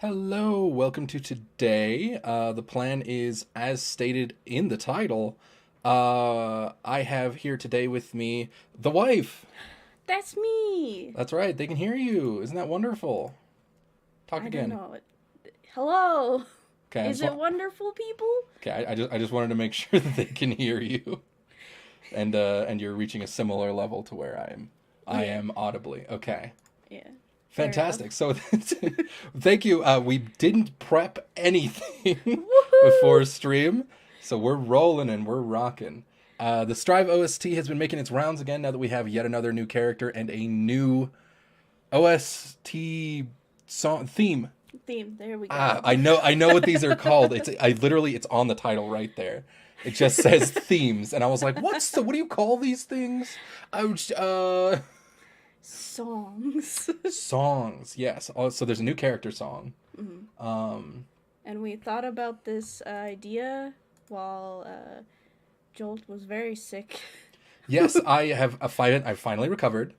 Hello, welcome to today. The plan is, as stated in the title, I have here today with me the wife. That's me. That's right, they can hear you. Isn't that wonderful? Talk I again. don't know. Hello. Okay, Is it wonderful, people? okay. I just wanted to make sure that they can hear you, and you're reaching a similar level to where I am. I Yeah. am audibly. Okay. Yeah. Fantastic. So, thank you. We didn't prep anything before Woohoo! stream, so we're rolling and we're rocking. The Strive OST has been making its rounds again now that we have yet another new character and a new OST song theme. Theme. There we go. I know what these are called. It's on the title right there. It just says themes, and I was like, what do you call these things? Songs. Songs, yes. Oh, so there's a new character song. Mm-hmm. Um, And we thought about this idea while Joltte was very sick. yes, I've finally recovered.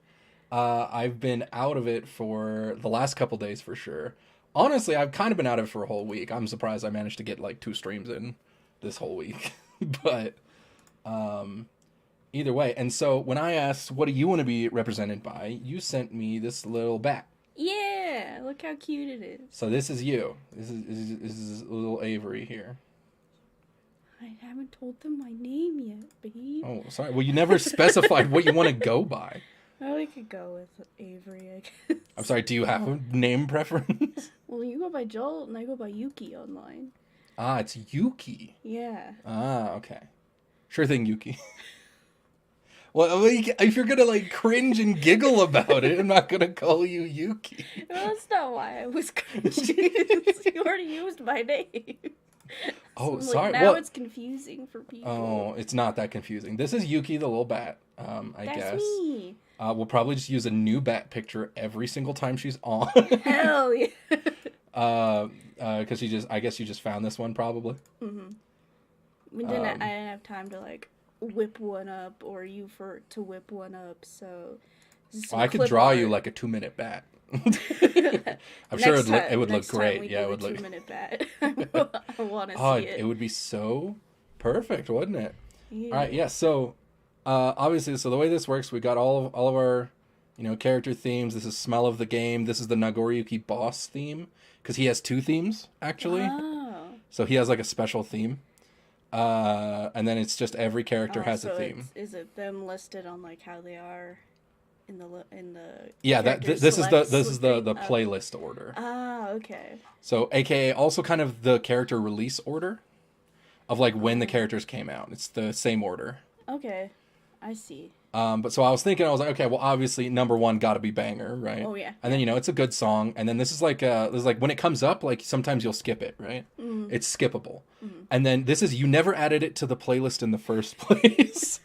I've been out of it for the last couple days for sure. Honestly, I've kind of been out of it for a whole week. I'm surprised I managed to get like 2 streams in this whole week. But either way, and so when I asked, what do you want to be represented by, you sent me this little bat. Yeah, look how cute it is. So this is you. This is little Avery here. I haven't told them my name yet, babe. Oh, sorry. Well, you never specified what you want to go by. Oh, we could go with Avery, I guess. I'm sorry, do you have a name preference? Well, you go by Jolt and I go by Yuki online. Ah, it's Yuki. Yeah. Ah, okay. Sure thing, Yuki. Well, if you're gonna like cringe and giggle about it, I'm not gonna call you Yuki. Well, that's not why I was confused. You already used my name. Oh, So, sorry. Now Well, it's confusing for people. oh, it's not that confusing. This is Yuki, the little bat. I That's guess. me. We'll probably just use a new bat picture every single time she's on. Hell yeah. Because I guess you just found this one probably. I didn't have time to like whip one up or to whip one up, so I could draw you like a 2-minute bat. I'm sure it would look great. Yeah, it would look 2-minute bat. I want to Oh, see it. it would be so perfect, wouldn't it? Yeah. All right, yeah. So, obviously, so the way this works, we got all of our, character themes. This is smell of the game. This is the Nagoriyuki boss theme because he has 2 themes actually. Oh. So he has like a special theme, and then it's just every character has so a theme. Is it them listed on like how they are in the Yeah, this is the Okay. playlist order. Ah, okay. So, AKA also kind of the character release order of like when the characters came out. It's the same order. Okay. I see. But so I was thinking, I was like, okay, well, obviously number 1 got to be Banger, right? Oh, yeah. And then it's a good song, and then this is like when it comes up, like sometimes you'll skip it, right? Mm-hmm. It's skippable. Mm-hmm. And then this is you never added it to the playlist in the first place,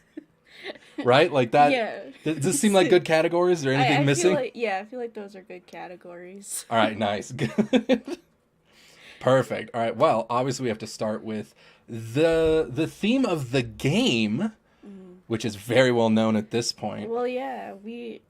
right? Like that. Yeah. Does this seem like good categories? Is there anything I missing? I feel like those are good categories. All right, nice, good, perfect. All right, well, obviously we have to start with the theme of the game. Which is very well known at this point. Well, yeah, when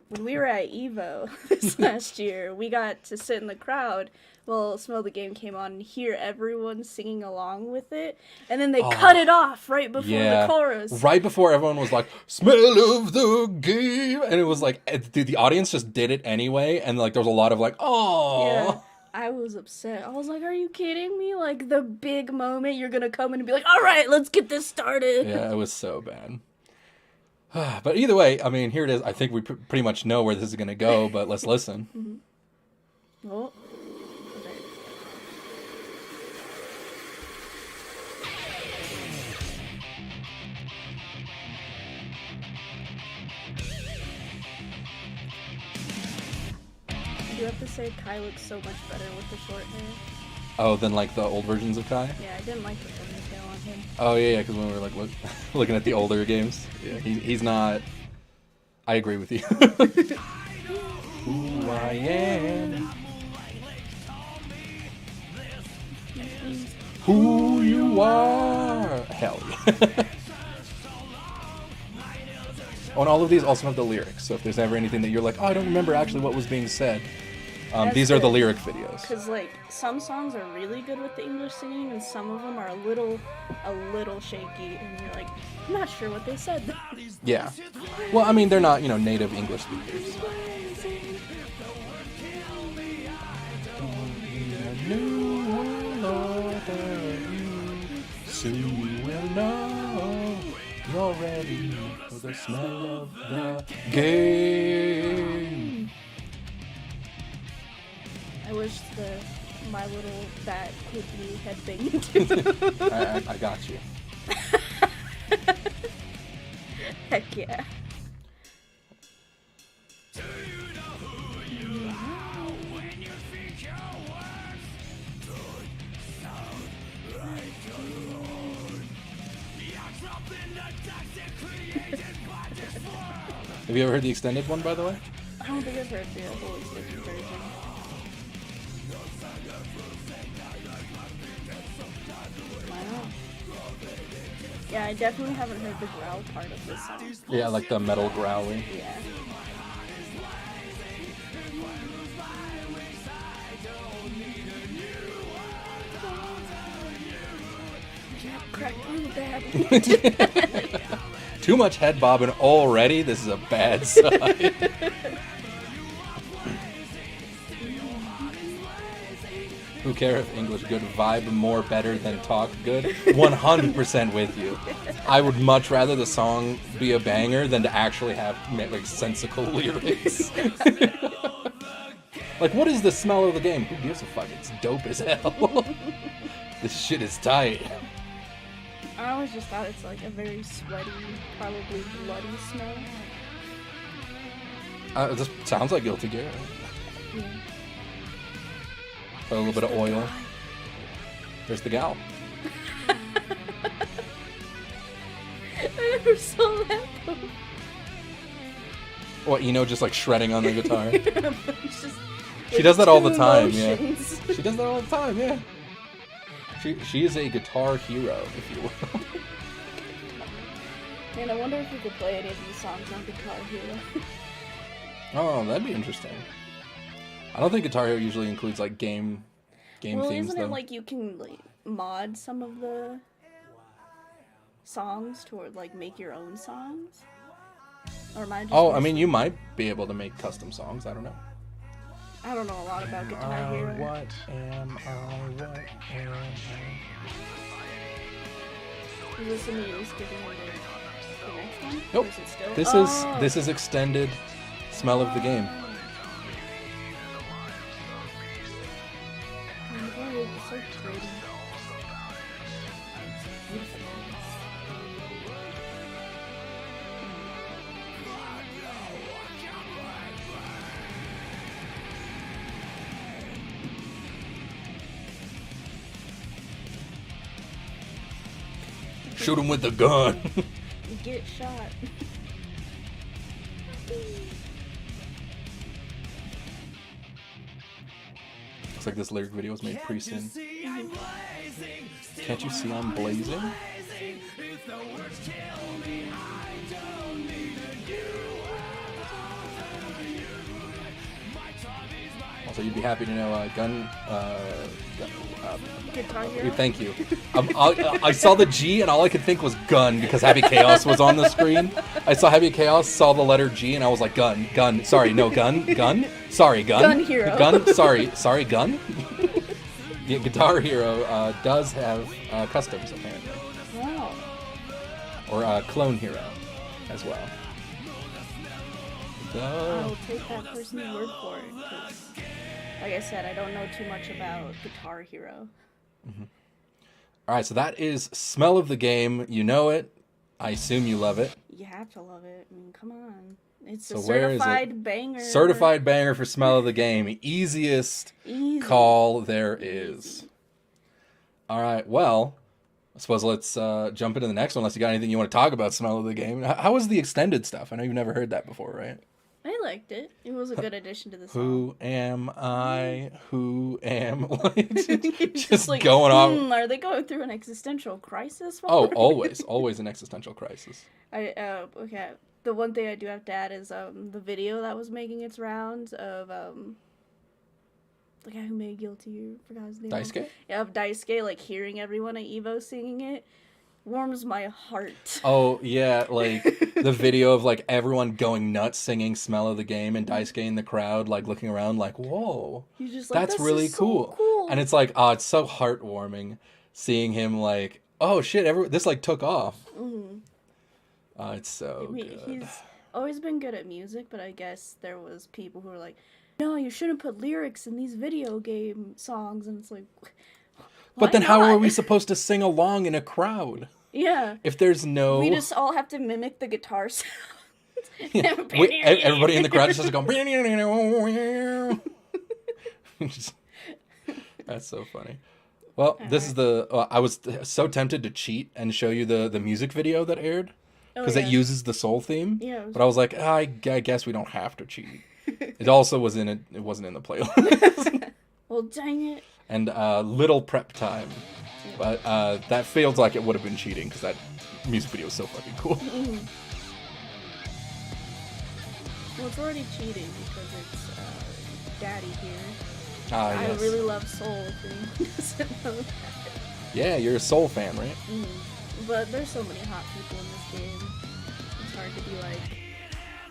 we were at Evo this last year, we got to sit in the crowd while Smell the Game came on and hear everyone singing along with it, and then they cut it off right before the chorus. Right before everyone was like, "Smell of the game," and it was like the audience just did it anyway, and like there was a lot of like, "Oh." Yeah. I was upset. I was like, are you kidding me? Like, the big moment, you're gonna come in and be like, all right, let's get this started. Yeah, it was so bad. But either way, I mean, here it is. I think we pretty much know where this is gonna go, but let's listen. Mm-hmm. Oh. You have to say Kai looks so much better with the short hair. Oh, than like the old versions of Kai? Yeah, I didn't like the ponytail on him. Oh yeah, because when we were like looking at the older games, yeah, he's not. I agree with you. Who I am, who you are. Hell yeah. Oh, and all of these also have the lyrics. So if there's ever anything that you're like, oh, I don't remember actually what was being said, These are the lyric videos. Because like some songs are really good with the English singing, and some of them are a little shaky, and you're like, I'm not sure what they said. Yeah. Well, I mean, they're not, native English speakers. Soon you will know you're ready for the smell of the game. I wish my little bat could be headbanging too. I got you. Heck yeah. Have you ever heard the extended one, by the way? I don't think I've heard the whole extended version. Wow. Yeah, I definitely haven't heard the growl part of this song. Yeah, like the metal growling. Yeah. Crack on the bad. Too much head bobbing already. This is a bad sign. Who care if English good? Vibe more better than talk good? 100% with you. I would much rather the song be a banger than to actually have like sensical lyrics. Like, what is the smell of the game? Who gives a fuck? It's dope as hell. This shit is tight. I always just thought it's like a very sweaty, probably bloody smell. It just sounds like Guilty Gear. Yeah. Put a little bit of oil. There's the gal. I never saw that. What, just like shredding on the guitar? It's just, She does that all the time, motions. yeah. She does that all the time, yeah. She is a guitar hero, if you will. Man, I wonder if we could play any of these songs on Guitar Hero. Oh, that'd be interesting. I don't think Guitar Hero usually includes like game Well, themes isn't though. it like you can like mod some of the songs to like make your own songs? Or am I just I mean, you might be able to make custom songs. I don't know. I don't know a lot about Guitar Hero. What am I? What am I? Is this in the skipping the next one? Nope. Or is it still? This is extended smell of the game. Oh my God, it's so pretty. Beautiful. Shoot him with the gun. Get shot. Looks like this lyric video was made pre-sin. Can't you see I'm blazing? Also, you'd be happy to know Guitar Hero? thank you. I saw the G and all I could think was gun because Happy Chaos was on the screen. I saw Happy Chaos, saw the letter G, and I was like, gun, sorry, no, gun, sorry, gun. Gun Hero. Gun, sorry, gun. Yeah, Guitar Hero does have customs, apparently. Wow. Or Clone Hero as well. I'll take that person's word for it, because, like I said, I don't know too much about Guitar Hero. Mm-hmm. All right, so that is Smell of the Game. You know it. I assume you love it. You have to love it. I mean, come on. It's So a where is it? certified banger. Certified banger for Smell of the Game. Easiest Easy. call there is. All right, well, I suppose let's jump into the next one unless you got anything you want to talk about Smell of the Game. How was the extended stuff? I know you've never heard that before, right? I liked it. It was a good addition to the song. Who am I? Who am just Just like, going off. Are they going through an existential crisis? Oh, always an existential crisis. Okay. The one thing I do have to add is the video that was making its rounds of the guy who made Guilty, forgot his name. Daisuke? Yeah, of Daisuke, like hearing everyone at Evo singing it warms my heart. Oh, yeah, like the video of like everyone going nuts singing Smell of the Game and Daisuke in the crowd, like looking around like, whoa, He's just like, that's really cool. So cool. And it's like, oh, it's so heartwarming seeing him like, oh shit, this like took off. Mm-hmm. It's so good. He's always been good at music, but I guess there was people who were like, no, you shouldn't put lyrics in these video game songs, and it's like, but then not? how are we supposed to sing along in a crowd? Yeah. If there's no... We just all have to mimic the guitar sound. Yeah. Everybody in the crowd just has to go... That's so funny. Well, this is the... I was so tempted to cheat and show you the music video that aired. Because it uses the Soul theme. Yeah. But I was like, I guess we don't have to cheat. It also was in it. It wasn't in the playlist. Well, dang it. And little prep time. But that feels like it would have been cheating because that music video is so fucking cool. Mm-hmm. Well, it's already cheating because it's Daddy here. I Yes. really love Soul. If anyone doesn't know that. Yeah, you're a Soul fan, right? But there's so many hot people in this game. It's hard to be like,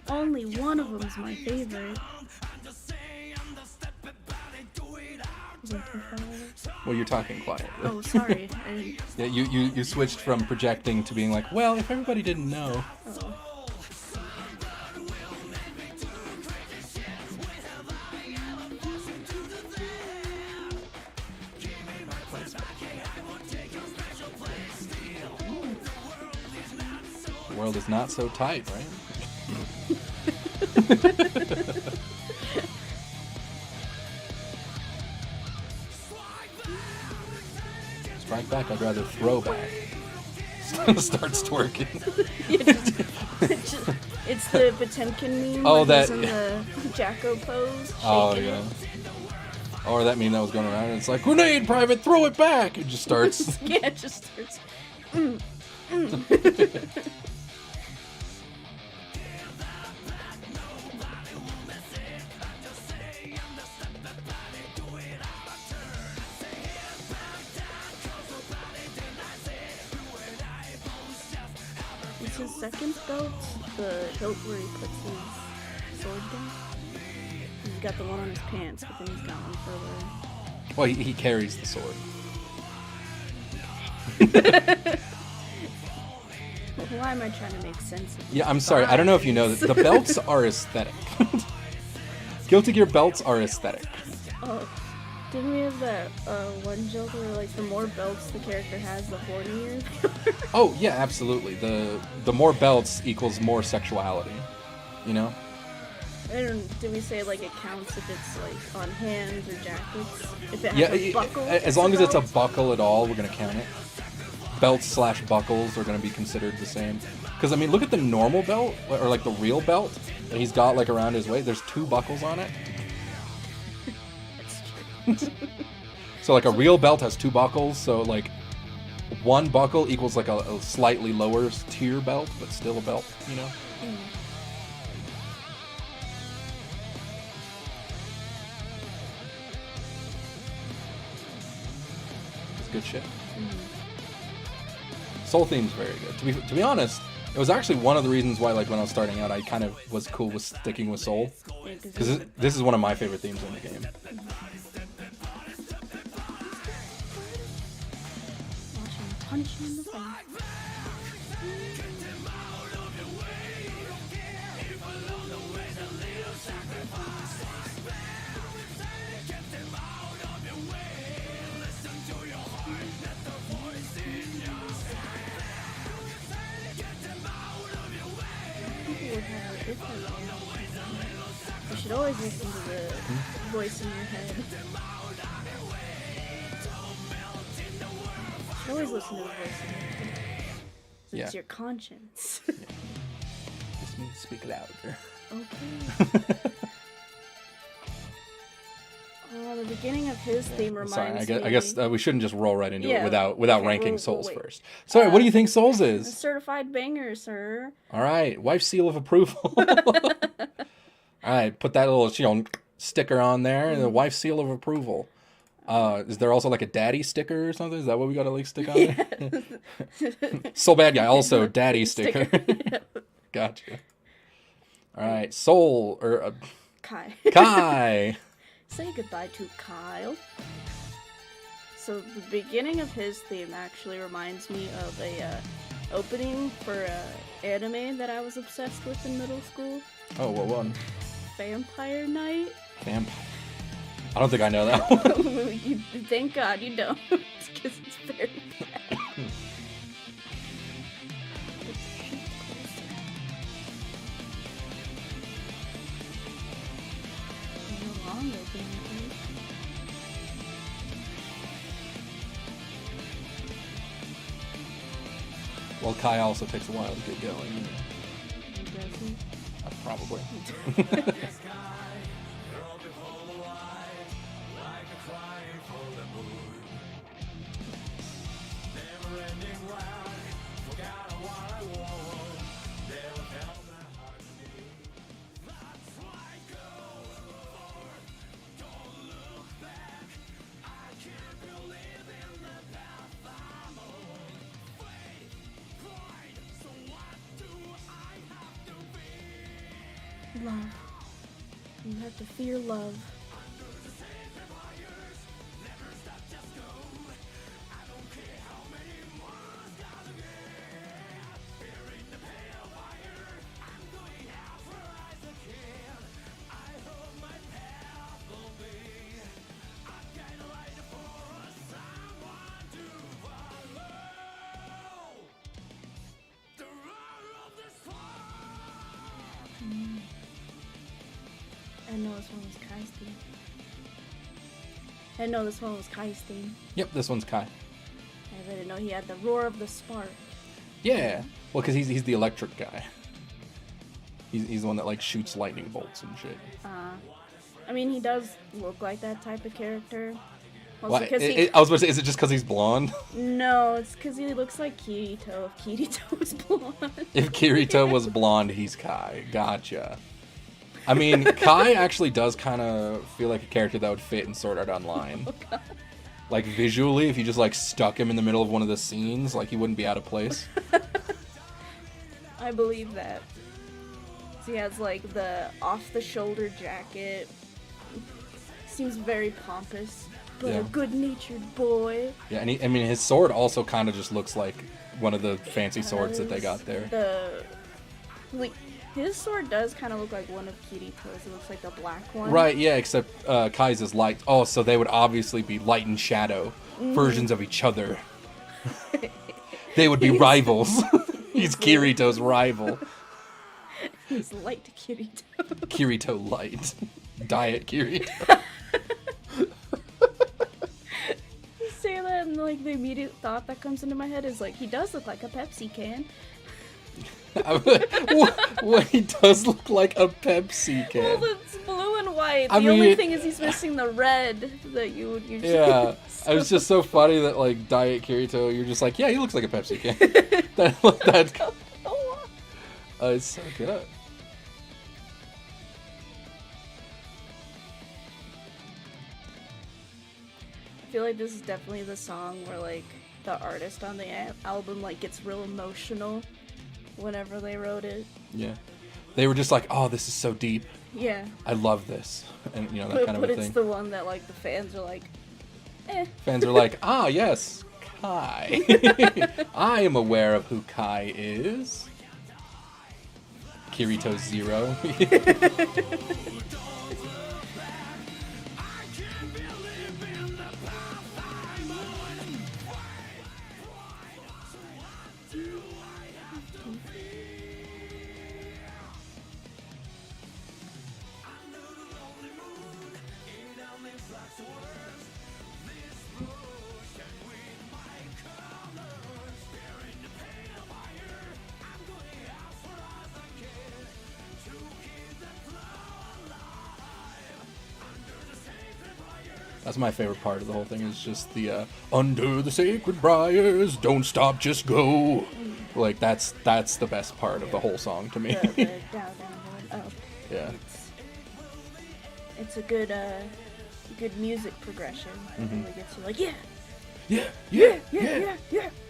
only one of them's my favorite. Well, you're talking quietly. Oh, sorry. Yeah, you switched from projecting to being like, well, if everybody didn't know. Oh. The world is not so tight, right? Strike back, I'd rather throw back. Starts twerking. It's the Potemkin meme. Oh, where that- he's in the Jacko pose. Oh, shaking yeah. it. Or that meme that was going around, and it's like, grenade, private, throw it back! It just starts. Yeah, it just starts. It's his second belt, the hilt where he puts his sword down. He's got the one on his pants, but then he's got one further. Well, he carries the sword. Why am I trying to make sense of Yeah, I'm sorry. I don't know if you know that the belts are aesthetic. Guilty Gear belts are aesthetic. Oh, didn't we have that one Joltte where, like, the more belts the character has, the hornier? Oh yeah, absolutely. The more belts equals more sexuality. You know? Did we say, like, it counts if it's, like, on hands or jackets? If it has Yeah, a buckle? as long as it's a belt? buckle at all, we're gonna count it. Belts / buckles are gonna be considered the same. Because I mean, look at the normal belt or like the real belt that he's got like around his waist. There's 2 buckles on it. That's true. So like a real belt has 2 buckles. So like 1 buckle equals like a slightly lower tier belt, but still a belt. You know. It's good shit. Soul theme's very good. To be honest, it was actually one of the reasons why, like, when I was starting out, I kind of was cool with sticking with Soul. Yeah, Because this is one of my favorite themes in the game. Watch him punch you in the face. People would have a different one. You should always listen to the voice in your head. You should always listen to the voice in your head. Yeah. It's your conscience. Just need to speak louder. Okay. The beginning of his theme reminds Sorry, me... I guess we shouldn't just roll right into Yeah, it without okay, ranking we'll Souls wait. first. Sorry, what do you think Souls A is? certified banger, sir. All right, wife seal of approval. All right, put that little sticker on there, and the wife's seal of approval. Is there also like a daddy sticker or something? Is that what we gotta like stick on there? Soul Bad Guy, also daddy sticker. Gotcha. All right, Soul or Kai. Kai. Say goodbye to Kyle. So the beginning of his theme actually reminds me of a opening for a anime that I was obsessed with in middle school. Oh, what one? Vampire Night. Vampire. I don't think I know that one. Thank God you don't, because it's very bad. Well, Kai also takes a while to get going. Does he? Probably. Love. You have to fear love. I know this one was Kai's theme. I know this one was Kai's theme. Yep, this one's Kai. I didn't know he had the roar of the spark. Yeah, well, because he's the electric guy. He's the one that like shoots lightning bolts and shit. I mean, he does look like that type of character. Well, I was about to say, is it just because he's blonde? No, it's because he looks like Kirito if Kirito was blonde. If Kirito was blonde, he's Kai. Gotcha. I mean, Kai actually does kind of feel like a character that would fit in Sword Art Online. Oh, God. Like, visually, if you just, like, stuck him in the middle of one of the scenes, like, he wouldn't be out of place. I believe that. So he has, like, the off-the-shoulder jacket. Seems very pompous, but a good-natured boy. Yeah, and I mean, his sword also kind of just looks like one of the fancy swords that they got there. His sword does kind of look like one of Kirito's. It looks like the black one. Right, yeah, except Kai's is light. Oh, so they would obviously be light and shadow versions of each other. They would be rivals. He's Kirito's rival. He's light Kirito. Kirito light. Diet Kirito. You say that and like the immediate thought that comes into my head is like, he does look like a Pepsi can. Well, he does look like a Pepsi can. Well, it's blue and white. The only thing is he's missing the red that you would usually. Yeah, so. It was just so funny that like Diet Kirito, you're just like, yeah, he looks like a Pepsi can. It's so good. I feel like this is definitely the song where like the artist on the album like gets real emotional whenever they wrote it. Yeah. They were just like, oh, this is so deep. Yeah. I love this. And, you know, that kind of a thing. But it's the one that, like, the fans are like, eh. Fans are like, ah, yes, Kai. I am aware of who Kai is. Kirito Zero. That's my favorite part of the whole thing, is just the under the sacred briars, don't stop, just go. Like, that's the best part of the whole song to me. Down, up. Yeah. It's a good music progression. It really gets you like, yeah.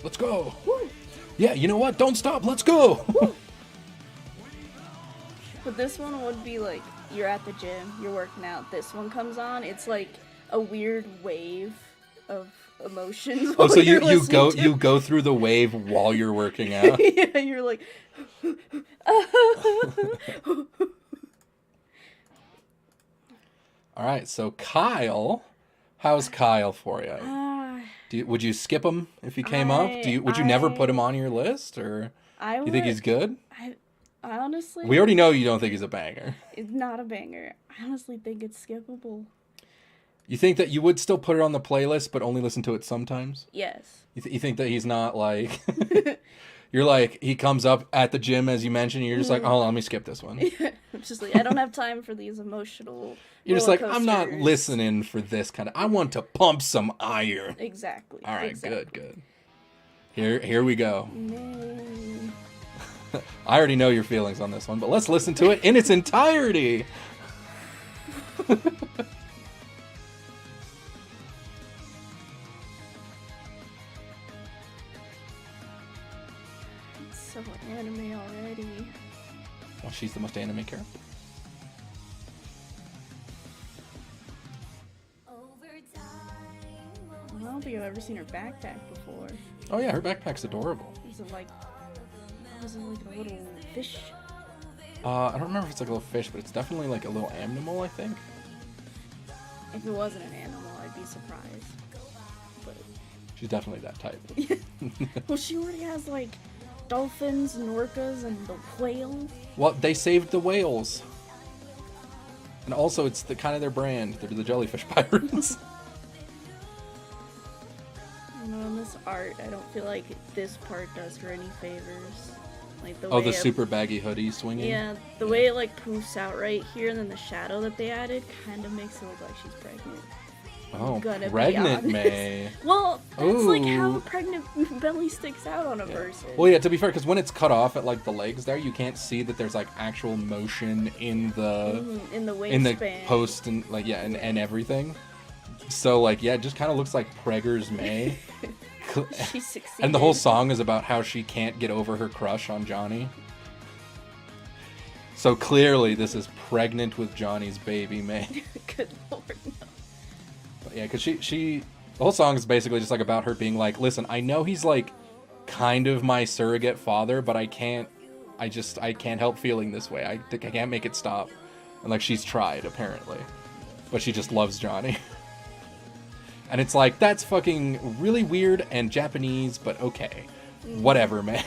Let's go. Woo. Yeah, you know what? Don't stop. Let's go. But this one would be like, you're at the gym, you're working out, this one comes on, it's like a weird wave of emotions. Oh, so you go through the wave while you're working out. Yeah, you're like All right, so Kyle, how's Kyle for you? Would you skip him if he came up? Would you never put him on your list, or do you think he's good? I honestly... We already know you don't think he's a banger. It's not a banger. I honestly think it's skippable. You think that you would still put it on the playlist, but only listen to it sometimes? Yes. You think that he's not like... You're like, he comes up at the gym, as you mentioned, and you're just like, oh, let me skip this one. I'm just like, I don't have time for these emotional You're just like, I'm not listening for this kind of... I want to pump some iron. Exactly. All right, exactly. Good. Here we go. Man. I already know your feelings on this one, but let's listen to it in its entirety. It's so anime already. Well, she's the most anime character. I don't think I've ever seen her backpack before. Oh yeah, her backpack's adorable. Was it like a little fish? I don't remember if it's like a little fish, but it's definitely like a little animal, I think. If it wasn't an animal, I'd be surprised. But she's definitely that type. well, she already has like dolphins and orcas and the whale. Well, they saved the whales. And also, it's the kind of their brand. They're the jellyfish pirates. On this art, I don't feel like this part does her any favors. Like the way the super baggy hoodie swinging? Yeah, the way it like poofs out right here, and then the shadow that they added kind of makes it look like she's pregnant. Oh, pregnant May. Well, that's like how a pregnant belly sticks out on a person. Well, yeah, to be fair, because when it's cut off at like the legs there, you can't see that there's like actual motion in the waistband, in the post and like and everything. So like it just kind of looks like Preggers May. She succeeded. And the whole song is about how she can't get over her crush on Johnny. So clearly this is pregnant with Johnny's baby May. Good lord, no. But yeah, because the whole song is basically just like about her being like, listen, I know he's like kind of my surrogate father, but I can't help feeling this way. I can't make it stop. And like she's tried apparently, but she just loves Johnny. And it's like, that's fucking really weird and Japanese, but okay. Whatever, man.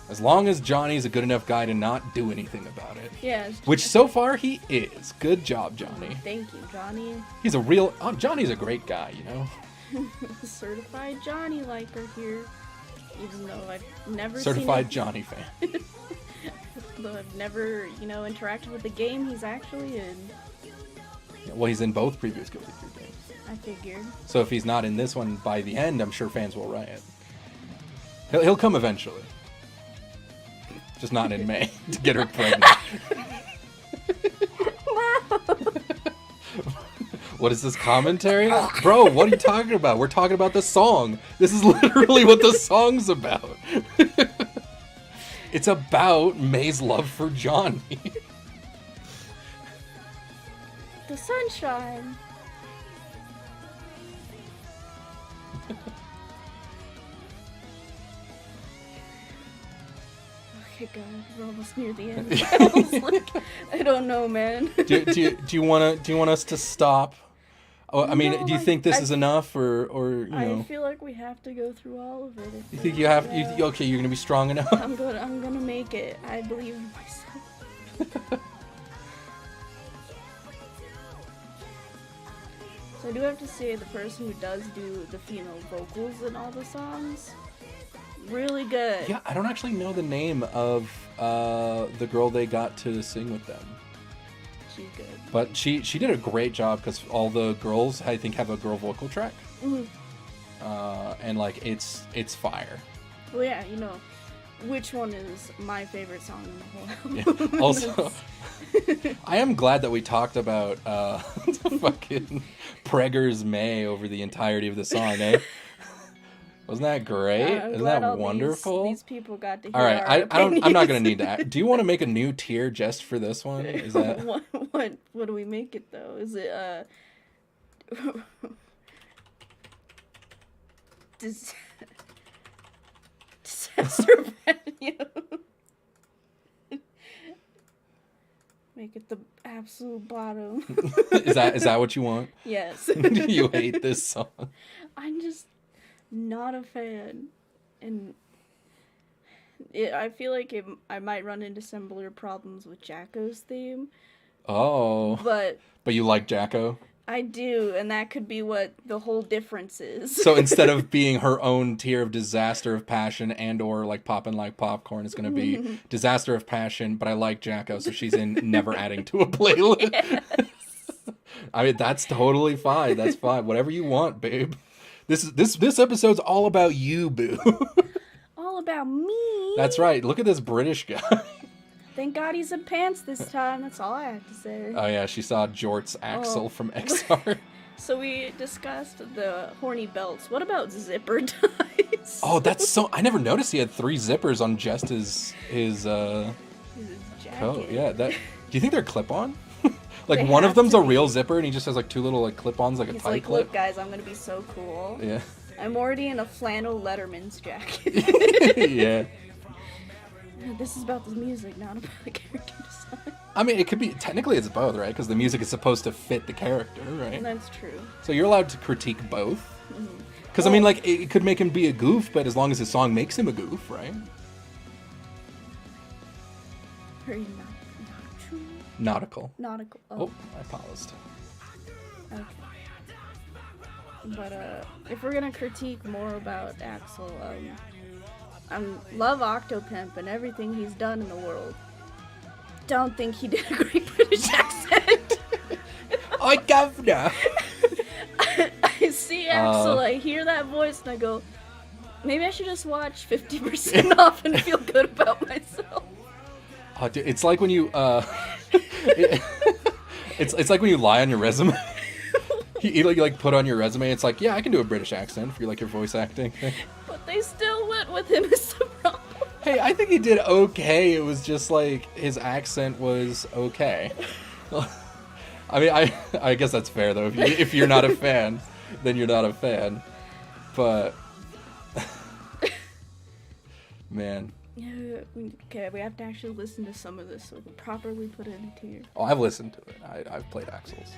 As long as Johnny's a good enough guy to not do anything about it. Yeah. Which so far he is. Good job, Johnny. Thank you, Johnny. He's Johnny's a great guy, you know? Certified Johnny liker here. Even though I've never Certified Johnny fan. Though I've never, interacted with the game he's actually in. Well, he's in both previous Guilty Gear games. I figured. So if he's not in this one by the end, I'm sure fans will riot. He'll come eventually. Just not in May to get her pregnant. What is this commentary? Bro, what are you talking about? We're talking about the song. This is literally what the song's about. It's about May's love for Johnny. The sunshine. Okay, God, we're almost near the end. I was like, I don't know, man. do you want us to stop? Oh, I mean, No, do you think this is enough, or you know? I feel like we have to go through all of it. You think you have? Okay, you're gonna be strong enough. I'm gonna make it. I believe in myself. So I do have to say, the person who does do the female vocals in all the songs, really good. Yeah, I don't actually know the name of the girl they got to sing with them. She's good. But she did a great job, because all the girls, I think, have a girl vocal track. Mm-hmm. And like it's fire. Well, yeah, which one is my favorite song in the whole album. Yeah. Also, I am glad that we talked about fucking Preggers May over the entirety of the song, eh? Wasn't that great? Isn't that wonderful? These people got to hear all right, our opinions. I'm not gonna need that. Do you want to make a new tier just for this one? Is that what do we make it though? Is it disaster patio? Make it the absolute bottom. is that what you want? Yes. You hate this song. I'm just not a fan, and I feel like I might run into similar problems with Jacko's theme. Oh. But you like Jacko? I do, and that could be what the whole difference is. So instead of being her own tier of Disaster of Passion and or like Poppin' Like Popcorn, it's going to be Disaster of Passion, but I like Jacko, so she's in Never Adding to a Playlist. Yes. I mean, that's totally fine. That's fine. Whatever you want, babe. This episode's all about you, boo. All about me. That's right. Look at this British guy. Thank God he's in pants this time. That's all I have to say. Oh yeah, she saw Joltte's Axel from XR. So we discussed the horny belts. What about zipper ties? Oh, that's so... I never noticed he had 3 zippers on just his jacket. coat. Yeah, that... Do you think they're clip-on? Like, one of them's a real zipper, and he just has, like, 2 little, like, clip-ons, like a tie clip. Look, guys, I'm gonna be so cool. Yeah. I'm already in a flannel Letterman's jacket. Yeah. This is about the music, not about the character design. I mean, it could be... Technically, it's both, right? Because the music is supposed to fit the character, right? That's true. So you're allowed to critique both. Because, I mean, like, it could make him be a goof, but as long as his song makes him a goof, right? Very Nautical. Oh, I paused. Okay. But if we're gonna critique more about Axel, I love Octopimp and everything he's done in the world. Don't think he did a great British accent. Oi, governor! I see Axel, I hear that voice, and I go, maybe I should just watch 50% off and feel good about myself. Oh, dude, it's like when you it's like when you lie on your resume. you like put on your resume. It's like, yeah, I can do a British accent for like your voice acting thing. But they still went with him as the problem. Hey, I think he did okay. It was just like his accent was okay. I mean, I guess that's fair though. If you're not a fan, then you're not a fan. But man. Okay, we have to actually listen to some of this so we can properly put it in a tier. Oh, I've listened to it. I've played Axel's.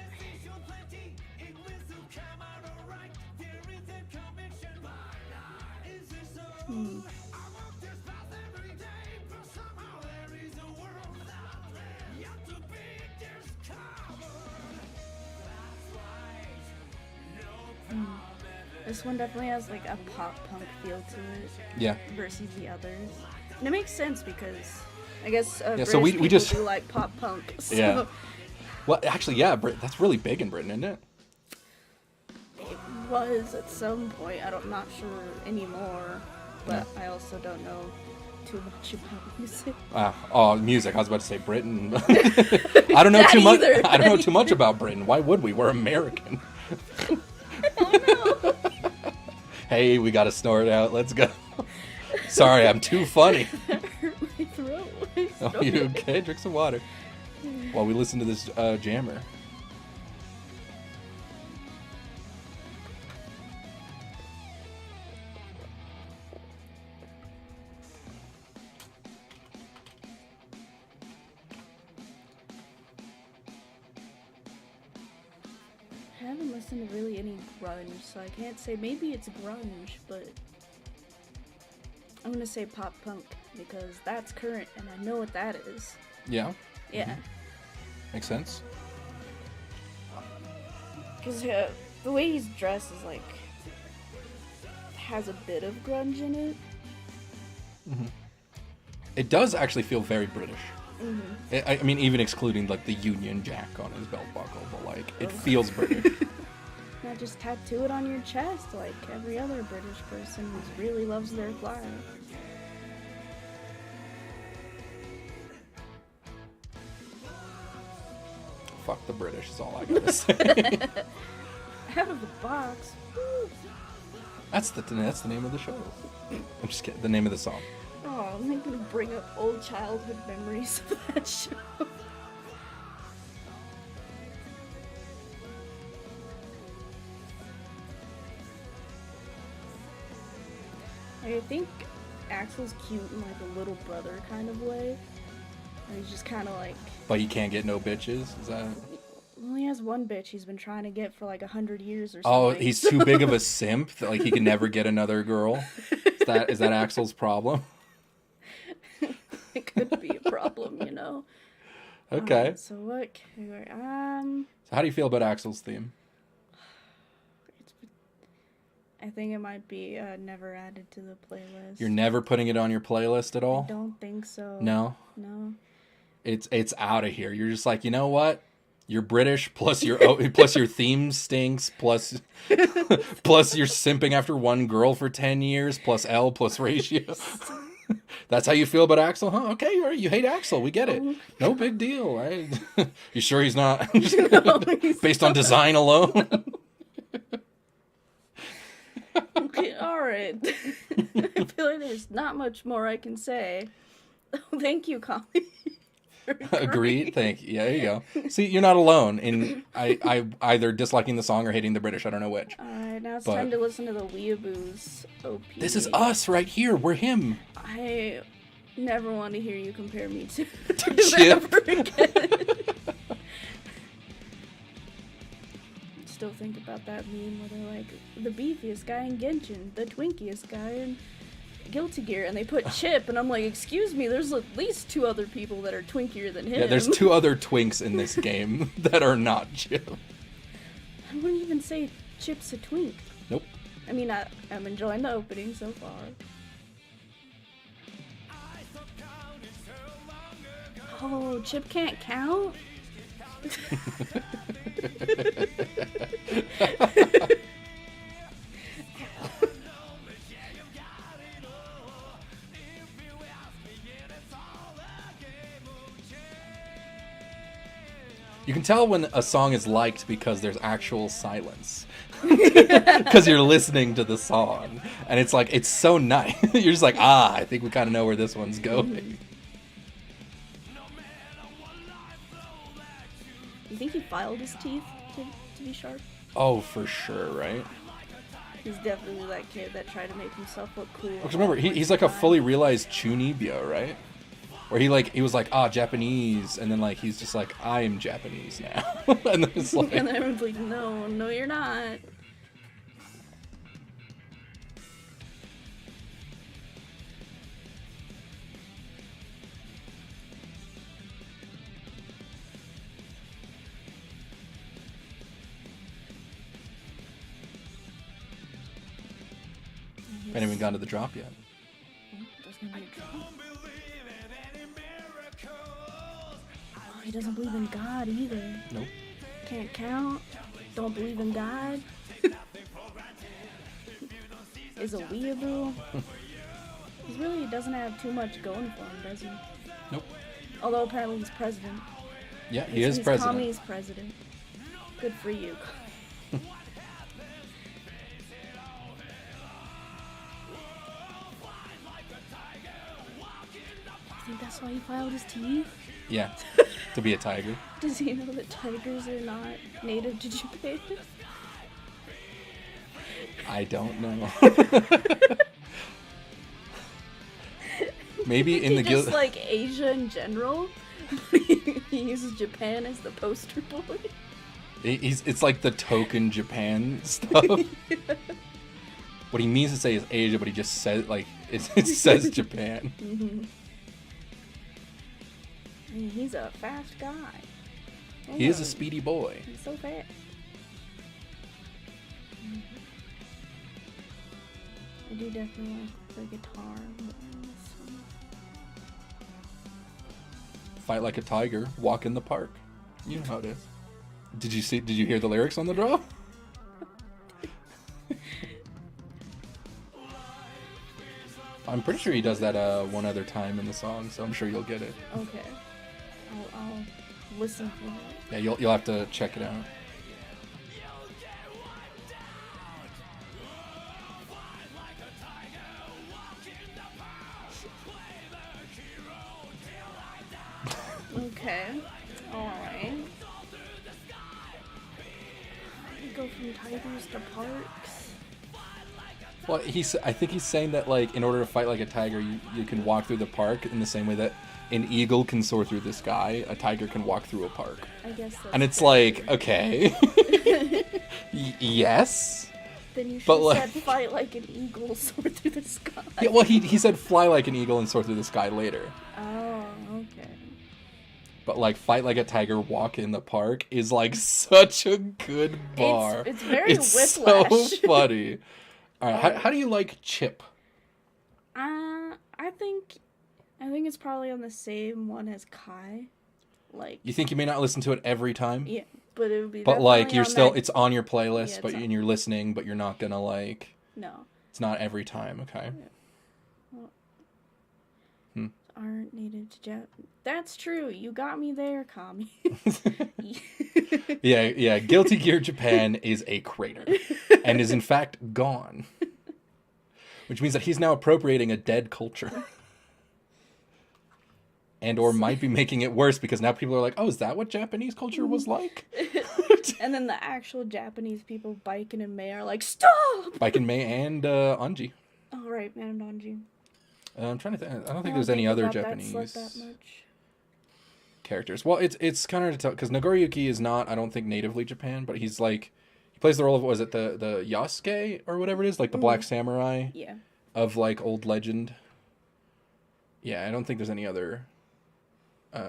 This one definitely has like a pop punk feel to it. Yeah. Versus the others. And it makes sense because I guess so we just do like pop punk. So. Yeah. Well, actually, yeah, that's really big in Britain, isn't it? It was at some point. I'm not sure anymore, but I also don't know too much about music. Music. I was about to say Britain. I don't know too much. I don't know too much about Britain. Why would we? We're American. Oh no. Hey, we got to snort it out. Let's go. Sorry, I'm too funny. That hurt my throat. Oh, you okay? Drink some water. While we listen to this jammer. I haven't listened to really any grunge, so I can't say. Maybe it's grunge, but I'm gonna say pop punk because that's current and I know what that is. Yeah? Yeah. Mm-hmm. Makes sense. Because the way he's dressed is like, has a bit of grunge in it. Mm-hmm. It does actually feel very British. Mm-hmm. I mean, even excluding like the Union Jack on his belt buckle, but like, it feels British. Not just tattoo it on your chest like every other British person who really loves their flag. fuck the British is all I gotta say. Out of the box. Woo. That's the name of the show. I'm just kidding. The name of the song. Oh, I'm gonna bring up old childhood memories of that show. I think Axel's cute in like a little brother kind of way. Or he's just kind of like. But he can't get no bitches. Is that? Well, he has one bitch he's been trying to get for like 100 years or Oh, something. he's too big of a simp that like he can never get another girl. Is that Axel's problem? It could be a problem, you know. Okay. So what? So how do you feel about Axel's theme? I think it might be never added to the playlist. You're never putting it on your playlist at all? I don't think so. No? No. It's out of here. You're just like, you know what? You're British, plus your theme stinks, plus you're simping after one girl for 10 years, plus L, plus ratio. That's how you feel about Axel, huh? Okay, you hate Axel. We get it. No big deal. Right? You sure he's not No, he's based on design alone? Okay, all right. I feel like there's not much more I can say. Oh, thank you, Colin. Agreed. Thank you. Yeah, there you go. See, you're not alone in I either disliking the song or hating the British. I don't know which. All right, now it's time to listen to the Weeaboos OP. This is us right here. We're him. I never want to hear you compare me to Chip. ever again. Still think about that meme where they're like, the beefiest guy in Genshin, the twinkiest guy in Guilty Gear, and they put Chip, and I'm like, excuse me, there's at least 2 other people that are twinkier than him. Yeah, there's 2 other twinks in this game that are not Chip. I wouldn't even say Chip's a twink. Nope. I mean, I'm enjoying the opening so far. Oh, Chip can't count? You can tell when a song is liked because there's actual silence. Because you're listening to the song. And it's like, it's so nice. You're just like, I think we kind of know where this one's going. You think he filed his teeth to be sharp? Oh, for sure, right? He's definitely that kid that tried to make himself look cool. Because remember, he's like a fully realized Chunibyo, right? Where he was like, Japanese, and then like he's just like, I am Japanese now. And then it's like, and then everyone's like, no, you're not. I haven't even gone to the drop yet. There's gonna be a drop. Oh, he doesn't believe in God either. Nope. Can't count. Don't believe in God. Is a weeaboo. He really doesn't have too much going for him, does he? Nope. Although apparently he's president. Yeah, he is president. Tommy's president. Good for you. I think that's why he filed his teeth. Yeah, to be a tiger. Does he know that tigers are not native to Japan? I don't know. Maybe in the just guild, like Asia in general. He uses Japan as the poster boy. it's like the token Japan stuff. Yeah. What he means to say is Asia, but he just says like it says Japan. Mm-hmm. I mean, he's a fast guy. He is a speedy boy. He's so fast. I do definitely like the guitar. Fight like a tiger, walk in the park. You know how it is. Did you hear the lyrics on the draw? I'm pretty sure he does that one other time in the song, so I'm sure you'll get it. Okay. I'll listen for it. Yeah, you'll have to check it out. Okay. Alright. Go from tigers to parks. Well, I think he's saying that, like, in order to fight like a tiger, you can walk through the park in the same way that an eagle can soar through the sky, a tiger can walk through a park. I guess that's And it's fair. like, okay. Yes. Then you should but, have said fight like an eagle, soar through the sky. Yeah, well, he said fly like an eagle and soar through the sky later. Oh, okay. But, like, fight like a tiger, walk in the park is, like, such a good bar. It's very It's Whiplash. so funny. All right, how do you like Chip? I think it's probably on the same one as Kai. Like, You think you may not listen to it every time? yeah, but it would be. But, like, definitely you're on still, that- it's on your playlist, Yeah, but it's on- and you're listening, but you're not gonna, like, No. it's not every time, okay? Aren't native to Japan. That's true. You got me there, Kami. Yeah, Guilty Gear Japan is a crater, and is in fact gone. Which means that he's now appropriating a dead culture. And or might be making it worse, because now people are like, oh, is that what Japanese culture was like? And then the actual Japanese people, Baiken and Mei, are like, stop! Baiken Mei and Anji. Oh, right, man, Donji. I'm trying to think. I don't think I there's don't any think other about that Japanese slut that much. characters. Well, it's kind of hard to tell, because Nagoriyuki is not, I don't think, natively Japan, but he's like, he plays the role of, what was it, the Yasuke or whatever it is, like the Black Samurai Yeah. of, like, old legend. Yeah, I don't think there's any other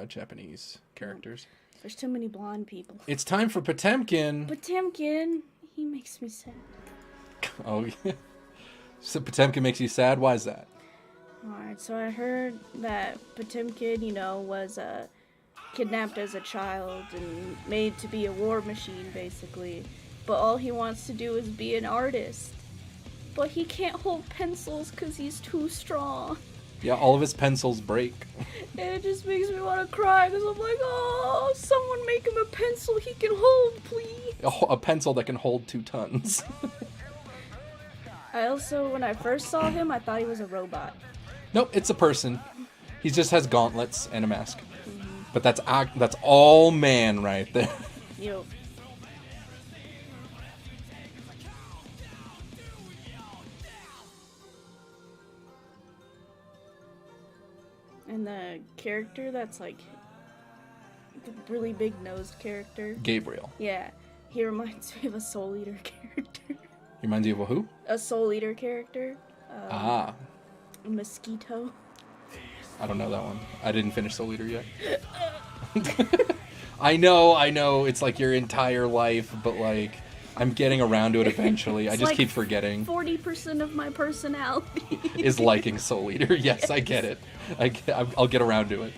Japanese characters. There's too many blonde people. It's time for Potemkin. Potemkin, he makes me sad. Oh, yeah. So Potemkin makes you sad? Why is that? Alright, so I heard that Potemkin, was kidnapped as a child and made to be a war machine, basically. But all he wants to do is be an artist. But he can't hold pencils because he's too strong. Yeah, all of his pencils break. And it just makes me want to cry because I'm like, oh, someone make him a pencil he can hold, please. A pencil that can hold 2 tons. I also, when I first saw him, I thought he was a robot. Nope, it's a person. He just has gauntlets and a mask. But that's all man right there. Yo. And the character that's like the really big nosed character. Gabriel. Yeah. He reminds me of a Soul Eater character. He reminds you of a who? A Soul Eater character. A mosquito. I don't know that one. I didn't finish Soul Eater yet. I know. It's like your entire life, but like I'm getting around to it eventually. I just like keep forgetting. 40% of my personality. Is liking Soul Eater. Yes, I get it. I'll get around to it.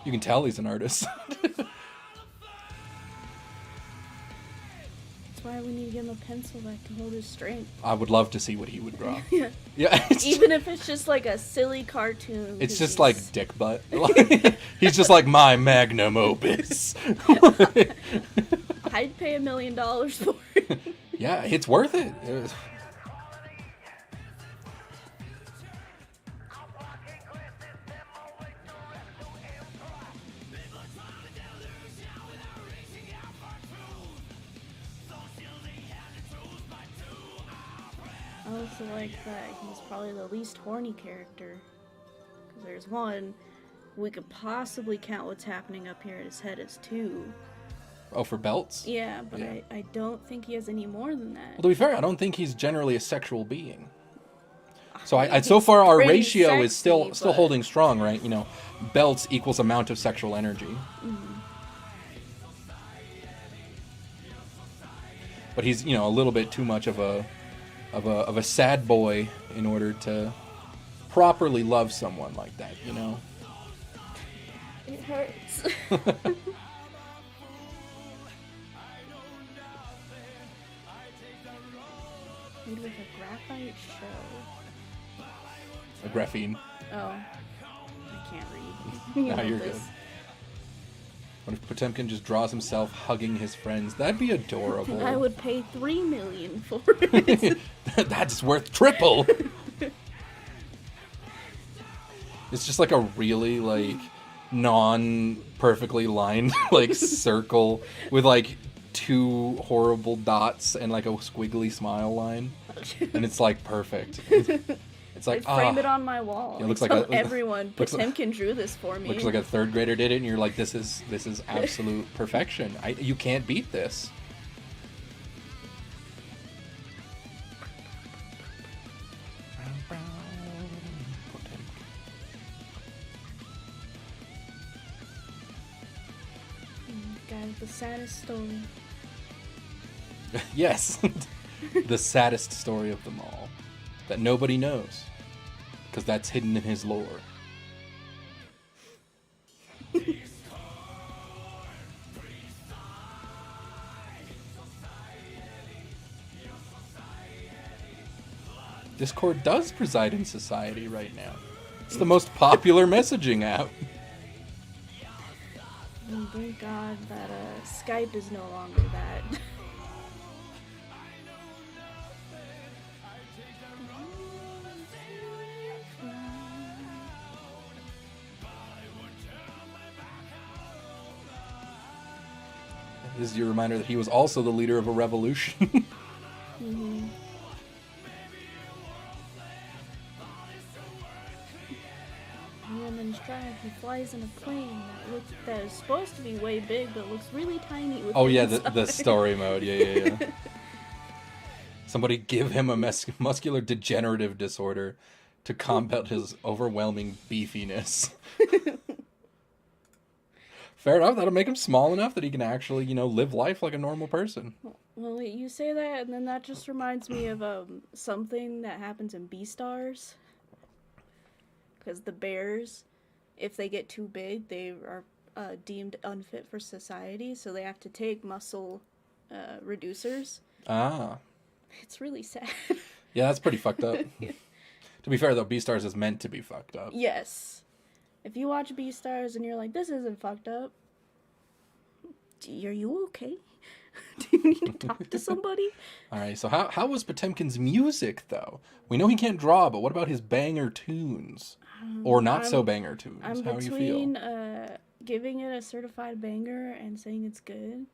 You can tell he's an artist. That's why we need to give him a pencil that can hold his strength. I would love to see what he would draw. Yeah. Yeah. Even if it's just like a silly cartoon. It's 'cause just he's- like dick butt. He's just like my magnum opus. I'd pay $1 million for it. Yeah, it's worth it. I also like that he's probably the least horny character. Because there's one, we could possibly count what's happening up here at his head as 2. Oh, for belts? Yeah, but Yeah. I don't think he has any more than that. Well, to be fair, I don't think he's generally a sexual being. So I so far our pretty ratio is still sexy, but- holding strong, right? Belts equals amount of sexual energy. but he's a little bit too much of a sad boy in order to properly love someone like that. It hurts. Made with a graphite shell. A graphene. Oh, I can't read. Now you're good. What if Potemkin just draws himself hugging his friends? That'd be adorable. I would pay $3 million for it. That's worth triple. It's just like a really like non-perfectly lined like circle with like 2 horrible dots and like a squiggly smile line, and it's like perfect. It's like I'd frame it on my wall. It looks like everyone. Potemkin drew this for me. Looks like a 3rd grader did it, and you're like, this is absolute perfection. You can't beat this. Guy with the saddest story. Yes, the saddest story of them all, that nobody knows, because that's hidden in his lore. Discord does preside in society right now. It's the most popular messaging app. Thank God that Skype is no longer that. This is your reminder that he was also the leader of a revolution. Mm-hmm. Woman's drive. He flies in a plane that is supposed to be way big, but looks really tiny. Oh yeah, the story mode. Yeah. Somebody give him a muscular degenerative disorder to combat his overwhelming beefiness. Fair enough. That'll make him small enough that he can actually, live life like a normal person. Well, you say that, and then that just reminds me of something that happens in Beastars. Because the bears, if they get too big, they are deemed unfit for society, so they have to take muscle reducers. Ah. It's really sad. Yeah, that's pretty fucked up. Yeah. To be fair, though, Beastars is meant to be fucked up. Yes. If you watch Beastars and you're like, this isn't fucked up, are you okay? Do you need to talk to somebody? Alright, so how was Potemkin's music, though? We know he can't draw, but what about his banger tunes? Or not so banger tunes? I'm How do you feel? Giving it a certified banger and saying it's good,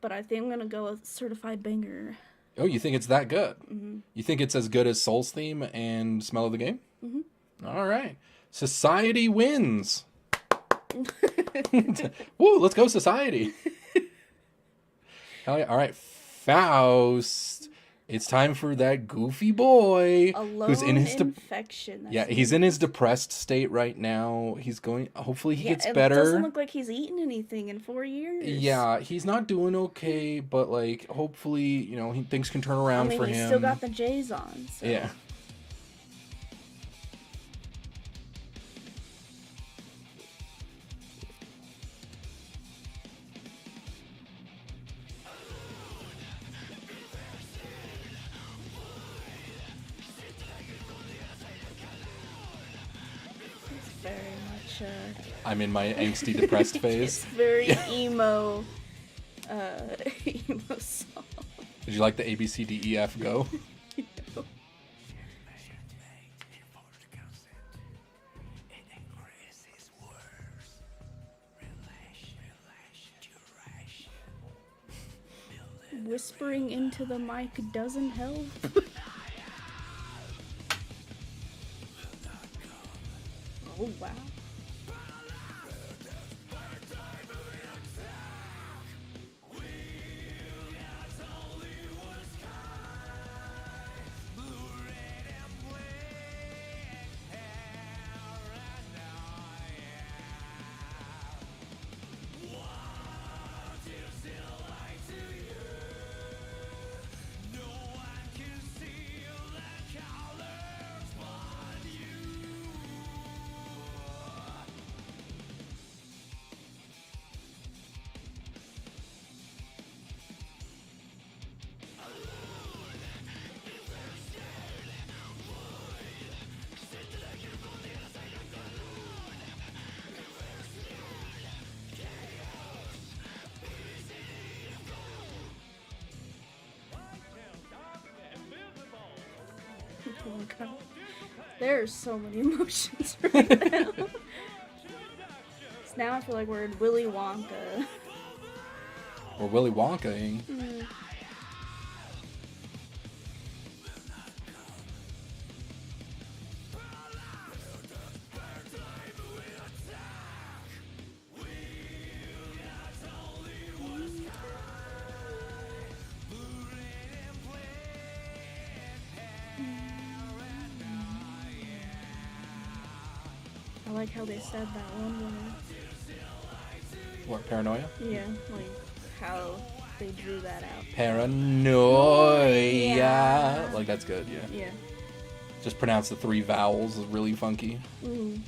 but I think I'm gonna go with certified banger. Oh, you think it's that good? Mm-hmm. You think it's as good as Soul's theme and Smell of the Game? Mm-hmm. All right. Society wins. Woo, let's go Society. Hell yeah. All right, Faust. It's time for that goofy boy who's in his infection. He's in his depressed state right now. He's going. Hopefully, he gets it better. Doesn't look like he's eaten anything in 4 years. Yeah, he's not doing okay, but like, hopefully, things can turn around for him. He's still got the J's on. So. Yeah. Very much. I'm in my angsty, depressed phase. It's very emo. Emo song. Did you like the ABCDEF go? Whispering into the mic doesn't help. Oh, wow. Oh my god. There are so many emotions right now. So now I feel like we're in Willy Wonka. Or Willy Wonka-ing. I like how they said that one woman. What, paranoia? Yeah, like how they drew that out. Paranoia. Like, that's good, yeah. Yeah. Just pronounce the 3 vowels is really funky. Mm.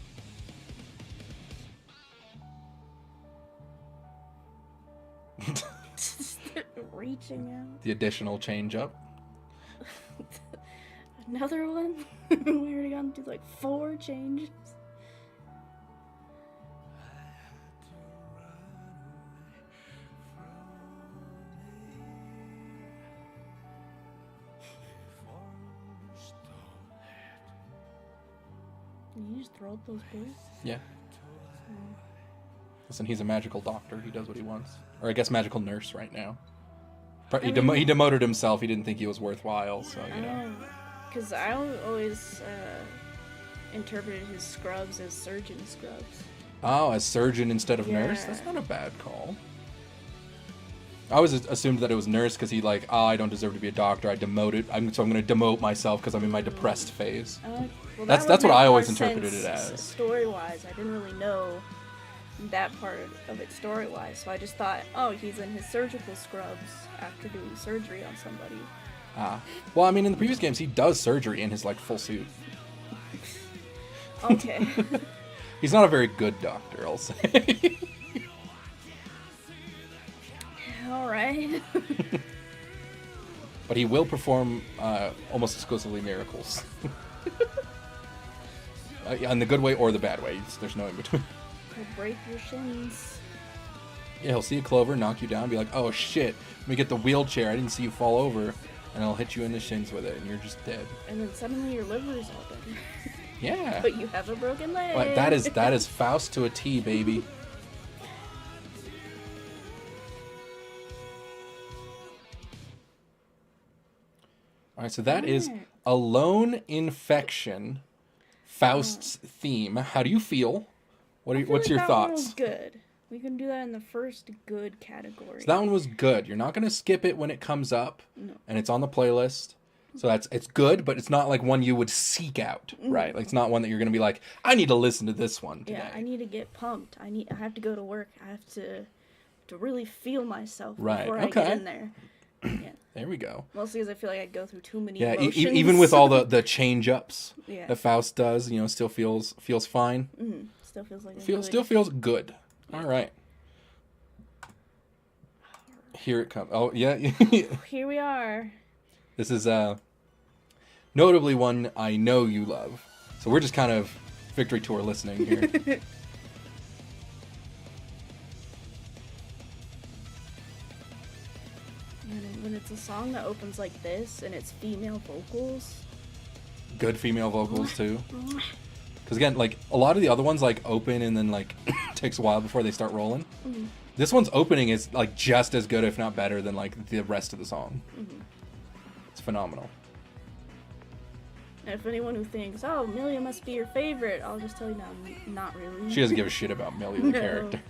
Reaching out. The additional change up. Another one? We already gone through like 4 changes. Did you just throw up those pills? Yeah. Listen, he's a magical doctor. He does what he wants. Or I guess magical nurse right now. He demoted himself. He didn't think he was worthwhile, so, you know. Because I always interpreted his scrubs as surgeon scrubs. Oh, as surgeon instead of nurse? That's not a bad call. I always assumed that it was nurse because he I don't deserve to be a doctor. So I'm going to demote myself because I'm in my depressed phase. Well, that's what I always interpreted it as. Story-wise, I didn't really know that part of it story-wise, so I just thought, oh, he's in his surgical scrubs after doing surgery on somebody. Well, I mean, in the previous games, he does surgery in his full suit. Okay. He's not a very good doctor, I'll say. All right. But he will perform almost exclusively miracles. In the good way or the bad way. There's no in between. He'll break your shins. Yeah, he'll see a clover, knock you down, be like, oh shit, let me get the wheelchair, I didn't see you fall over, and I'll hit you in the shins with it, and you're just dead. And then suddenly your liver is open. Yeah. But you have a broken leg. Well, that is Faust to a T, baby. Alright, so that is Alone Infection, Faust's theme. How do you feel? What's your thoughts? That one was good. We can do that in the first good category. So that one was good. You're not going to skip it when it comes up, and it's on the playlist. So it's good, but it's not like one you would seek out, right? Like it's not one that you're going to be like, I need to listen to this one today. Yeah, I need to get pumped. I have to go to work. I have to really feel myself before I get in there. Yeah. There we go. Mostly because I feel like I go through too many emotions. emotions. Even with all the change ups that Faust does, still feels fine. Mm-hmm. Still feels like still feels good. All right. Here it comes. Oh yeah. Here we are. This is notably one I know you love. So we're just kind of victory tour listening here. When it's a song that opens like this and it's female vocals. Good female vocals too. Because again, a lot of the other ones open and then takes a while before they start rolling. Mm-hmm. This one's opening is just as good, if not better, than the rest of the song. Mm-hmm. It's phenomenal. And if anyone who thinks, oh, Amelia must be your favorite, I'll just tell you, no, not really. She doesn't give a shit about Amelia the character.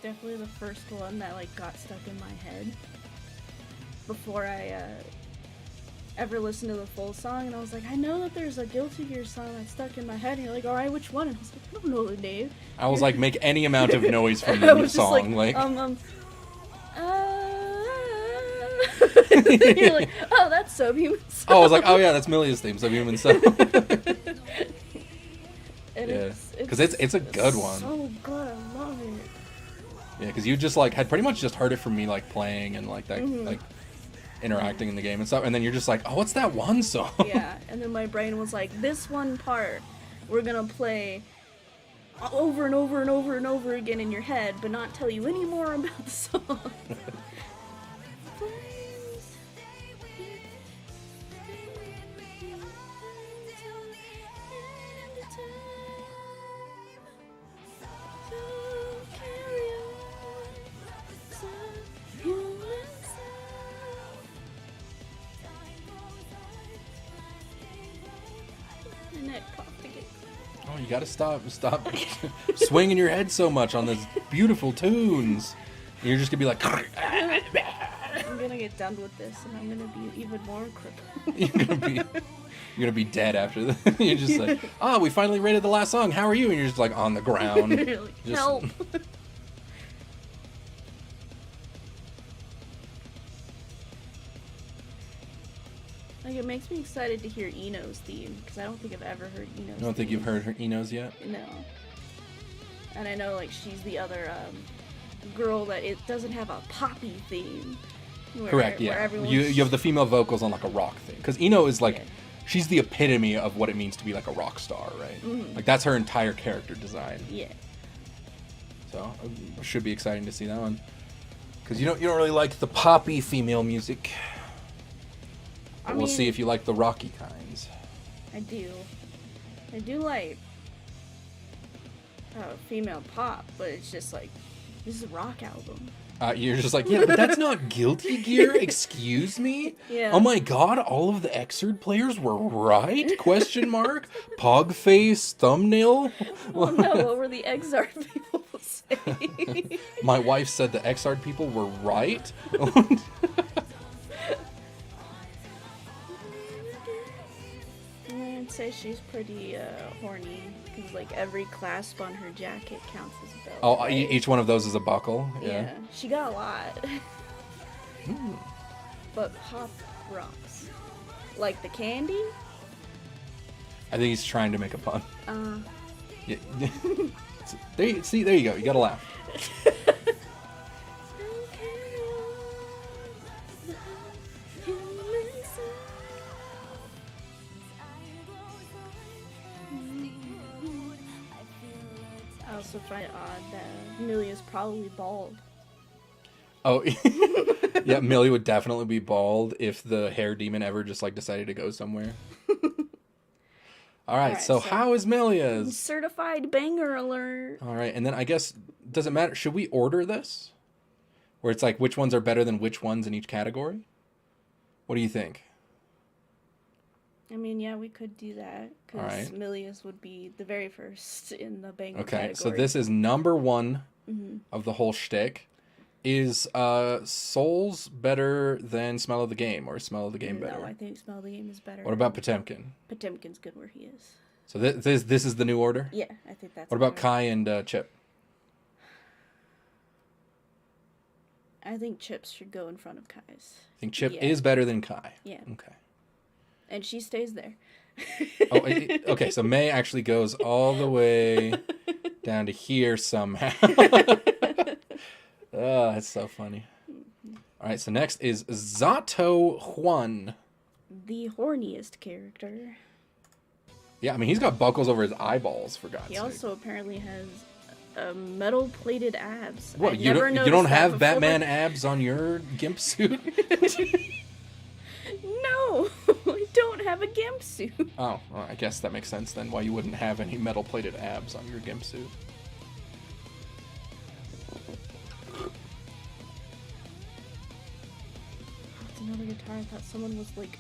definitely the first one that like got stuck in my head before I ever listened to the full song, and I was like, I know that there's a Guilty Gear song that's stuck in my head. And you're like, all right, which one? And I was like, I don't know the name. I was like, make any amount of noise from I the was just song, like, like. You're like, oh, that's Subhuman Sub. Oh, I was like, oh yeah, that's Milia's theme, Subhuman Sub. Yeah, because it's a good one. So good, I love it. Yeah, because you just like had pretty much just heard it from me like playing and like that like interacting in the game and stuff, and then you're just like, oh, what's that one song? Yeah, and then my brain was like, this one part we're gonna play over and over and over and over again in your head, but not tell you any more about the song. Oh, you gotta stop swinging your head so much on those beautiful tunes. And you're just gonna be like, I'm gonna get done with this, and I'm gonna be even more crippled. you're gonna be dead after this. You're just like, oh, we finally rated the last song. How are you? And you're just like on the ground. You're like, Just- help. Like, it makes me excited to hear Eno's theme, because I don't think I've ever heard Eno's I don't think theme. you've heard her Enos yet. No. And I know, like, she's the other girl that it doesn't have a poppy theme. Correct, where yeah. everyone's- You have the female vocals on like a rock thing. Because Eno is like, Yeah. she's the epitome of what it means to be like a rock star, right? Like that's her entire character design. Yeah. So it should be exciting to see that one. Because you don't really like the poppy female music. But we'll see if you like the rocky kinds. I do. I do like female pop, but it's just like, this is a rock album. You're just like, yeah, but that's not Guilty Gear. Excuse me. Yeah. Oh my God! All of the Xrd players were right? Question mark. Pog face thumbnail. Oh no, what were the Exart people say? My wife said the Xrd people were right. I'd say she's pretty horny, because like every clasp on her jacket counts as a belt. Oh, right? each one of those is a buckle. Yeah, she got a lot. But pop rocks. Like the candy? I think he's trying to make a pun. Uh. Yeah. There you go. You gotta laugh. I also find it odd that Amelia's probably bald. Oh, yeah. Millie would definitely be bald if the hair demon ever just like decided to go somewhere. All right. So how is Milia's? Certified banger alert. All right, and then I guess does it matter? Should we order this, where it's like which ones are better than which ones in each category? What do you think? I mean, yeah, we could do that, because Alright. Milia's would be the very first in the banger Okay, category. so this is number one of the whole shtick. Is Souls better than Smell of the Game, or Smell of the Game better? No, I think Smell the Game is better. What about Potemkin? Potemkin's good where he is. So this is the new order? Yeah, I think that's What about better. Kai and Chip? I think Chips should go in front of Kai's. I think Chip Yeah. is better than Kai. Yeah. Okay. And she stays there. Oh, okay, so May actually goes all the way down to here somehow. Oh, that's so funny. All right, so next is Zato Juan. The horniest character. Yeah, I mean, he's got buckles over his eyeballs, for God's He sake. also apparently has metal-plated abs. What, I'd you never don't noticed that have before, Batman but- abs on your gimp suit? No, I don't have a gimp suit. Oh, well, I guess that makes sense then, why you wouldn't have any metal-plated abs on your gimp suit. It's another guitar. I thought someone was like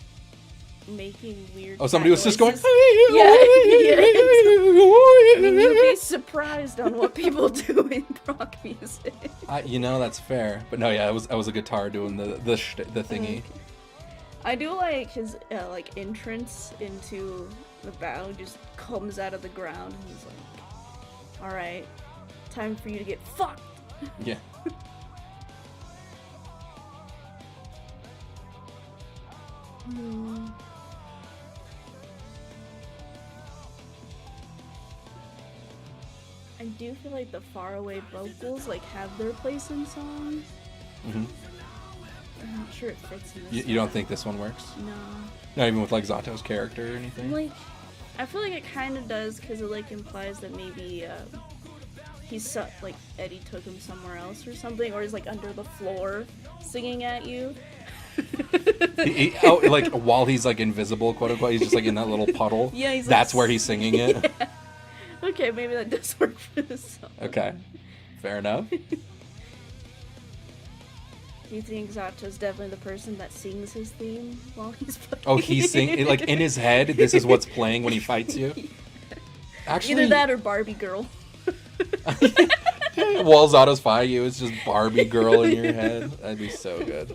making weird. Oh, somebody was just going. Yeah, I mean, you'd be surprised on what people do in rock music. You know, that's fair. But no, yeah, I was a guitar doing the thingy. I do like his like entrance into the battle. Just comes out of the ground and he's like, "All right, time for you to get fucked." Yeah. I do feel like the faraway vocals like have their place in songs. I'm not sure it fits in this. You don't think this one works? No. Not even with like Zato's character or anything. Like, I feel like it kind of does because it like implies that maybe like Eddie took him somewhere else or something, or he's like under the floor singing at you. Like while he's like invisible, quote unquote, he's just like in that little puddle. Yeah, that's where he's singing it. Yeah. Okay, maybe that does work for this song. Okay, fair enough. Do you think Zato's definitely the person that sings his theme while he's fighting? Oh, he's singing like in his head. This is what's playing when he fights you. Actually, either that or Barbie Girl. While Zato's fighting you, it's just Barbie Girl in your head. That'd be so good.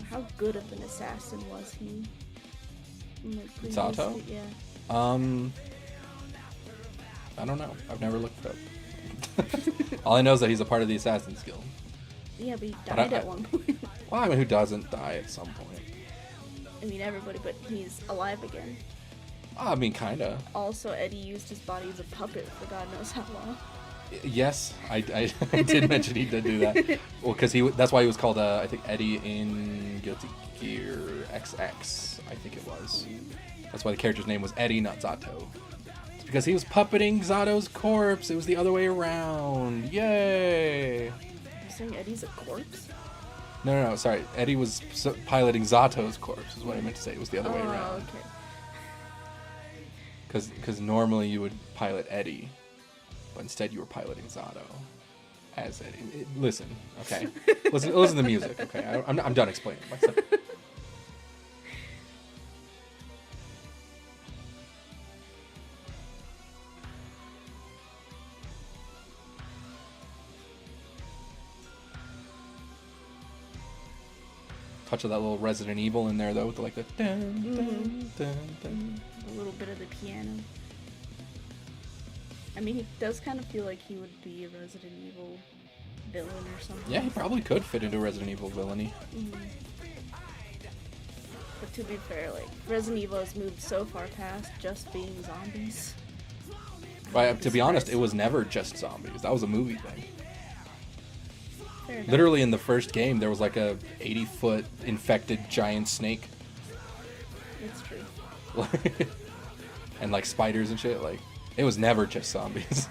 How good of an assassin was he? Like, Zato? Yeah. I don't know. I've never looked it up. All I know is that he's a part of the Assassin's Guild. Yeah, but he died at one point. Well, I mean, who doesn't die at some point? I mean, everybody, but he's alive again. I mean, kinda. Also, Eddie used his body as a puppet for God knows how long. Yes, I did mention he did do that. Well, because that's why he was called, I think, Eddie in Guilty Gear XX, I think it was. That's why the character's name was Eddie, not Zato. It's because he was puppeting Zato's corpse. It was the other way around. Yay! You're saying Eddie's a corpse? No, sorry. Eddie was piloting Zato's corpse, is what I meant to say. It was the other way around. Okay. Because normally you would pilot Eddie, but instead you were piloting Zato as Eddie. Listen, okay? Listen to the music, okay? I'm done explaining myself. Touch of that little Resident Evil in there, though, with like the dun, dun, dun. A little bit of the piano. I mean, he does kind of feel like he would be a Resident Evil villain or something. Yeah, he probably could fit into Resident Evil villainy. But to be fair, like, Resident Evil has moved so far past just being zombies. But to be honest, it was never just zombies. That was a movie thing. Fair enough. Literally in the first game, there was like a 80-foot infected giant snake. It's true. And like spiders and shit. Like, it was never just zombies.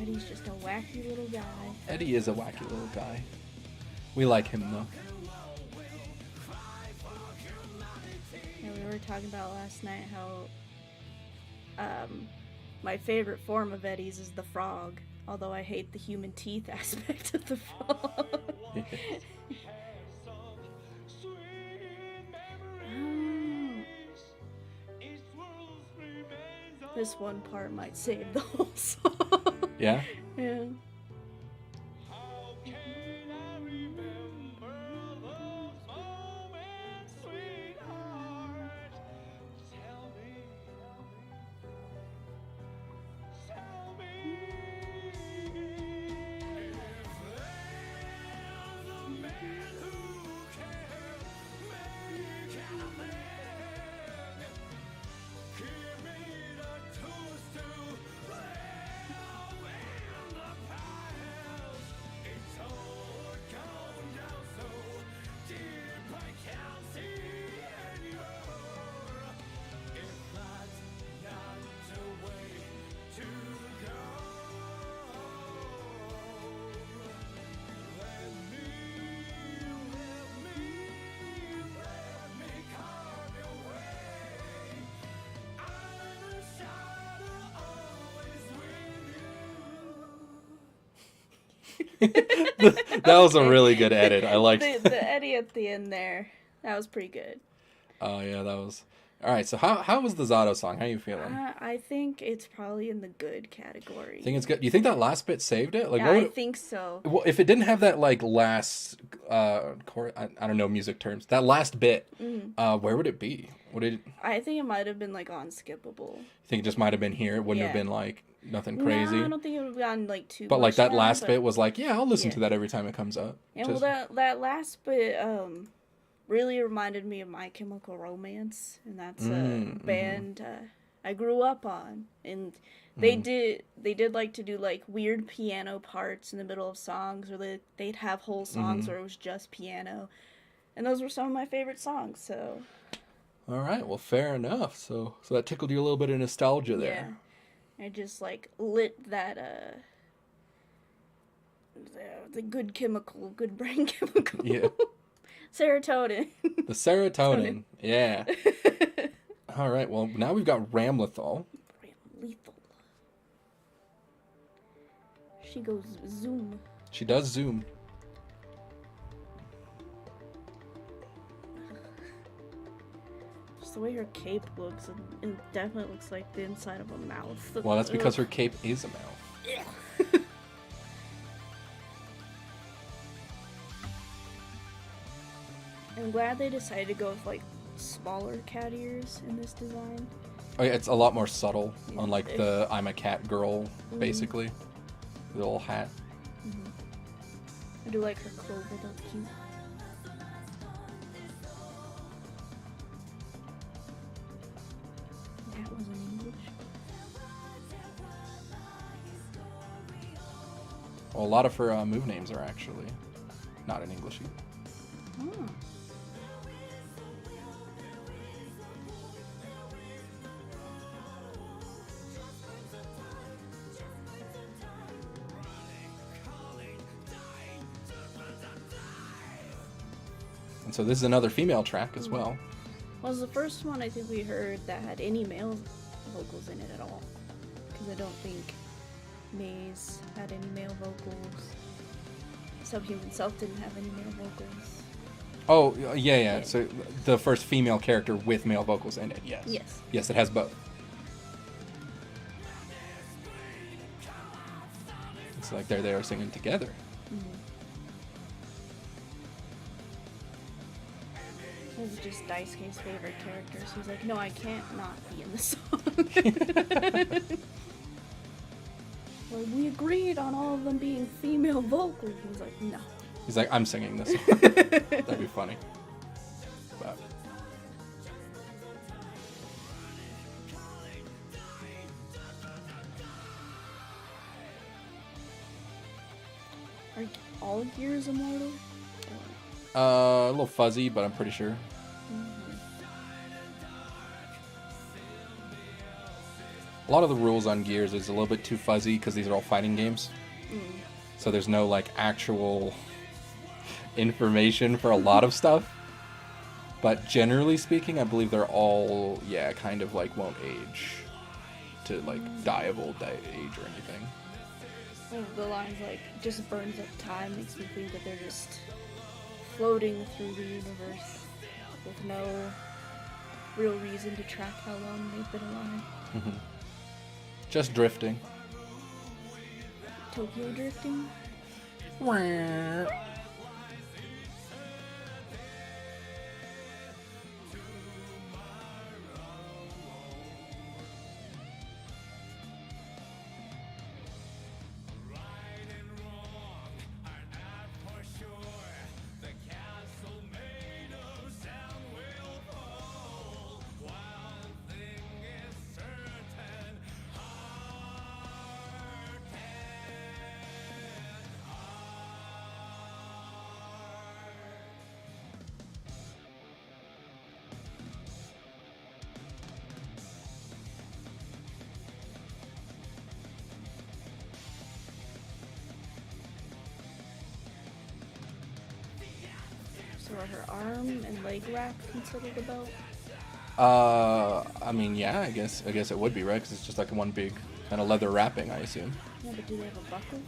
Eddie's just a wacky little guy. Eddie is a wacky little guy. We like him though. Yeah, we were talking about last night how my favorite form of Eddie's is the frog, although I hate the human teeth aspect of the frog. This one part might save the whole song. Yeah? Yeah. That was a really good edit. I liked the edit at the end there. That was pretty good. Oh yeah, that was. All right, so how was the Zato song? How are you feeling? I think it's probably in the good category. Think it's good. You think that last bit saved it? Like, Yeah, I think so. Well, if it didn't have that like last I don't know music terms. That last bit, where would it be? Would it? I think it might have been like unskippable. You think it just might have been here? It wouldn't have been like nothing crazy. No, I don't think it would have gotten like too. But much like that down, last but... bit was like, yeah, I'll listen to that every time it comes up. Yeah, well, that last bit really reminded me of My Chemical Romance, and that's a band I grew up on, and they did like to do like weird piano parts in the middle of songs, or they'd have whole songs where it was just piano, and those were some of my favorite songs. So. All right, well, fair enough. So that tickled you a little bit of nostalgia there. Yeah, I just like lit that the good brain chemical. Yeah. Serotonin. The serotonin. Yeah. All right. Well, now we've got Ramlethal. Ramlethal. She goes zoom. She does zoom. Just the way her cape looks, it definitely looks like the inside of a mouth. Well, that's because her cape is a mouth. I'm glad they decided to go with like smaller cat ears in this design. Oh yeah, it's a lot more subtle, unlike the I'm a cat girl, basically. The little hat. I do like her clover, that's cute. That was in English. Well, a lot of her move names are actually not in English either. Oh. And so this is another female track as well. Well, it was the first one I think we heard that had any male vocals in it at all. Because I don't think Maze had any male vocals. Subhuman Self didn't have any male vocals. Oh, yeah. So the first female character with male vocals in it, yes. Yes, it has both. It's like they're there singing together. This is just Daisuke's favorite character, so he's like, no, I can't not be in this song. Well, we agreed on all of them being female vocals. He's like, no. He's like, I'm singing this song. That'd be funny. But. Are all Gears immortal? A little fuzzy, but I'm pretty sure. A lot of the rules on Gears is a little bit too fuzzy because these are all fighting games. So there's no like actual information for a lot of stuff. But generally speaking, I believe they're all, kind of like won't age to like die of old age or anything. Well, the line's like, just burns up time, makes me think that they're just floating through the universe with no real reason to track how long they've been alive. Just drifting. Tokyo drifting? So are her arm and leg wrap considered a belt? I mean, yeah, I guess it would be, right? Because it's just like one big And a leather wrapping, I assume. Yeah, but do they have a buckle?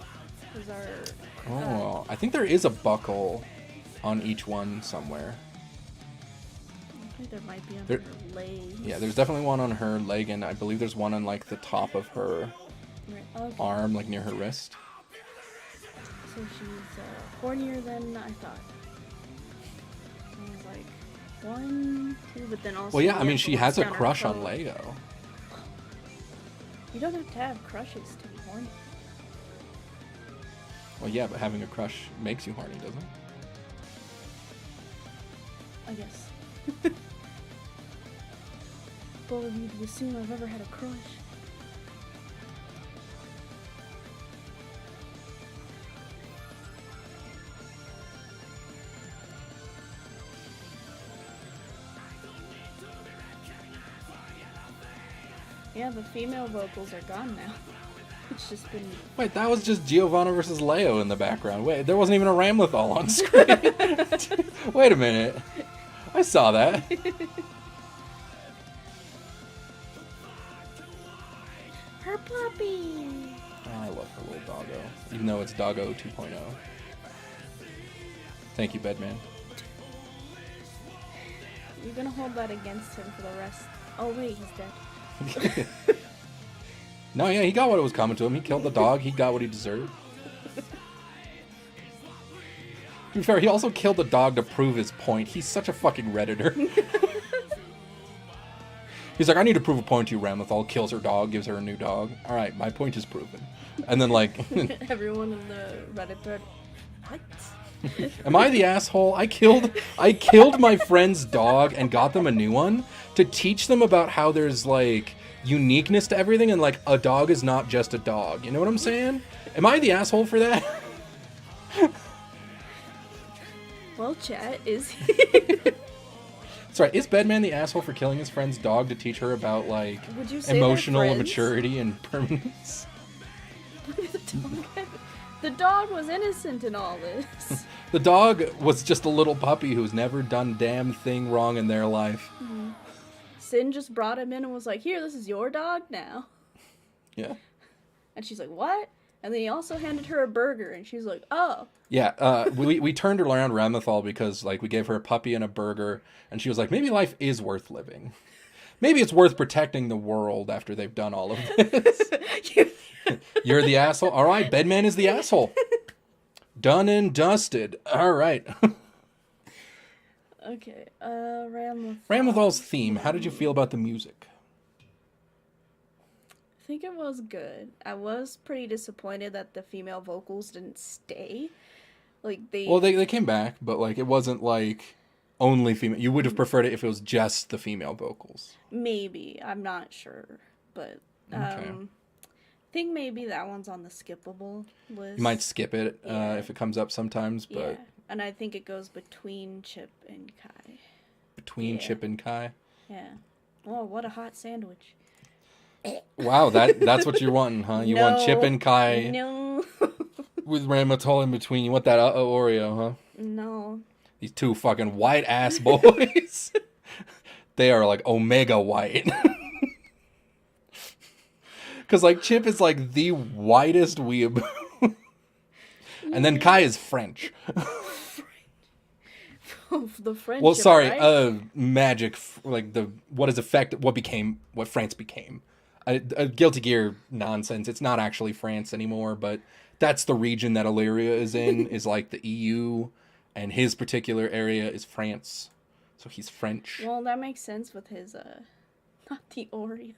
Is our... Oh, I think there is a buckle on each one somewhere. I think there might be on There- her leg. Yeah, there's definitely one on her leg, and I believe there's one on, like, the top of her Right, okay. arm, like, near her wrist. So she's hornier than I thought. I was like, 1, 2, but then also... Well, yeah, I mean, the she ones has a down her crush on throat. Lego. You don't have to have crushes to be horny. Well, yeah, but having a crush makes you horny, doesn't it? I guess. Bold of you to assume I've ever had a crush. Yeah, the female vocals are gone now. It's just been... Wait, that was just Giovanna versus Leo in the background. Wait, there wasn't even a Ramlethal on screen. Wait a minute. I saw that. Her puppy! Oh, I love her little doggo. Even though it's Doggo 2.0. Thank you, Bedman. You're gonna hold that against him for the rest... Oh wait, he's dead. No, yeah, he got what was coming to him. He killed the dog. He got what he deserved. To be fair, he also killed the dog to prove his point. He's such a fucking Redditor. He's like, I need to prove a point to you, Ramlethal. Kills her dog, gives her a new dog. All right, my point is proven. And then, like... Everyone in the Reddit thread... What? Am I the asshole? I killed my friend's dog and got them a new one to teach them about how there's, like, uniqueness to everything and, like, a dog is not just a dog. You know what I'm saying? Am I the asshole for that? Well, chat, is Sorry, is Bedman the asshole for killing his friend's dog to teach her about, like, Would you say they're emotional friends? maturity and permanence? The dog was innocent in all this. The dog was just a little puppy who's never done damn thing wrong in their life. Mm-hmm. Sin just brought him in and was like, here, this is your dog now. Yeah. And she's like, what? And then he also handed her a burger, and she's like, oh. Yeah, we turned her around Ramlethal because, like, we gave her a puppy and a burger, and she was like, maybe life is worth living. Maybe it's worth protecting the world after they've done all of this. You're the asshole? All right, Bedman is the asshole. Done and dusted. All right. Okay, Ramlethal. Ramlethal's theme, how did you feel about the music? I think it was good. I was pretty disappointed that the female vocals didn't stay. Like, Well, they came back, but, like, it wasn't, like, only female. You would have preferred it if it was just the female vocals. Maybe. I'm not sure. But, Okay. I think maybe that one's on the skippable list. You might skip it Yeah. if it comes up sometimes, but Yeah. And I think it goes between Chip and Kai. between Yeah. Chip and Kai. Yeah. Oh, what a hot sandwich. Wow, that's what you're wanting, huh? You want Chip and Kai No. with Ramlethal in between. You want that Oreo, huh? No. These two fucking white ass boys. They are like omega white. Because, like, Chip is, like, the whitest weeb. And then Kai is French. The French. Well, sorry, right? magic, like, what France became. A Guilty Gear nonsense. It's not actually France anymore, but that's the region that Illyria is in, is, like, the EU, and his particular area is France. So he's French. Well, that makes sense with his, not the Oreo.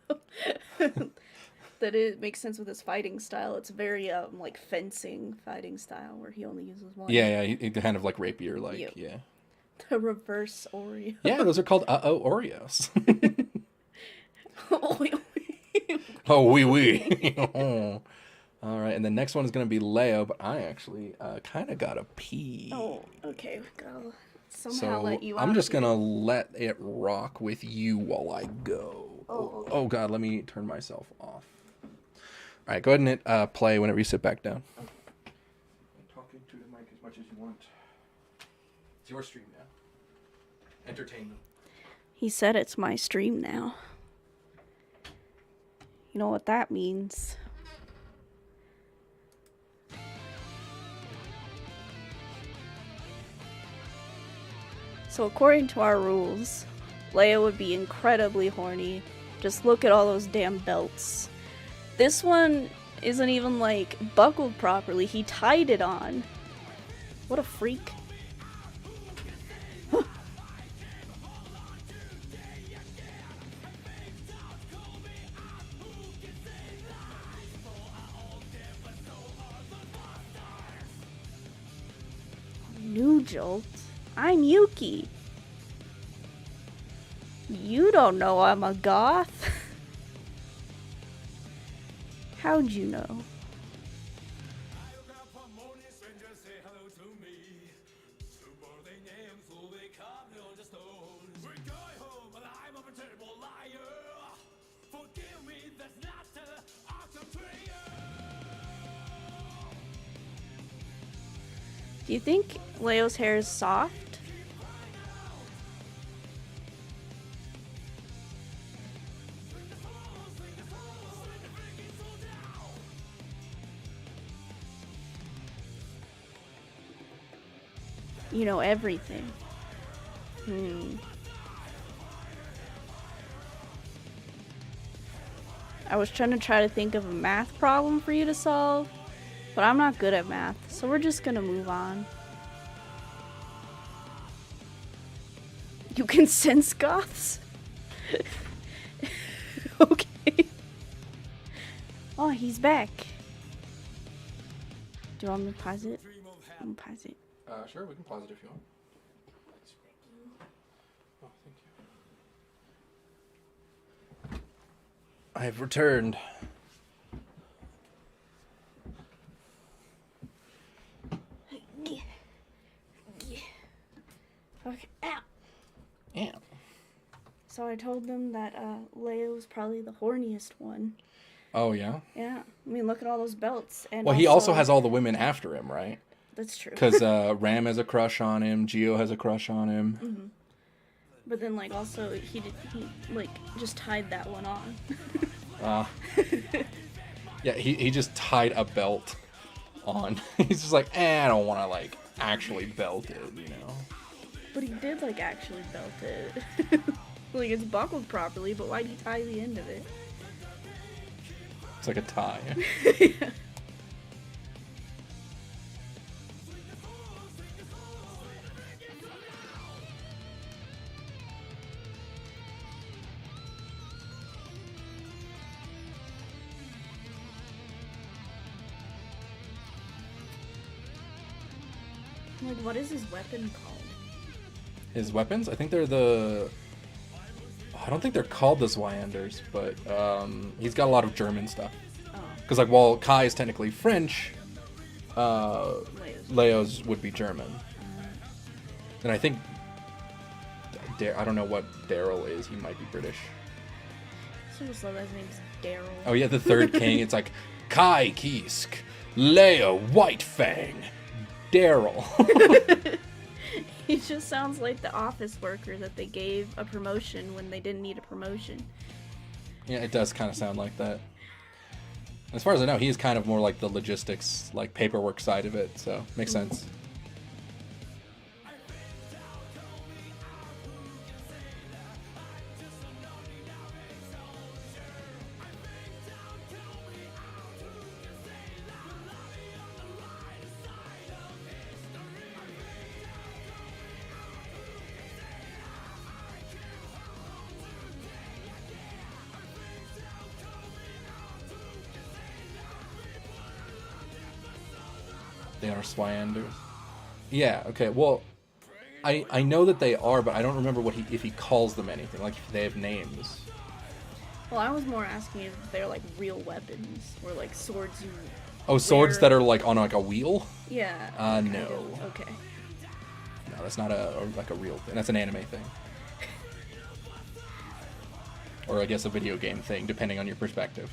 That it makes sense with his fighting style. It's very, like, fencing fighting style, where he only uses one. Yeah, he kind of like rapier, like, Yep. yeah. The reverse Oreo. Yeah, those are called Oreos. Oh, Oh, wee. All right, and the next one is going to be Leo, but I actually kind of got to pee. Oh, okay. Go. Somehow So let you I'm out just here. going to let it rock with you while I go. Oh, okay. Oh, God, let me turn myself off. All right, go ahead and hit play whenever you sit back down. Okay. I'm talking to the mic as much as you want. It's your stream now. Entertainment. He said it's my stream now. You know what that means. So according to our rules, Leia would be incredibly horny. Just look at all those damn belts. This one isn't even, like, buckled properly. He tied it on. What a freak. New Joltte? I'm Yuki. You don't know I'm a goth. How'd you know? Do you think Leo's hair is soft? You know everything. I was trying to think of a math problem for you to solve, but I'm not good at math, so we're just gonna move on. You can sense goths? Okay. Oh, he's back. Do you want me to pause it? I'm gonna pause it. Sure, we can pause it if you want. Oh, thank you. I have returned. Okay, ow. Yeah. So I told them that Leia was probably the horniest one. Oh, yeah? Yeah. I mean, look at all those belts. And well, he also has all the women after him, right? That's true. Because Ram has a crush on him. Gio has a crush on him. Mm-hmm. But then, like, also, he like, just tied that one on. Yeah, he just tied a belt on. He's just like, I don't want to, like, actually belt it, you know? But he did, like, actually belt it. Like, it's buckled properly, but why'd he tie the end of it? It's like a tie. Yeah. Like, what is his weapon called? His weapons? I think they're the... I don't think they're called the Zweianders, but he's got a lot of German stuff. Because, like, while Kai is technically French, Leo's would be German. And I think... I don't know what Daryl is. He might be British. So just love that his name's Daryl. Oh, yeah, the third king. It's like, Kai Kisk, Leo Whitefang, Daryl. He just sounds like the office worker that they gave a promotion when they didn't need a promotion. Yeah, it does kind of sound like that. As far as I know, he's kind of more like the logistics, like paperwork side of it, so makes sense. They are Swanders. Yeah, okay, well, I know that they are, but I don't remember if he calls them anything, like if they have names. Well, I was more asking if they're like real weapons or like swords you. Oh, swords that are like on like a wheel? Yeah. No. Okay. No, that's not a real thing. That's an anime thing. Or I guess a video game thing, depending on your perspective.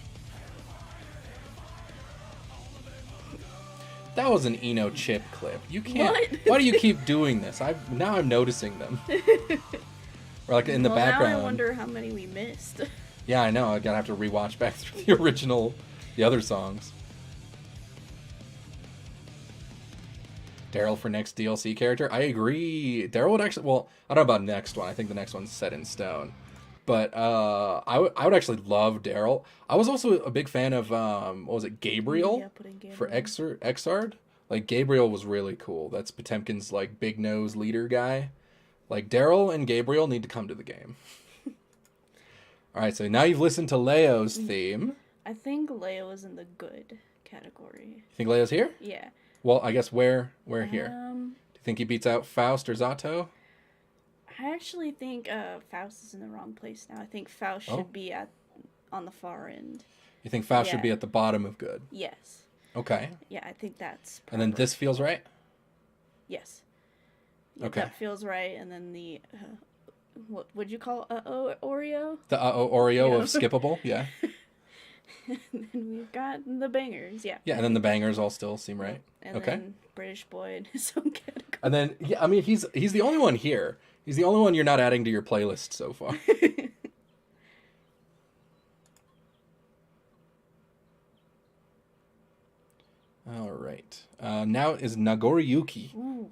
That was an Eno chip clip. You can't. What? Why do you keep doing this? Now I'm noticing them. Or like in the background. Now I wonder how many we missed. Yeah, I know. I gotta have to rewatch back through the original, the other songs. Daryl for next DLC character. I agree. Daryl would actually. Well, I don't know about next one. I think the next one's set in stone. But I would actually love Daryl. I was also a big fan of what was it, Gabriel, Yeah, putting Gabriel. for Exard. Like Gabriel was really cool. That's Potemkin's like big nose leader guy. Like Daryl and Gabriel need to come to the game. All right, so now you've listened to Leo's theme. I think Leo is in the good category. You think Leo's here? Yeah. Well, I guess where here? Do you think he beats out Faust or Zato? I actually think Faust is in the wrong place now. I think Faust should be on the far end. You think Faust should be at the bottom of good? Yes. Okay. Yeah, I think that's proper. And then this feels right? Yes. Okay. That feels right. And then the, what would you call Oreo? The Oreo of skippable, yeah. And then we've got the bangers, yeah. Yeah, and then the bangers all still seem right. And okay. then British boy in his own category. And then, yeah, I mean, he's the only one here. He's the only one you're not adding to your playlist so far. All right. Now is Nagoriyuki. Ooh.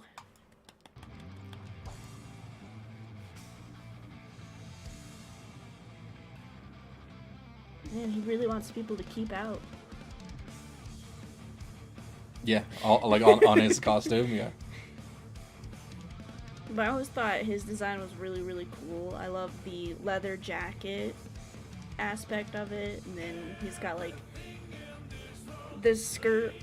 Man, he really wants people to keep out. Yeah, on his costume, yeah. But I always thought his design was really, really cool. I love the leather jacket aspect of it. And then he's got, like, this skirt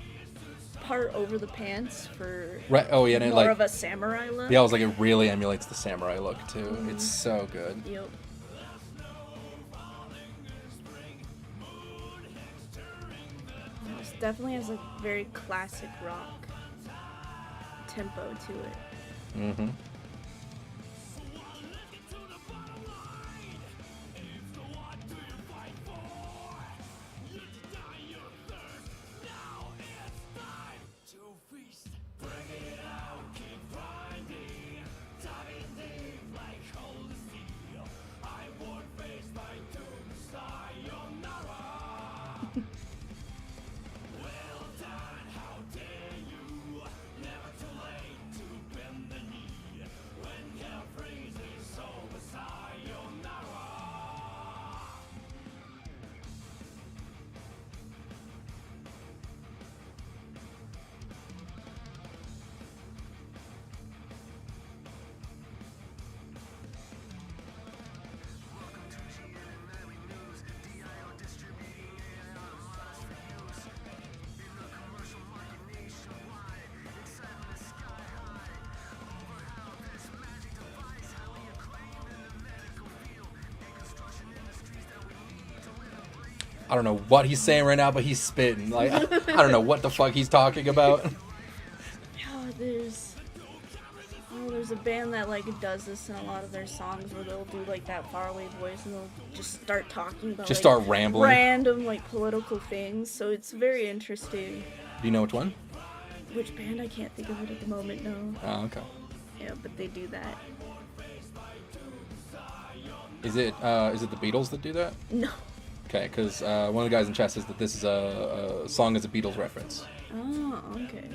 part over the pants for right. Oh, yeah, and more of a samurai look. Yeah, I was like, it really emulates the samurai look, too. Mm-hmm. It's so good. Yep. It definitely has a very classic rock tempo to it. Mm-hmm. I don't know what he's saying right now, but he's spitting. Like, I don't know what the fuck he's talking about. Yeah, there's a band that like does this in a lot of their songs where they'll do like that faraway voice and they'll just start talking about just like, start rambling. Random like political things. So it's very interesting. Do you know which one? Which band? I can't think of it at the moment. No. Oh, okay. Yeah, but they do that. Is it the Beatles that do that? No. Okay, because one of the guys in chat says that this is a song as a Beatles reference. Oh, okay.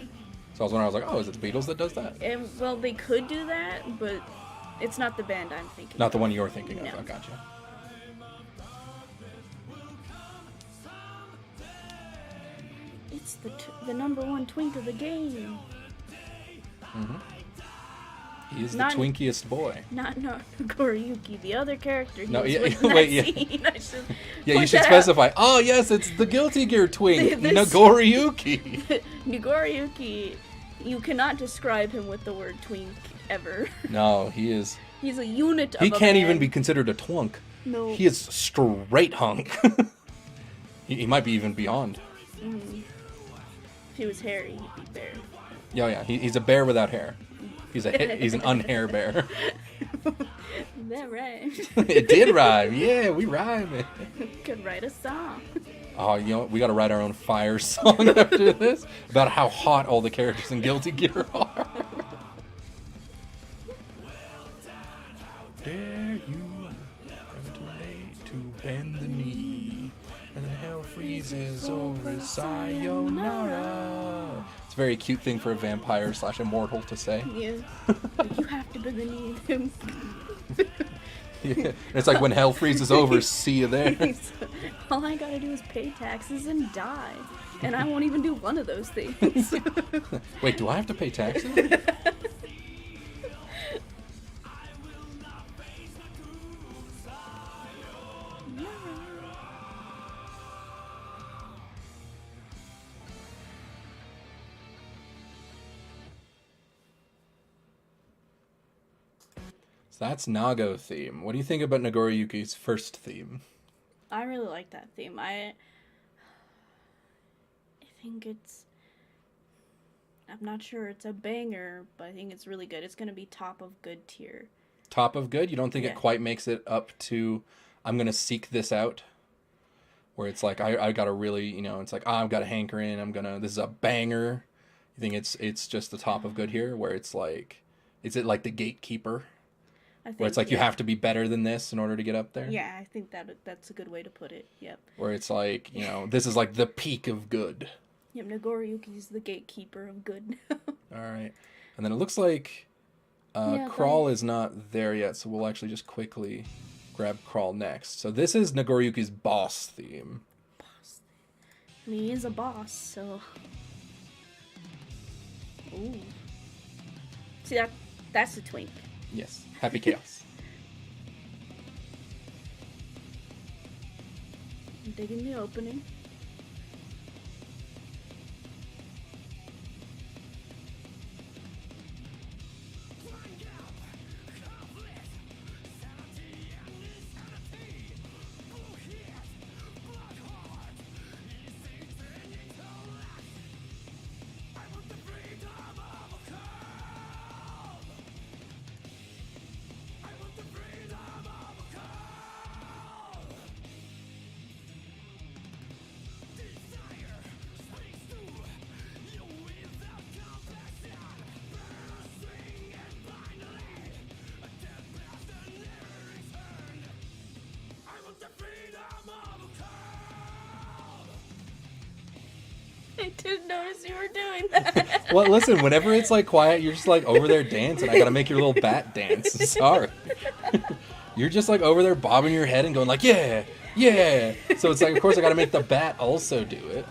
So I was wondering, I was like, oh, is it the Beatles that does that? Well, they could do that, but it's not the band I'm thinking Not of. the one you're thinking No. of. I gotcha. It's the number one twink of the game. Mm-hmm. He is Not- the twinkiest boy. Not Goriyuki, the other character. He No, was yeah, with in wait, that yeah. scene. I should Yeah, you point should that out. specify. Oh, yes, it's the Guilty Gear twink, This- Nagoriyuki. Nagoriyuki, you cannot describe him with the word twink ever. No, he is. He's a unit of He a can't even man. be considered a twunk. No. He is straight hunk. He might be even beyond. If he was hairy, he'd be bear. Yeah, yeah. He's a bear without hair. He's an unhair bear. That rhymed. It did rhyme. Yeah, we rhyme it. Could write a song. Oh, you know what? We got to write our own fire song after this about how hot all the characters in Guilty Gear are. Dare you ever too late to bend the a very cute thing for a vampire / immortal to say. Yeah. Like, you have to believe him. Yeah. It's like when hell freezes over, see you there. All I gotta do is pay taxes and die. And I won't even do one of those things. Wait, do I have to pay taxes? So that's Nago theme. What do you think about Nagoriyuki's first theme? I really like that theme. I think it's... I'm not sure it's a banger, but I think it's really good. It's gonna be top of good tier. Top of good? You don't think Yeah. it quite makes it up to I'm gonna seek this out? Where it's like I gotta really, it's like I've got a hankering, this is a banger. You think it's just the top of good here, where it's like, is it like the gatekeeper? I think, Where it's like you have to be better than this in order to get up there? Yeah, I think that's a good way to put it. Yep. Where it's like, this is like the peak of good. Yep, Nagoriyuki's the gatekeeper of good. All right. And then it looks like Crawl is not there yet, so we'll actually just quickly grab Crawl next. So this is Nagoriyuki's boss theme. Boss. I mean, he is a boss, so... Ooh. See, that's the twink. Yes. Happy Chaos. I'm digging the opening. I didn't notice you were doing that. Well, listen, whenever it's like quiet, you're just like over there dancing. I gotta make your little bat dance. Sorry. You're just like over there bobbing your head and going like, yeah, yeah. So it's like, of course I gotta make the bat also do it.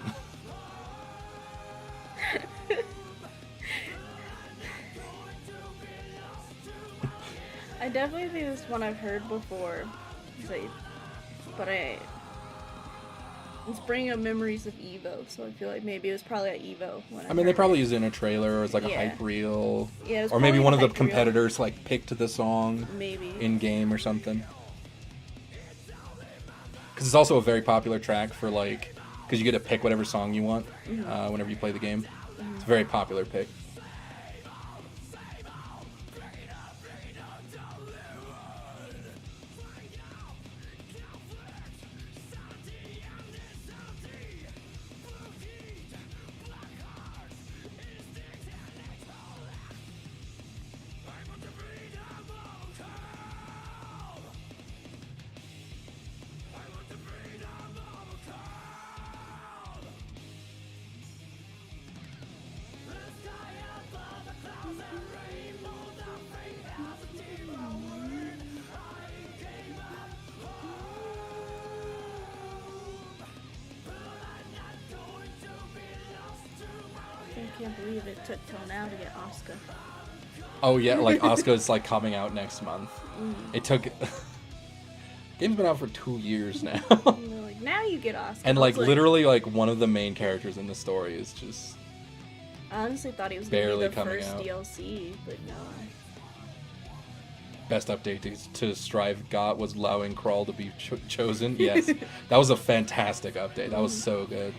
I definitely think this one I've heard before. But it's bringing up memories of Evo, so I feel like maybe it was probably at Evo. When I mean, they probably used it in a trailer, or it's like a hype reel. Yeah, it was or maybe probably one of the hype reel. competitors like picked the song Maybe. in game or something. Because it's also a very popular track for like, because you get to pick whatever song you want whenever you play the game. It's a very popular pick. I can't believe it took till now to get Asuka. Oh yeah, like Asuka's like coming out next month. It took. Game's been out for 2 years now. And they're like, now you get Asuka. And I like was literally like one of the main characters in the story is just I honestly thought he was gonna barely be the coming first out. DLC, but no. best update to Strive got was allowing Crawl to be chosen. Yes, that was a fantastic update. That was so good.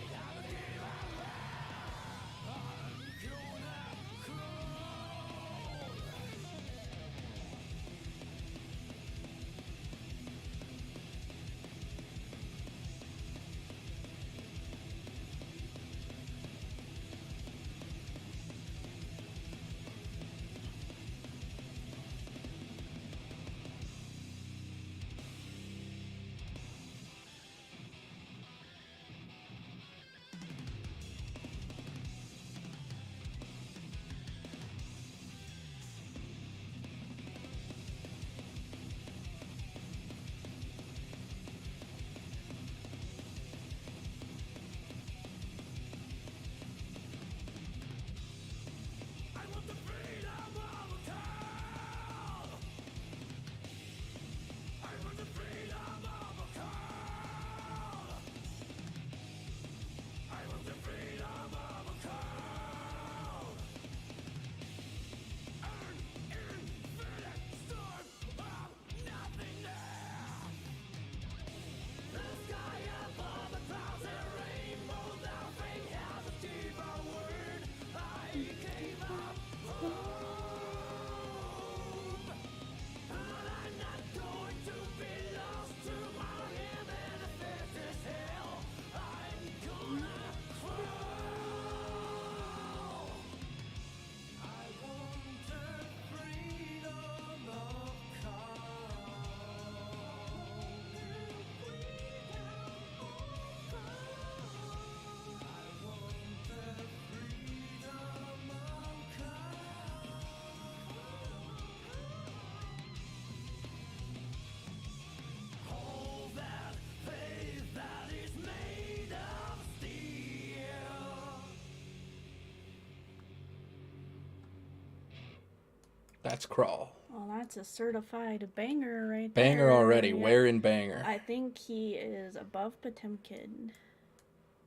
That's Crawl. Well, that's a certified banger right Banger there. already. Yeah. Where in banger? I think he is above Potemkin,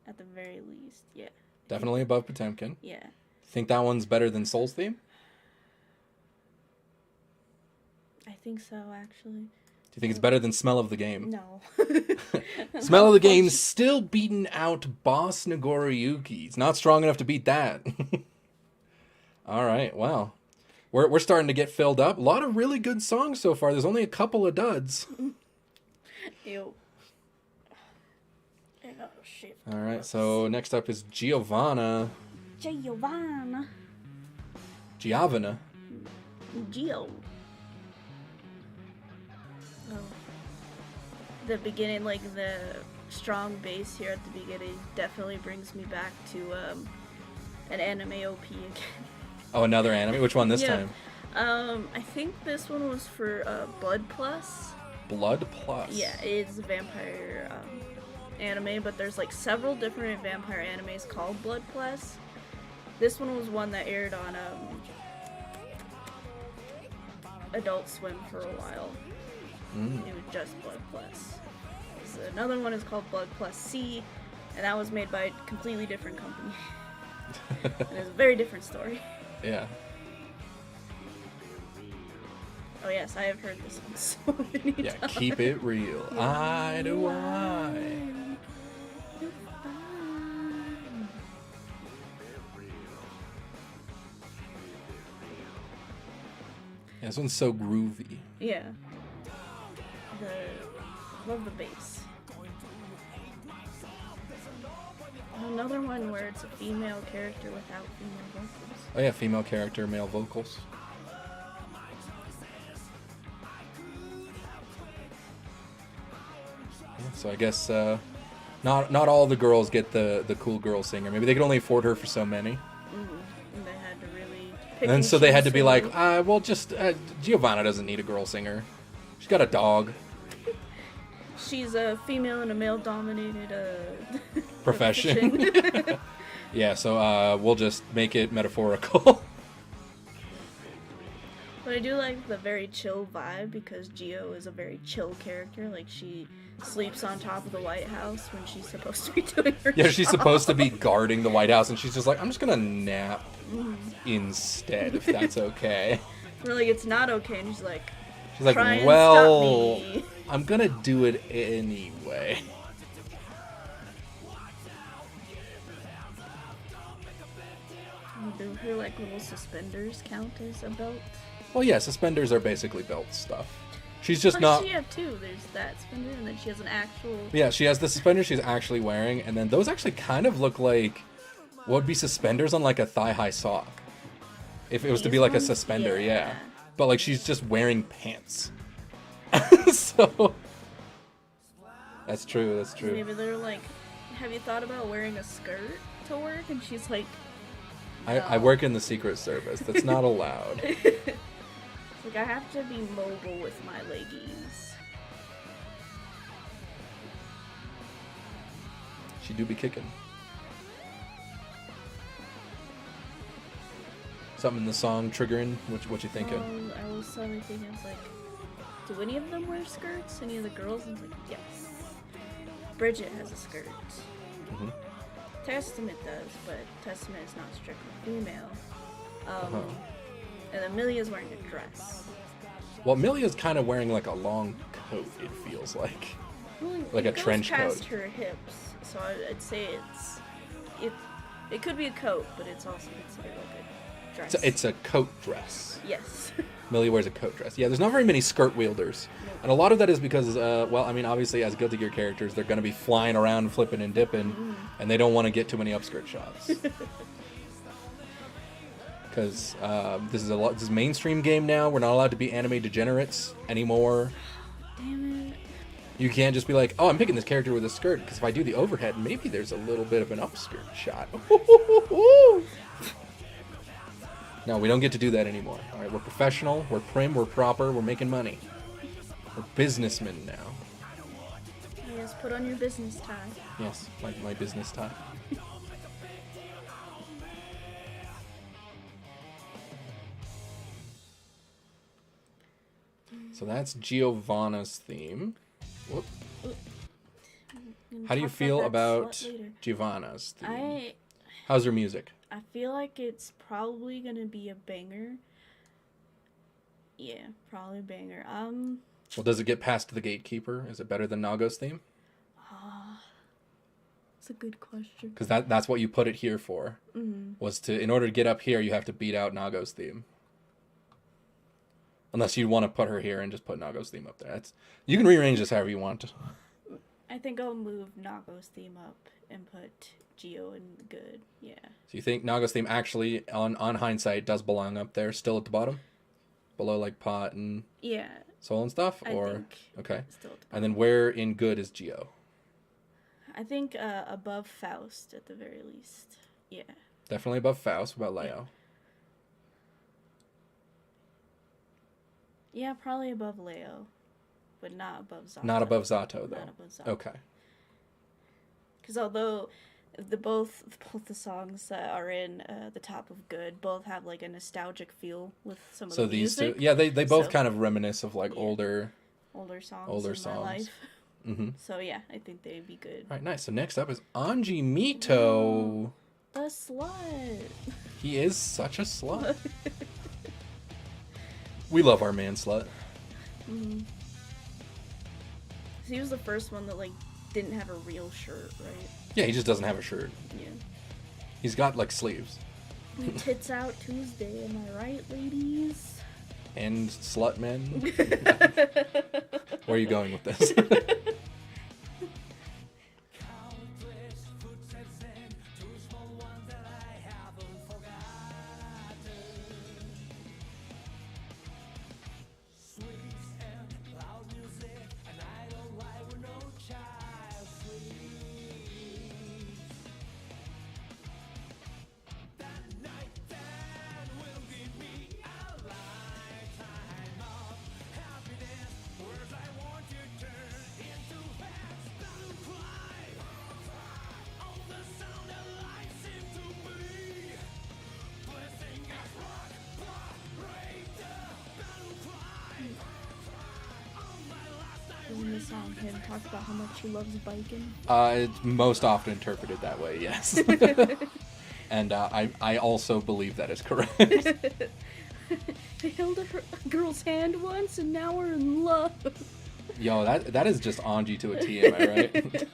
at the very least. Yeah. Definitely above Potemkin. Yeah. Think that one's better than Soul's Theme? I think so, actually. Do you think it's better than Smell of the Game? No. Smell of the Game's still beating out Boss Nagoriyuki. It's not strong enough to beat that. All right, well. We're starting to get filled up. A lot of really good songs so far. There's only a couple of duds. Ew. Oh, shit. All right, so next up is Giovanna. Giovanna. Giovanna. Gio. Oh. The beginning, like the strong bass here at the beginning, definitely brings me back to an anime OP again. Oh, another anime? Which one this time? I think this one was for Blood Plus. Blood Plus? Yeah, it's a vampire anime, but there's like several different vampire animes called Blood Plus. This one was one that aired on Adult Swim for a while. It was just Blood Plus. So another one is called Blood Plus C, and that was made by a completely different company. And it's a very different story. Yeah. Oh yes, I have heard this one so many times. Yeah, keep it real. Eye to eye. Yeah, this one's so groovy. Yeah. Love the bass. Another one where it's a female character without female vocals. Oh yeah, female character, male vocals. Yeah, so I guess not all the girls get the cool girl singer. Maybe they could only afford her for so many. And they had to really pick And then and so they had to choose be who- like, well, just Giovanna doesn't need a girl singer. She's got a dog. She's a female in a male-dominated Profession. Yeah, so we'll just make it metaphorical. But I do like the very chill vibe because Gio is a very chill character. Like, she sleeps on top of the White House when she's supposed to be doing her Yeah, she's job. supposed to be guarding the White House, and she's just like, I'm just gonna nap instead, if that's okay. We're like, it's not okay, and she's like, She's like, try and well, stop me. I'm gonna do it anyway. Do her like little suspenders count as a belt? Well, yeah, suspenders are basically belt stuff. She's just What not. does she have too? There's that suspender, and then she has an actual. Yeah, she has the suspenders she's actually wearing, and then those actually kind of look like what would be suspenders on like a thigh-high sock. If it was to be These like a ones? suspender, yeah. Yeah. But like she's just wearing pants. So that's true. That's true. Maybe they're like, have you thought about wearing a skirt to work? And she's like, I work in the Secret Service. That's not allowed. like, I have to be mobile with my leggies. She do be kicking. Something in the song triggering. What you thinking? I was suddenly thinking, I was like, do any of them wear skirts? Any of the girls? And I was like, yes. Bridget has a skirt. Mhm. Testament does, but Testament is not strictly female. Uh-huh. And Amelia's wearing a dress. Well, Milia's kind of wearing like a long coat. It feels like. Well, Like it a goes trench past coat. her hips, so I'd say it could be a coat, but it's also considered like a dress. It's a coat dress. Yes. Millie wears a coat dress. Yeah, there's not very many skirt wielders. Nope. And a lot of that is because, well, I mean, obviously as Guilty Gear characters, they're going to be flying around, flipping and dipping, and they don't want to get too many upskirt shots. Because this is a mainstream game now. We're not allowed to be anime degenerates anymore. Damn it. You can't just be like, oh, I'm picking this character with a skirt, because if I do the overhead, maybe there's a little bit of an upskirt shot. No, we don't get to do that anymore. All right, we're professional, we're prim, we're proper, we're making money. We're businessmen now. Yes, put on your business tie. Yes, my business tie. So that's Giovanna's theme. Whoop. How do you feel about Giovanna's theme? How's her music? I feel like it's probably gonna be a banger. Yeah, probably a banger. Well, does it get past the gatekeeper? Is it better than Nago's theme? That's a good question. Because that's what you put it here for. Was to, in order to get up here, you have to beat out Nago's theme. Unless you want to put her here and just put Nago's theme up there. You can rearrange this however you want. I think I'll move Nago's theme up and put Geo in good. Yeah. So you think Nago's theme actually, on hindsight, does belong up there, still at the bottom? Below like Pot and Soul and stuff? I think okay. Still at the bottom. And then where in good is Geo? I think above Faust at the very least. Yeah. Definitely above Faust. What about Leo? Yeah, probably above Leo. But not above Zato. Not above Zato, though. Not above Zato. Okay. Because although both the songs that are in the top of good both have like a nostalgic feel with some of the music. Two, yeah, they both kind of reminisce of like older songs in my life. Mm-hmm. So yeah, I think they'd be good. All right, nice. So next up is Anji Mito. The slut. He is such a slut. We love our man slut. Mm-hmm. He was the first one that like didn't have a real shirt, right? Yeah, he just doesn't have a shirt. Yeah. He's got like sleeves. Tits out Tuesday, am I right, ladies? And slut men. Where are you going with this? In the song, him talk about how much he loves biking. It's most often interpreted that way, yes. And I also believe that is correct. I held a girl's hand once, and now we're in love. Yo, that is just Anji to a T, am I right?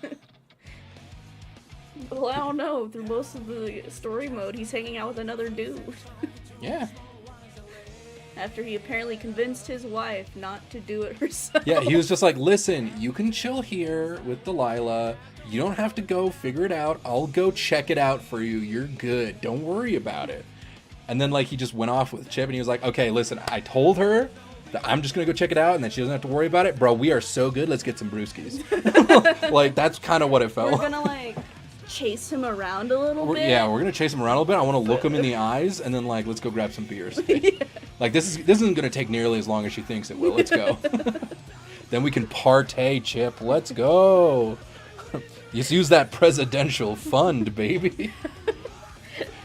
Well, I don't know. Through most of the story mode, he's hanging out with another dude. Yeah. After he apparently convinced his wife not to do it herself. Yeah, he was just like, listen, you can chill here with Delilah. You don't have to go figure it out. I'll go check it out for you. You're good. Don't worry about it. And then, like, he just went off with Chip, and he was like, okay, listen, I told her that I'm just going to go check it out, and then she doesn't have to worry about it. Bro, we are so good. Let's get some brewskis. Like, that's kind of what it felt. We're going to, like, chase him around a little bit. Yeah, we're going to chase him around a little bit. I want to look him in the eyes, and then, like, let's go grab some beers. Yeah. Like, this isn't going to take nearly as long as she thinks it will. Let's go. Then we can partay, Chip. Let's go. Just use that presidential fund, baby.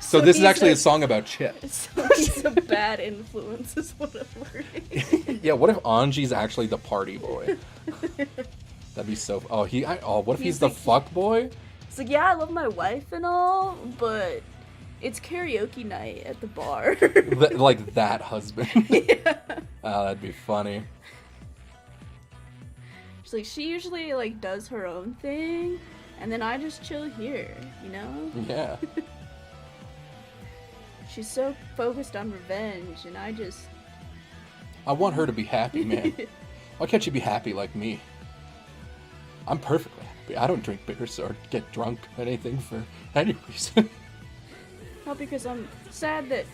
So this is actually a song about Chip. So he's a bad influence is what I'm learning. Yeah, what if Anji's actually the party boy? That'd be so... what if he's the fuck boy? It's like, yeah, I love my wife and all, but it's karaoke night at the bar. Like that husband. Yeah. Oh, that'd be funny. She's like, she usually, like, does her own thing, and then I just chill here, you know? Yeah. She's so focused on revenge, and I want her to be happy, man. Why can't she be happy like me? I'm perfectly happy. I don't drink beers or get drunk or anything for any reason. Not because I'm sad that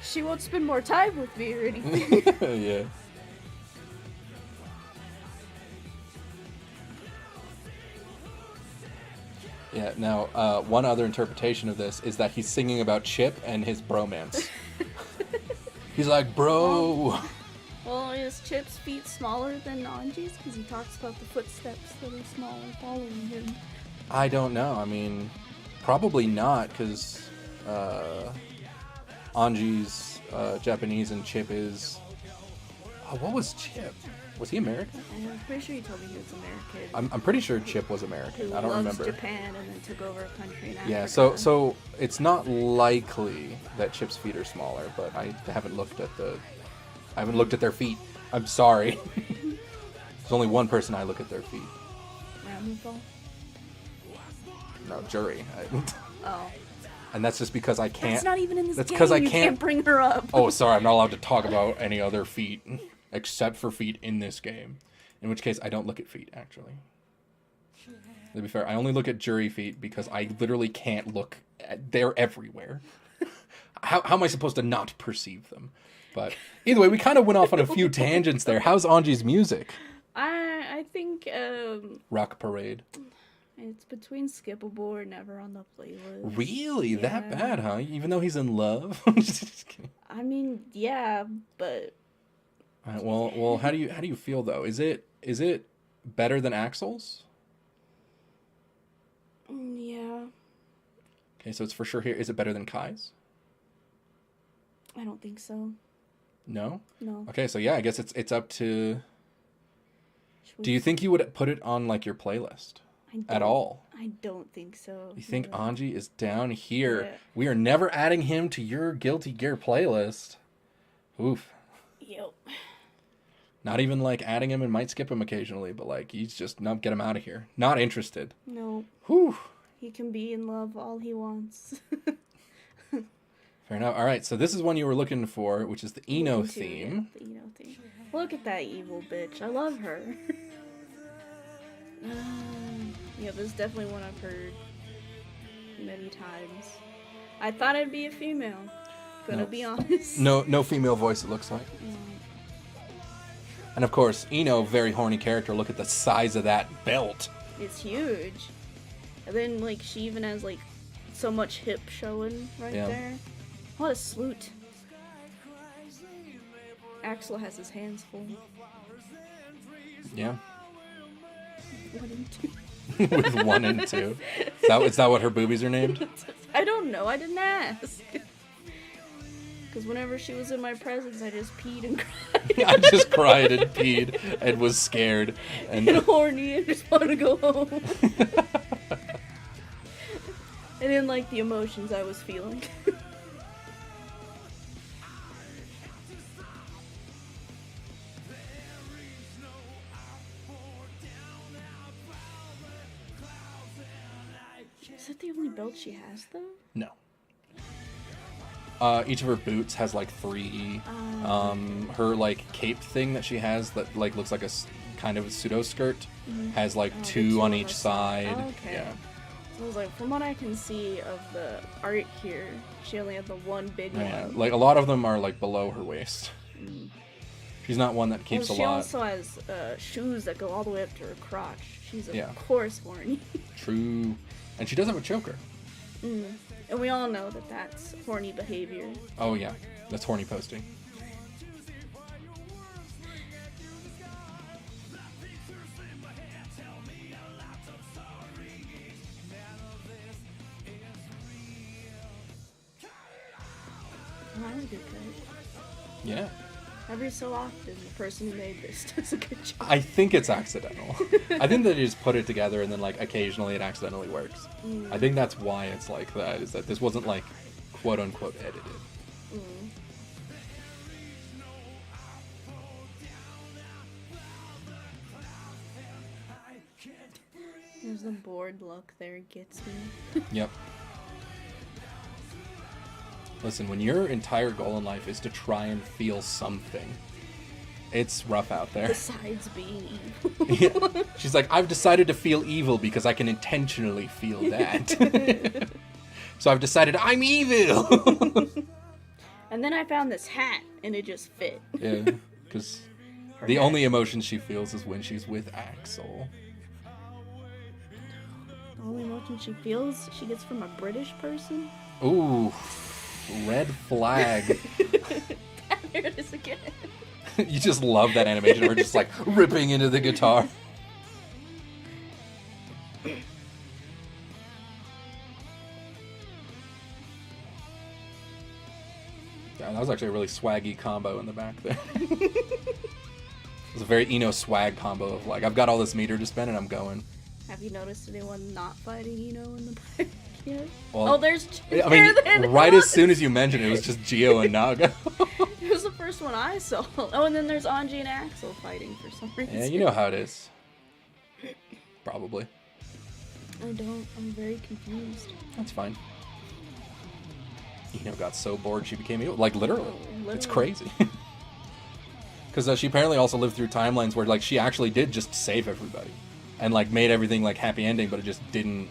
she won't spend more time with me or anything. Yeah. Yeah, now, one other interpretation of this is that he's singing about Chip and his bromance. He's like, bro! Well, is Chip's feet smaller than Anji's? Because he talks about the footsteps that are smaller following him. I don't know. I mean, probably not, because Anji's Japanese and Chip is... Oh, what was Chip? Was he American? I'm pretty sure he told me he was American. I'm pretty sure Chip was American. I don't loves remember. Japan and then took over a country in Africa. Yeah, so it's not likely that Chip's feet are smaller, but I haven't looked at their feet. I'm sorry. There's only one person I look at their feet. Rambo? No, Jury. Oh. And that's just because I can't. That's not even in this That's game. because I You can't bring her up. Oh, sorry. I'm not allowed to talk about any other feet except for feet in this game. In which case, I don't look at feet, actually. To be fair, I only look at Jury feet because I literally can't look they're everywhere. How am I supposed to not perceive them? But either way, we kind of went off on a few tangents there. How's Anji's music? I think Rock Parade. it's between Skippable or Never on the Playlist. Really? Yeah. That bad, huh? Even though he's in love? Just kidding. I mean, yeah, but All right, well, how do you feel though? Is it better than Axel's? yeah, Okay, so it's for sure here. Is it better than Kai's? I don't think so. No? No. Okay, so yeah, I guess it's up to... Should we- Do you think you would put it on like your playlist at all? I don't think so. You think no. Anji is down here? Yeah. We are never adding him to your Guilty Gear playlist. Oof. Yep. Not even like adding him and might skip him occasionally, but like he's just, no, get him out of here. Not interested. No. Whew. He can be in love all he wants. Fair enough. All right, so this is one you were looking for, which is the Eno Looking to, theme. Yeah, the Eno theme. Look at that evil bitch. I love her. Yeah, this is definitely one I've heard many times. I thought I'd be a female. Gonna be honest. No female voice, it looks like. And of course, Eno, very horny character. Look at the size of that belt. It's huge. And then, like, she even has, like, so much hip showing right there. What a salute. Axel has his hands full. Yeah. 1 and 2. With 1 and 2. Is that what her boobies are named? I don't know. I didn't ask. Because whenever she was in my presence, I just peed and cried. I just cried and peed and was scared. And horny and just wanted to go home. I didn't like the emotions I was feeling. Is that the only belt she has, though? No. Each of her boots has like 3. Her like cape thing that she has that like looks like a kind of a pseudo skirt has like 2 on each side. Oh, okay. Yeah. So I was like, from what I can see of the art here, she only had the one big Yeah, one. like a lot of them are like below her waist. She's not one that keeps a lot. She also has shoes that go all the way up to her crotch. She's of course horny. True. And she does have a choker. And we all know that that's horny behavior. Oh yeah, that's horny posting. Oh, that was a good cut. Yeah. Every so often, the person who made this does a good job. I think it's accidental. I think that they just put it together and then like occasionally it accidentally works. I think that's why it's like that, is that this wasn't like quote unquote edited. There's the bored look there, gets me. Yep. Listen, when your entire goal in life is to try and feel something, it's rough out there. Besides being evil. Yeah. She's like, I've decided to feel evil because I can intentionally feel that. So I've decided I'm evil. And then I found this hat, and it just fit. Yeah, because the only emotion she feels is when she's with Axel. The only emotion she feels, she gets from a British person? Ooh, red flag. There it is again. You just love that animation. We're just like ripping into the guitar. Yeah, that was actually a really swaggy combo in the back there. It was a very Eno swag combo of like, I've got all this meter to spend and I'm going. Have you noticed anyone not fighting Eno in the back yet? Well, Oh, there's I mean, right as soon as you mentioned it, it was just Gio and Naga. It was the first one I saw. Oh, and then there's Anji and Axel fighting for some reason. Yeah, you know how it is. Probably. I don't. I'm very confused. That's fine. Eno got so bored she became evil. Like, literally. It's crazy. Because she apparently also lived through timelines where, like, she actually did just save everybody. And, like, made everything, like, happy ending, but it just didn't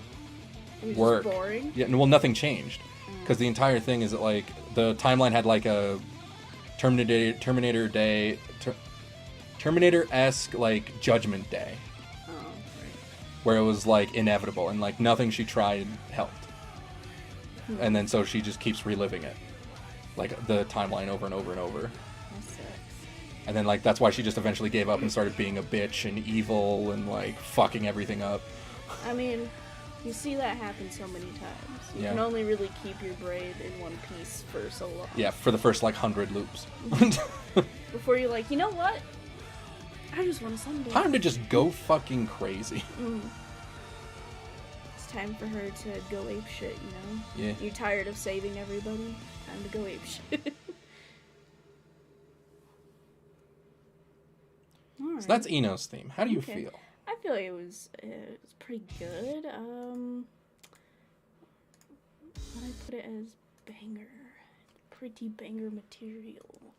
work. Just boring? Yeah, well, nothing changed. Because the entire thing is that, like, the timeline had, like, a Terminator-esque, like, Judgment Day. Oh, right. Where it was, like, inevitable. And, like, nothing she tried helped. And then so she just keeps reliving it. Like, the timeline over and over and over. That sucks. And then, like, that's why she just eventually gave up and started being a bitch and evil and, like, fucking everything up. I mean, you see that happen so many times. You can only really keep your brain in one piece for so long. Yeah, for the first, like, 100 loops. Before you're like, you know what? I just want to someday. Time to just go fucking crazy. It's time for her to go ape shit, you know? Yeah. You're tired of saving everybody? Time to go ape shit. Alright. So that's Eno's theme. How do you feel? I feel like it was pretty good. What I put it as banger. Pretty banger material.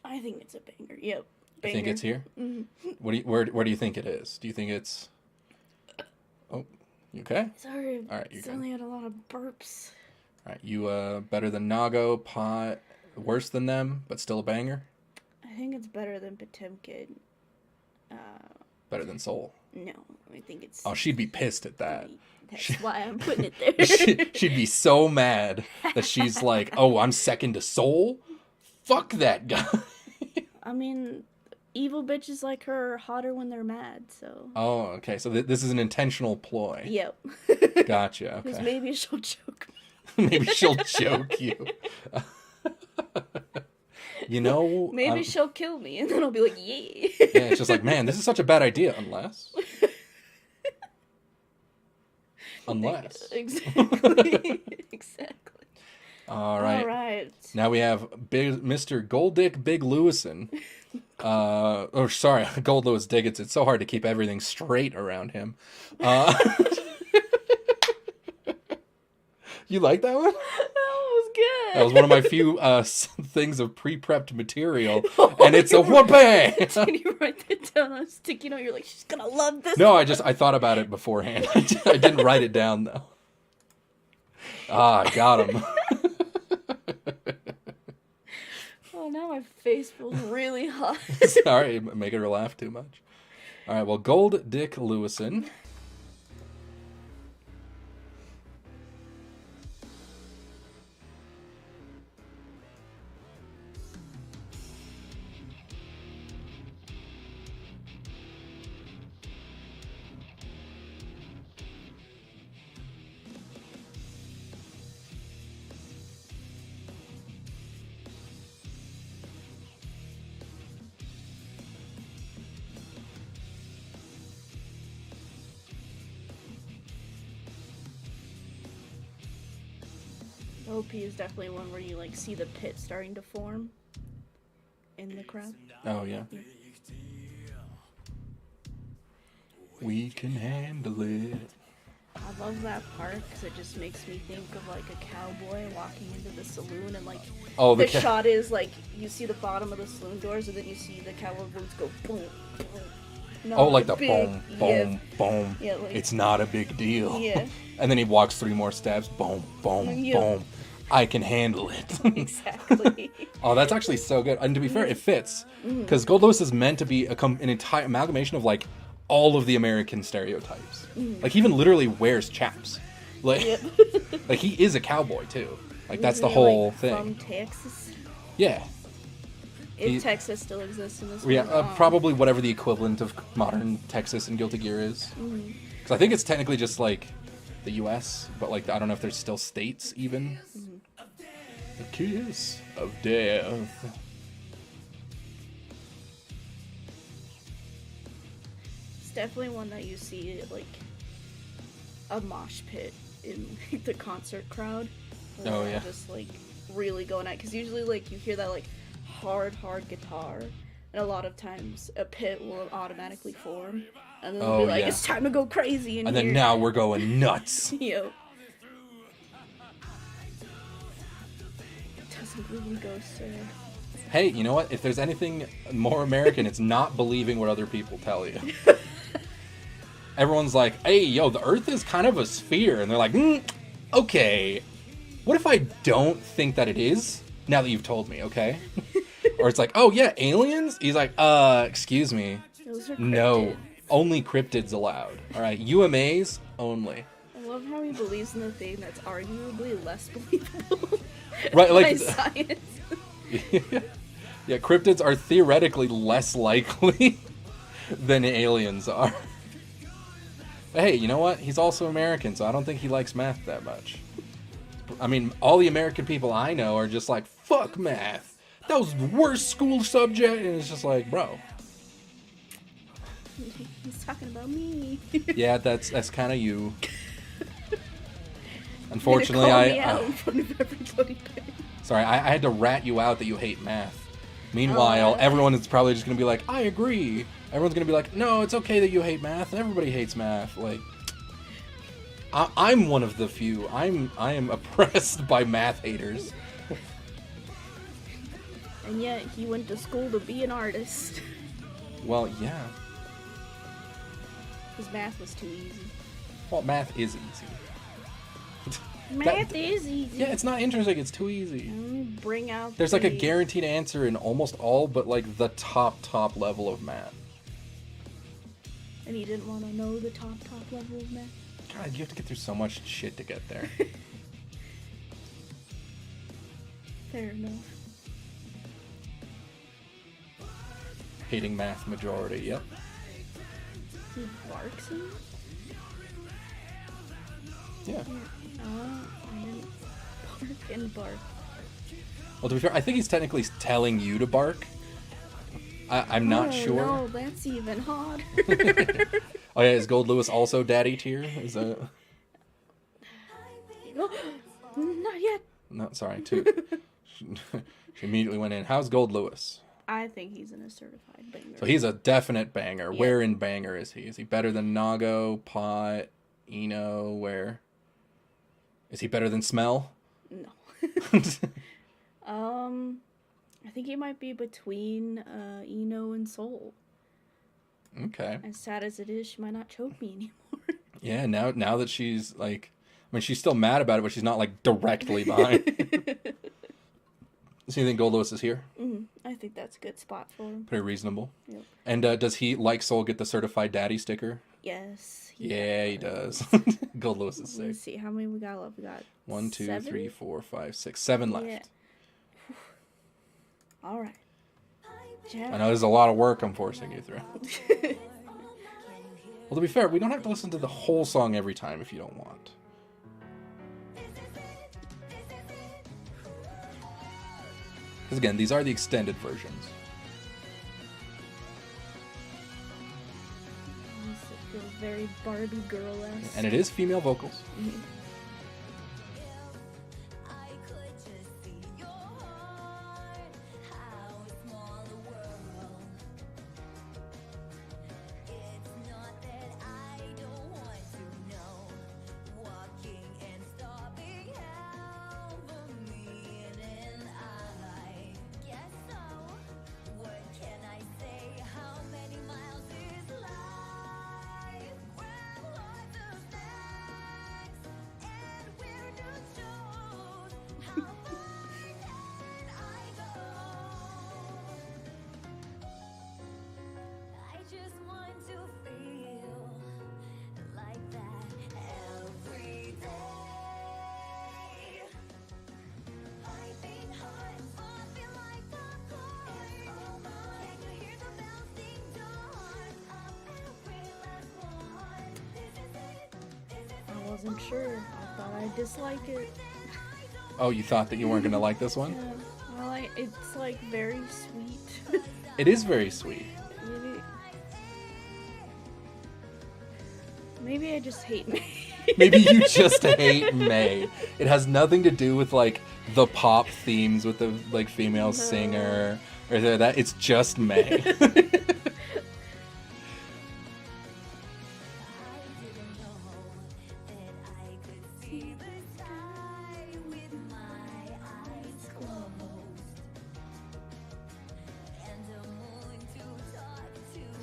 I think it's a banger. Yep. Banger. I think it's here? Mm-hmm. Where do you think it is? Do you think it's... Oh, you okay? Sorry. All right, you're It's good. only had a lot of burps. All right, you better than Nago, Pot, worse than them, but still a banger? I think it's better than Potemkin. Better than Soul. No, I think it's... Oh, she'd be pissed at that. That's why I'm putting it there. She'd be so mad that she's like, oh, I'm second to Soul? Fuck that guy. I mean, evil bitches like her are hotter when they're mad, so... Oh, okay. So this is an intentional ploy. Yep. Gotcha. Because Okay. maybe she'll choke me. Maybe she'll choke you. You know... Maybe she'll kill me, and then I'll be like, yeah. Yeah, it's just like, man, this is such a bad idea, unless... Unless. Exactly. Exactly. All right. All right. Now we have Mr. Goldick Big Lewison. Gold Lewis Diggins. It's so hard to keep everything straight around him. You like that one? That was good. That was one of my few things of pre-prepped material, and it's a whoopee. Can you write that down on a sticky note? You're like, she's gonna love this. No, I thought about it beforehand. I didn't write it down though. I got him. Oh, now my face feels really hot. Sorry, making her laugh too much. All right, well, Gold Dick Lewison. OP is definitely one where you like see the pit starting to form in the crowd. Oh, yeah. We can handle it. I love that part because it just makes me think of like a cowboy walking into the saloon and like the shot is like you see the bottom of the saloon doors and then you see the cowboy boots go boom, boom. Oh, like the boom, boom, boom. Yeah, like, it's not a big deal. Yeah. And then he walks 3 more steps. Boom, boom, boom. I can handle it. Exactly. Oh, that's actually so good. And to be fair, it fits. Because Gold Lewis is meant to be an entire amalgamation of, like, all of the American stereotypes. Like, he even literally wears chaps. Like, like he is a cowboy, too. Like, that's the whole thing. From Texas? Yeah. If Texas still exists in this Yeah, world. probably whatever the equivalent of modern Texas and Guilty Gear is. Because I think it's technically just, like, the U.S., but, like, I don't know if there's still states, even. The kiss of death. It's definitely one that you see, like, a mosh pit in like, the concert crowd. Oh, yeah. Just, like, really going at, because usually, like, you hear that, like, hard guitar, and a lot of times a pit will automatically form, and then they'll be like, it's time to go crazy in and here. then now we're going nuts. Yo. Doesn't really go, sir. Hey, you know what? If there's anything more American, it's not believing what other people tell you. Everyone's like, hey, yo, the Earth is kind of a sphere. And they're like, okay. What if I don't think that it is? Now that you've told me, okay? Or it's like, oh, yeah, aliens? He's like, excuse me. Those are No, only cryptids allowed. All right, UMAs only. I love how he believes in the thing that's arguably less believable. Right, like by science. Yeah, cryptids are theoretically less likely than aliens are. But hey, you know what? He's also American, so I don't think he likes math that much. I mean, all the American people I know are just like, fuck math. That was the worst school subject. And it's just like, bro. He's talking about me. Yeah, that's kind of you. Unfortunately, out in front of everybody. Sorry, I had to rat you out that you hate math. Meanwhile, everyone is probably just going to be like, I agree. Everyone's going to be like, no, it's okay that you hate math. Everybody hates math. Like, I'm one of the few. I am oppressed by math haters. And yet, he went to school to be an artist. Well, yeah. Because math was too easy. Well, math is easy. Math is easy. Yeah, it's not interesting. It's too easy. Bring out. There's like a guaranteed answer in almost all, but like the top level of math. And he didn't want to know the top level of math. God, you have to get through so much shit to get there. Fair enough. Hating math majority. Yep. He barks in it? Yeah. I didn't bark and bark. Well, to be fair, I think he's technically telling you to bark. I'm not sure. No, that's even harder. Oh yeah, is Gold Lewis also daddy tier? Is that? Not yet. No, sorry. She immediately went in. How's Gold Lewis? I think he's a certified banger. So he's a definite banger. Yeah. Where in banger is he? Is he better than Nago, Pot, Eno? Where? Is he better than Smell? No. I think he might be between Eno and Soul. Okay. As sad as it is, she might not choke me anymore. Yeah, now that she's like, I mean, she's still mad about it, but she's not like directly behind. So you think Gold Lewis is here? Mm-hmm. I think that's a good spot for him. Pretty reasonable. Yep. And does he, like Soul, get the certified daddy sticker? Yes. He does. Gold Lewis is sick. Let's see how many we got left. We got 1, 2, 7? 3, 4, 5, 6, 7 left. Yeah. All right. I know there's a lot of work I'm forcing you through. Well, to be fair, we don't have to listen to the whole song every time if you don't want. Because again, these are the extended versions. It feels very Barbie girl-esque. And it is female vocals. Mm-hmm. wasn't sure. I thought I'd dislike it. Oh, you thought that you weren't gonna like this one? Yeah. Well, it's like very sweet. It is very sweet. Maybe I just hate May. Maybe you just hate May. It has nothing to do with like the pop themes with the like female singer or that. It's just May.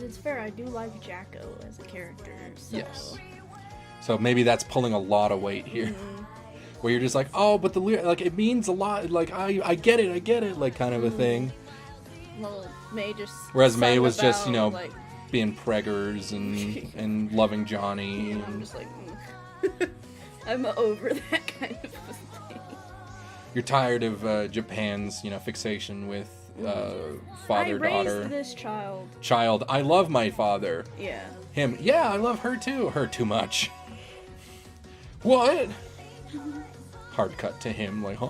It's fair, I do like Jacko as a character. So. Yes. So maybe that's pulling a lot of weight here. Where you're just like, oh, but the like it means a lot. Like I get it, like kind of a thing. Well, May just. Whereas May was about, just, you know, like... being preggers and loving Johnny. And I'm just like, I'm over that kind of thing. You're tired of Japan's, you know, fixation with father-daughter. I raised this child. Child, I love my father. Yeah. Him, yeah, I love her too. Her too much. What? Hard cut to him, like, huh?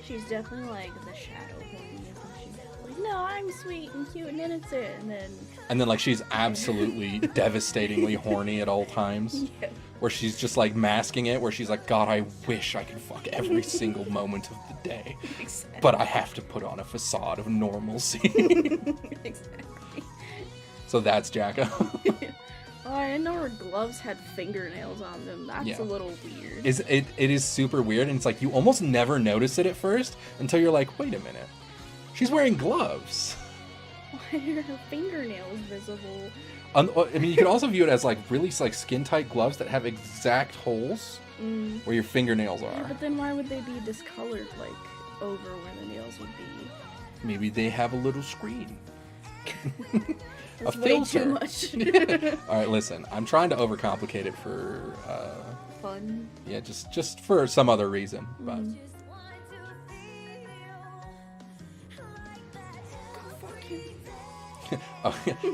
She's definitely like the shadow horny, isn't she? Like, no, I'm sweet and cute and innocent, and then like she's absolutely devastatingly horny at all times. Yeah. Where she's just like masking it, where she's like, God, I wish I could fuck every single moment of the day. Exactly. But I have to put on a facade of normalcy. Exactly. So that's Jacko. Oh, I didn't know her gloves had fingernails on them. That's a little weird. It is super weird, and it's like you almost never notice it at first until you're like, wait a minute. She's wearing gloves. Why are her fingernails visible? I mean, you could also view it as like really like skin-tight gloves that have exact holes where your fingernails are. Yeah, but then why would they be discolored, like, over where the nails would be? Maybe they have a little screen. That's a way filter. too much. All right, listen. I'm trying to overcomplicate it for Fun. Yeah, just for some other reason. But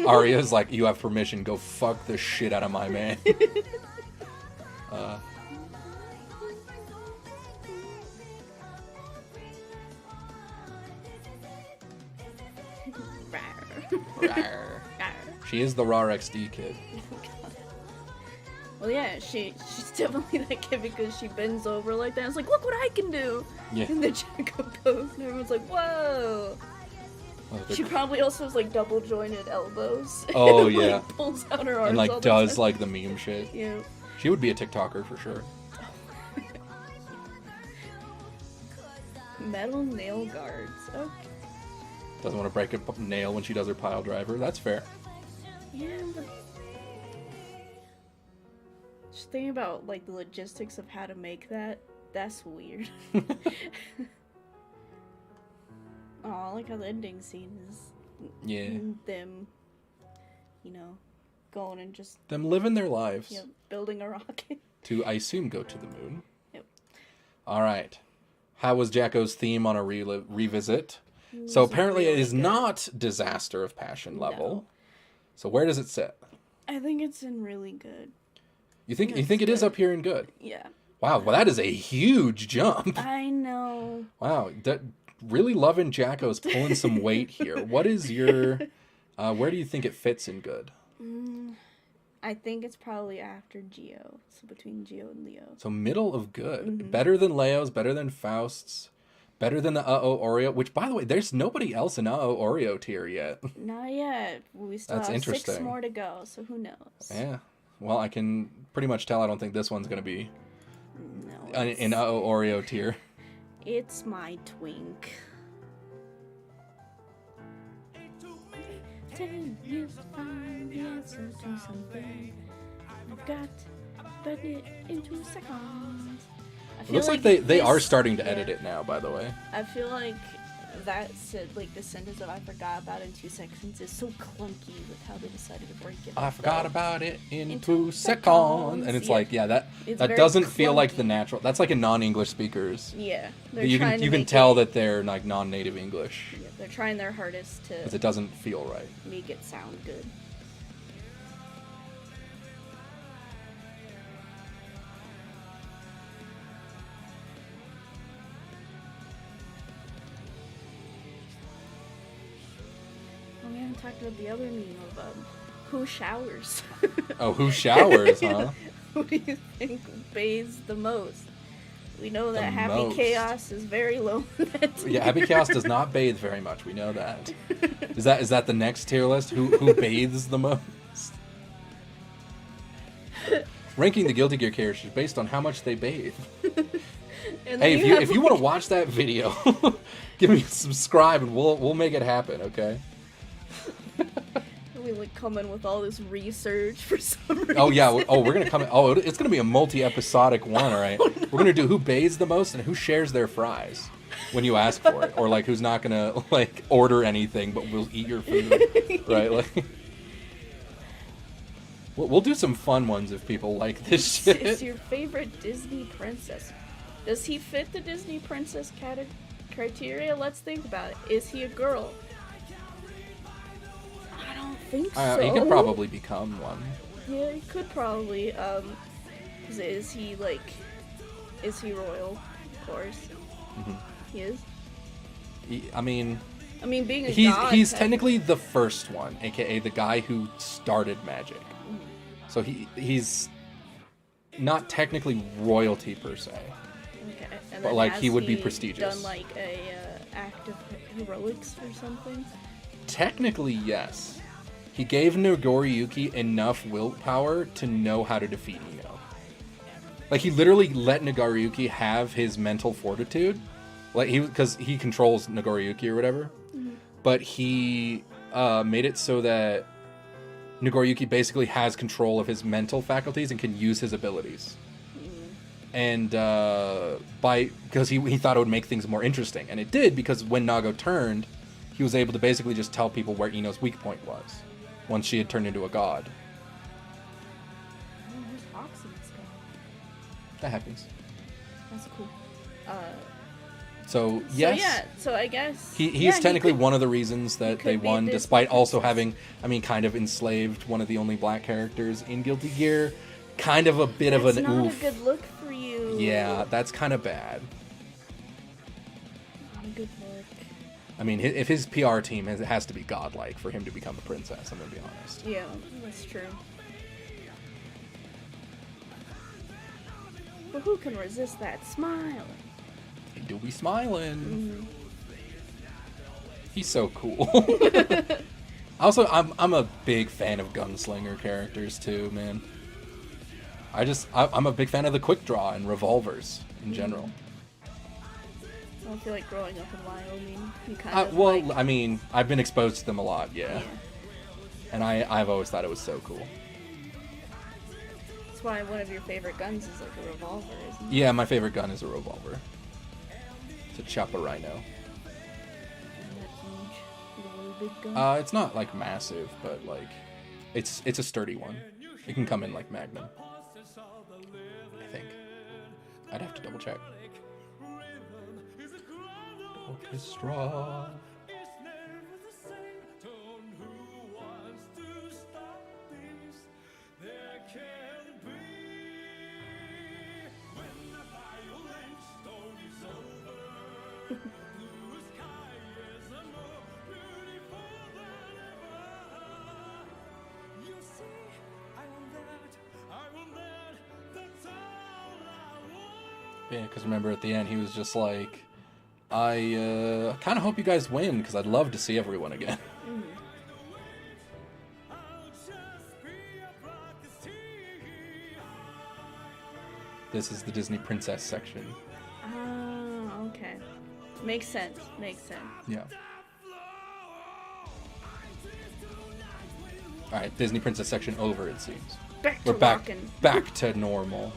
Arya's like, you have permission. Go fuck the shit out of my man. She is the raw XD kid. Well, yeah, she's definitely that kid because she bends over like that. And it's like, look what I can do. Yeah. And then Jacko goes, and everyone's like, whoa. She probably also has like double jointed elbows. Oh and, yeah. Like, pulls out her arms and like all the does time. like the meme shit. Yeah. She would be a TikToker for sure. Metal nail guards. Okay. Doesn't want to break a nail when she does her pile driver. That's fair. Yeah, but just thinking about like the logistics of how to make that. That's weird. Oh, I like how the ending scene is them, you know, going and just them living their lives. Yep, building a rocket. To, I assume, go to the moon. Yep. All right. How was Jacko's theme on a revisit? So apparently it is not Disaster of Passion level. No. So where does it sit? I think it's in really good. You think it is up here in good? Yeah. Wow, well that is a huge jump. I know. Wow, really loving Jacko's pulling some weight here. What is your where do you think it fits in good? I think it's probably after Geo. So between Geo and Leo. So middle of good. Better than Leo's, better than Faust's, better than the Uh-Oh Oreo, which by the way, there's nobody else in Uh-Oh Oreo tier yet. Not yet. We still That's have 6 interesting. more to go, so who knows? Yeah. Well, I can pretty much tell I don't think this one's going to be No. in Uh-Oh Oreo tier. It's my twink. 10 years to find the answer to something. I've got to put it into seconds. It looks like they are starting to edit it now, by the way. I feel like that said, like, the sentence of "I forgot about it in 2 seconds" is so clunky with how they decided to break it. I forgot about it in 2 seconds. seconds. And it's Yeah. like, yeah, that It's that very doesn't feel like clunky. the natural. That's like a non-English speakers. Yeah, You can tell that they're like non-native English. Yeah, they're trying their hardest to Because it doesn't feel right. make it sound good. We haven't talked about the other meme of who showers. Oh, who showers, huh? Who do you think bathes the most? We know that The Happy most. Chaos is very low on that tier. Yeah, Happy Chaos does not bathe very much. We know that. Is that the next tier list? Who bathes the most? Ranking the Guilty Gear characters based on how much they bathe. And then Hey, have, if you want to watch that video, give me a subscribe and we'll make it happen, okay? we like come in with all this research for some reason. Oh yeah, we're gonna come. Oh, it's gonna be a multi-episodic one, all right? Oh, no. We're gonna do who bathes the most and who shares their fries when you ask for it, or like who's not gonna like order anything but will eat your food, right? Like, we'll do some fun ones if people like this Is shit. your favorite Disney princess? Does he fit the Disney princess criteria? Let's think about it. Is he a girl? I don't think so. He could probably become one. Yeah, he could probably. Is he royal? Of course. Mhm. He is. I mean, being a he's god. technically the first one, aka the guy who started magic. So he's not technically royalty per se. Okay. And But, then like, has he would be prestigious. Done like a act of heroics or something. Technically, yes. He gave Nagoriyuki enough willpower to know how to defeat Nino. Like, he literally let Nagoriyuki have his mental fortitude. Like, because he controls Nagoriyuki or whatever. Mm-hmm. But he made it so that Nagoriyuki basically has control of his mental faculties and can use his abilities. And because he thought it would make things more interesting. And it did, because when Nago turned, he was able to basically just tell people where Ino's weak point was once she had turned into a god. Oh, there's hawks in the sky. That happens. That's cool. So, yes. So, yeah, so I guess... He's technically one of the reasons that could they be won, Disney despite also princess. having, kind of enslaved one of the only black characters in Guilty Gear. Kind of a bit of an That's not oof. a good look for you. Yeah, that's kind of bad. Not a good look. I mean, if his PR team has to be godlike for him to become a princess, I'm going to be honest. Yeah, that's true. But who can resist that smile? He do be smiling. Mm-hmm. He's so cool. Also, I'm a big fan of gunslinger characters too, man. I'm a big fan of the quick draw and revolvers in general. I don't feel like growing up in Wyoming. You kind of Well, like, I mean, I've been exposed to them a lot, yeah. yeah. And I've always thought it was so cool. That's why one of your favorite guns is like a revolver, isn't it? Yeah, my favorite gun is a revolver. It's a chopper rhino. Isn't that huge? Is it a really big gun? It's not like massive, but like it's a sturdy one. It can come in like Magnum, I think. I'd have to double check. Orchestra. Yeah, because remember at the end he was just like, I kind of hope you guys win because I'd love to see everyone again. This is the Disney Princess section. Oh, okay. Makes sense. Makes sense. Yeah. Alright, Disney Princess section over, it seems. Back to We're back, rockin'. back to normal.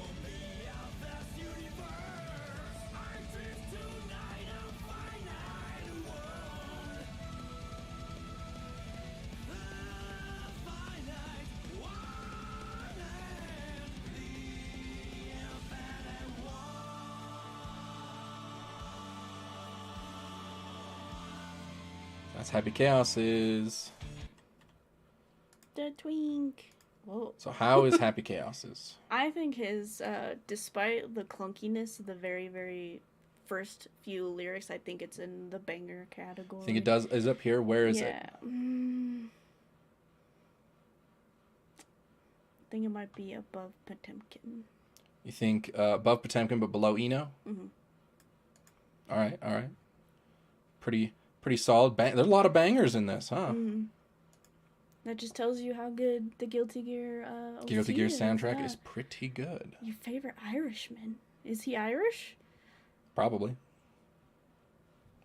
That's Happy Chaos's. The twink. Whoa. So how is Happy Chaos's? I think his, despite the clunkiness of the very, very first few lyrics, I think it's in the banger category. I think it does. Is up here. Where is it? I think it might be above Potemkin. You think above Potemkin but below Eno? Mm-hmm. All right. Pretty solid. There's a lot of bangers in this, huh? Mm-hmm. That just tells you how good the Guilty Gear Guilty Gear is. soundtrack is pretty good. Your favorite Irishman. Is he Irish? Probably.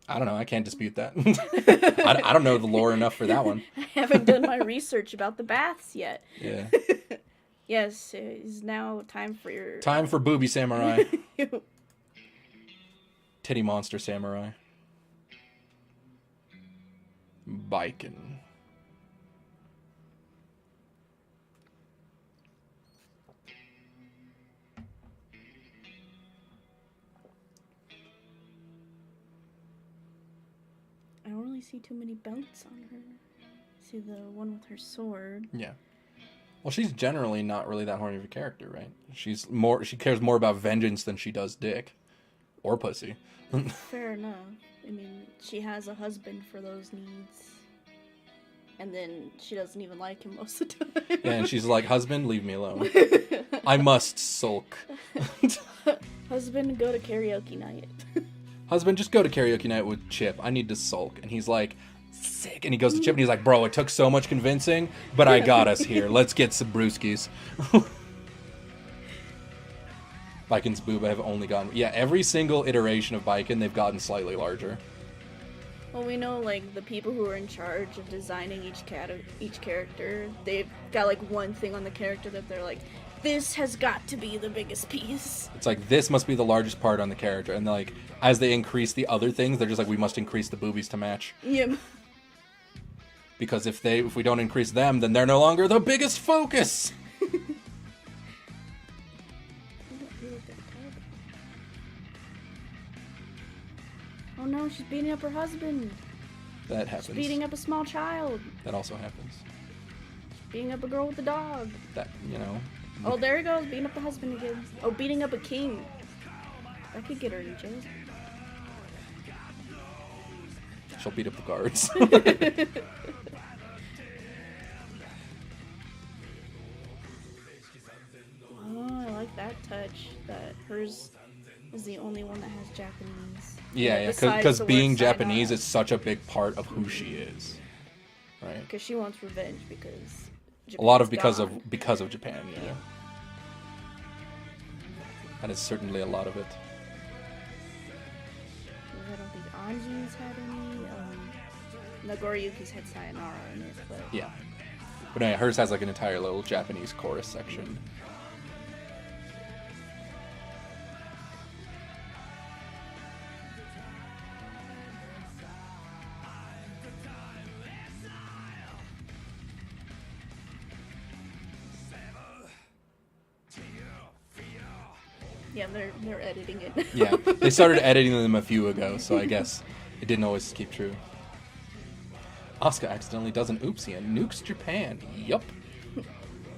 I don't know. I can't dispute that. I don't know the lore enough for that one. I haven't done my research about the baths yet. Yeah. Yes, it is now time for your... Time for Booby Samurai. Titty Monster Samurai. Bikin. I don't really see too many belts on her. See the one with her sword. Yeah. Well, she's generally not really that horny of a character, right? She cares more about vengeance than she does dick. Or pussy. Fair enough. I mean, she has a husband for those needs. And then she doesn't even like him most of the time. Yeah, and she's like, husband, leave me alone. I must sulk. Husband, go to karaoke night. Husband, just go to karaoke night with Chip. I need to sulk. And he's like, sick. And he goes to Chip and he's like, bro, it took so much convincing, but I got us here. Let's get some brewskis. Bikin's boob have only gotten... Yeah, every single iteration of Bikin, they've gotten slightly larger. Well, we know, like, the people who are in charge of designing each character, they've got, like, one thing on the character that they're like, this has got to be the biggest piece. It's like, this must be the largest part on the character. And, like, as they increase the other things, they're just like, we must increase the boobies to match. Yeah. Because if we don't increase them, then they're no longer the biggest focus. Oh no, she's beating up her husband. That happens. She's beating up a small child. That also happens. She's beating up a girl with a dog. That, you know. Oh, there he goes, beating up the husband again. Oh, beating up a king. That could get her in jail. She'll beat up the guards. Oh, I like that touch. That hers is the only one that has Japanese. Yeah, because being Japanese is such a big part of who she is, right? Because she wants revenge because a lot of Japan's because of gone. Japan. Yeah, that is certainly a lot of it. I don't think Anji's had any. Nagoriyuki's had Sayonara in it, but yeah. But anyway, hers has like an entire little Japanese chorus section. yeah, they're editing it. Yeah, they started editing them a few ago, so I guess it didn't always keep true. Asuka accidentally does an oopsie and nukes Japan. Yup.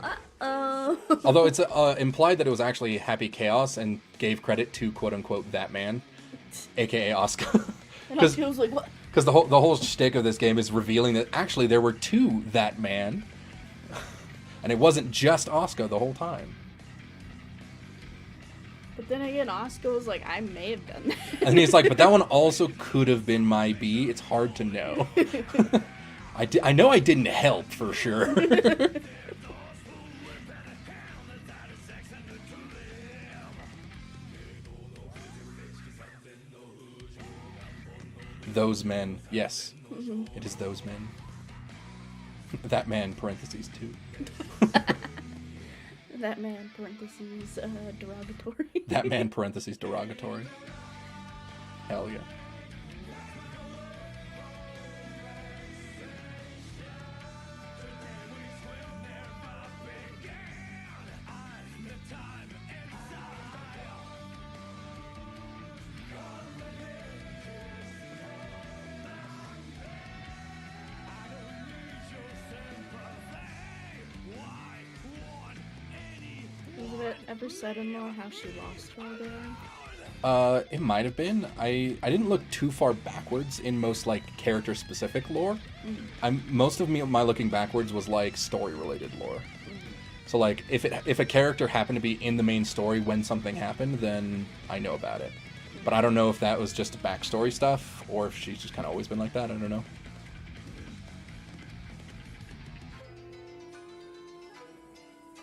Uh-oh. Although it's implied that it was actually Happy Chaos and gave credit to quote-unquote that man, aka Asuka. And Asuka was like, what? Because the whole shtick of this game is revealing that actually there were two that man. And it wasn't just Asuka the whole time. But then again, Asuka was like, I may have done that. And he's like, but that one also could have been my B. It's hard to know. I know I didn't help for sure. Those men. Yes. Mm-hmm. It is those men. That man, parentheses, too. That man, parentheses, derogatory. That man, parentheses, derogatory. Hell yeah. ever said in law how she lost her again? It might have been. I didn't look too far backwards in most like character specific lore. Most of my looking backwards was like story related lore. So like if a character happened to be in the main story when something happened, then I know about it. But I don't know if that was just backstory stuff or if she's just kind of always been like that. I don't know.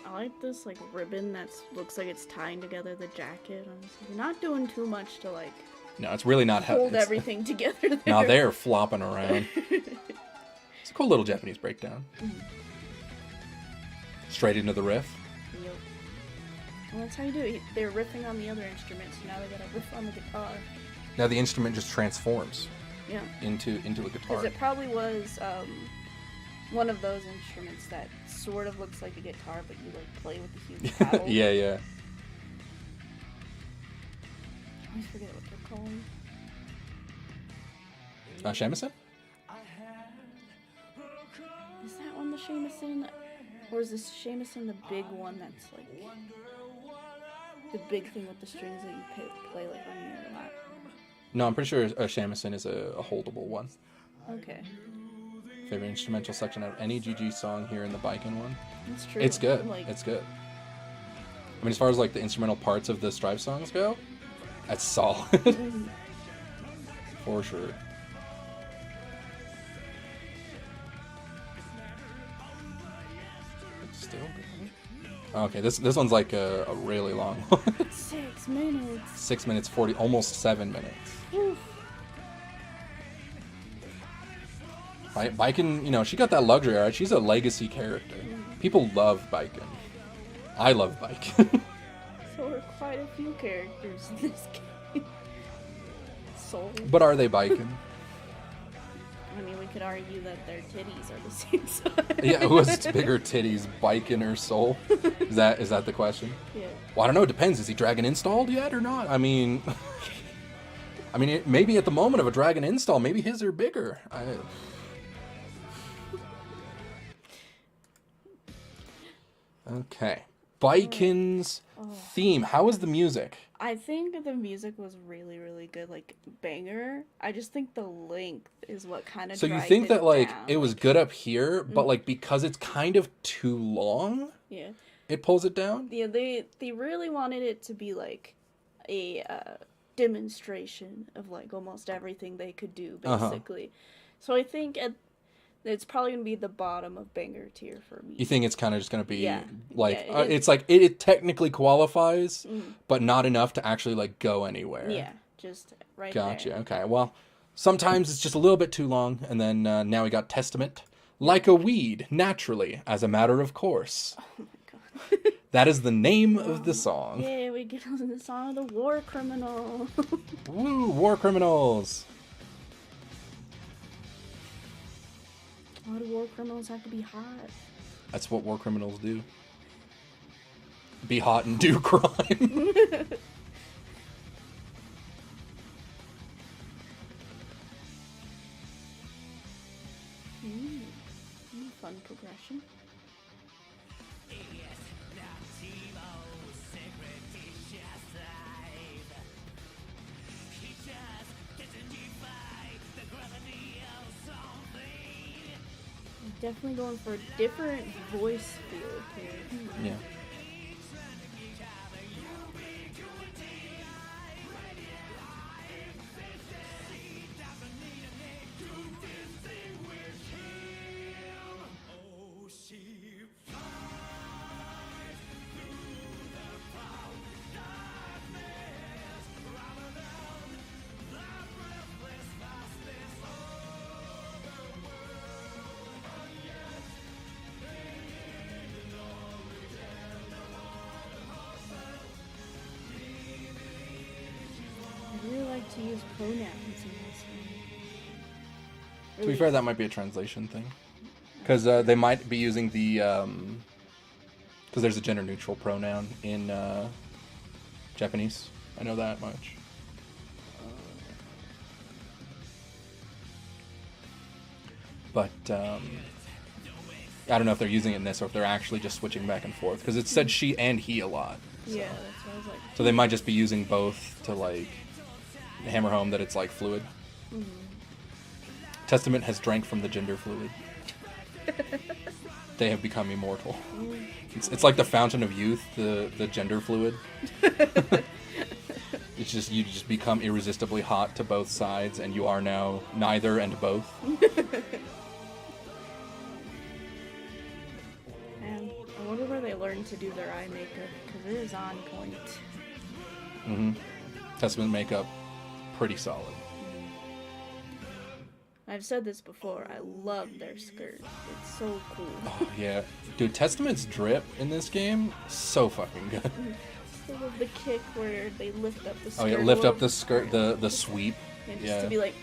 I like this like ribbon that looks like it's tying together the jacket. I'm just like, you're not doing too much to like No, it's really not hold everything together there. No, they're flopping around. It's a cool little Japanese breakdown. Straight into the riff. Yep. Well, that's how you do it. They're riffing on the other instruments, so now they gotta riff on the guitar. Now the instrument just transforms. Yeah. Into a guitar. Because it probably was one of those instruments that sort of looks like a guitar, but you like play with the huge paddle. Yeah. I always forget what they're called. Shamisen? Is that one the Shamisen? Or is this Shamisen the big one that's like the big thing with the strings that you play like on your lap? No, I'm pretty sure a shamisen is a holdable one. Okay. Favorite instrumental section of any GG song here in the Baiken one? That's true. It's good. Like, It's good. I mean, as far as like the instrumental parts of the Strive songs go, that's solid. For sure. It's still good. Okay, this one's like a really long one. 6 minutes. 6 minutes 40, almost 7 minutes. Oof. Baiken, you know, she got that luxury, right? She's a legacy character. People love Baiken. I love Baiken. So are quite a few characters in this game. Soul. But are they Baiken? I mean, we could argue that their titties are the same size. Yeah, who has bigger titties, Baiken or Soul? Is that the question? Yeah. Well, I don't know. It depends. Is he dragon installed yet or not? I mean, maybe at the moment of a dragon install, maybe his are bigger. Okay. Baiken's theme. How is the music? I think the music was really, really good. Like, banger. I just think the length is what kind of So you think that, like, it was good up here, but, Mm-hmm. like, because it's kind of too long, Yeah. it pulls it down? Yeah, they really wanted it to be, like, a demonstration of, like, almost everything they could do, basically. So I think it's probably going to be the bottom of banger tier for me. You think it's kind of just going to be, like, Yeah, it's like, it technically qualifies, but not enough to actually, like, go anywhere. Yeah, just right Gotcha. there. Okay. Well, sometimes it's just a little bit too long, and then now we got Testament. Like a weed, naturally, as a matter of course. Oh my god. That is the name of the song. Yeah, we get on the song of the war criminal. Woo, war criminals. Why do war criminals have to be hot? That's what war criminals do. Be hot and do crime. Fun progression. Definitely going for a different voice feel here. Yeah. I really like to use pronouns in this one. To be fair, that might be a translation thing. Because they might be using the... Because there's a gender-neutral pronoun in Japanese. I know that much. But, I don't know if they're using it in this or if they're actually just switching back and forth because it said she and he a lot. So. Yeah, that's what I was like. So they might just be using both to like hammer home that it's like fluid. Mm-hmm. Testament has drank from the gender fluid. They have become immortal. It's like the fountain of youth, the gender fluid. It's just you just become irresistibly hot to both sides, and you are now neither and both. And I wonder where they learned to do their eye makeup because it is on point. Mm-hmm. Testament makeup, pretty solid. I've said this before. I love their skirt. It's so cool. Oh yeah, dude. Testament's drip in this game, so fucking good. I love the kick where they lift up the skirt. Oh yeah, lift up the skirt, the sweep. And just Yeah. to be like,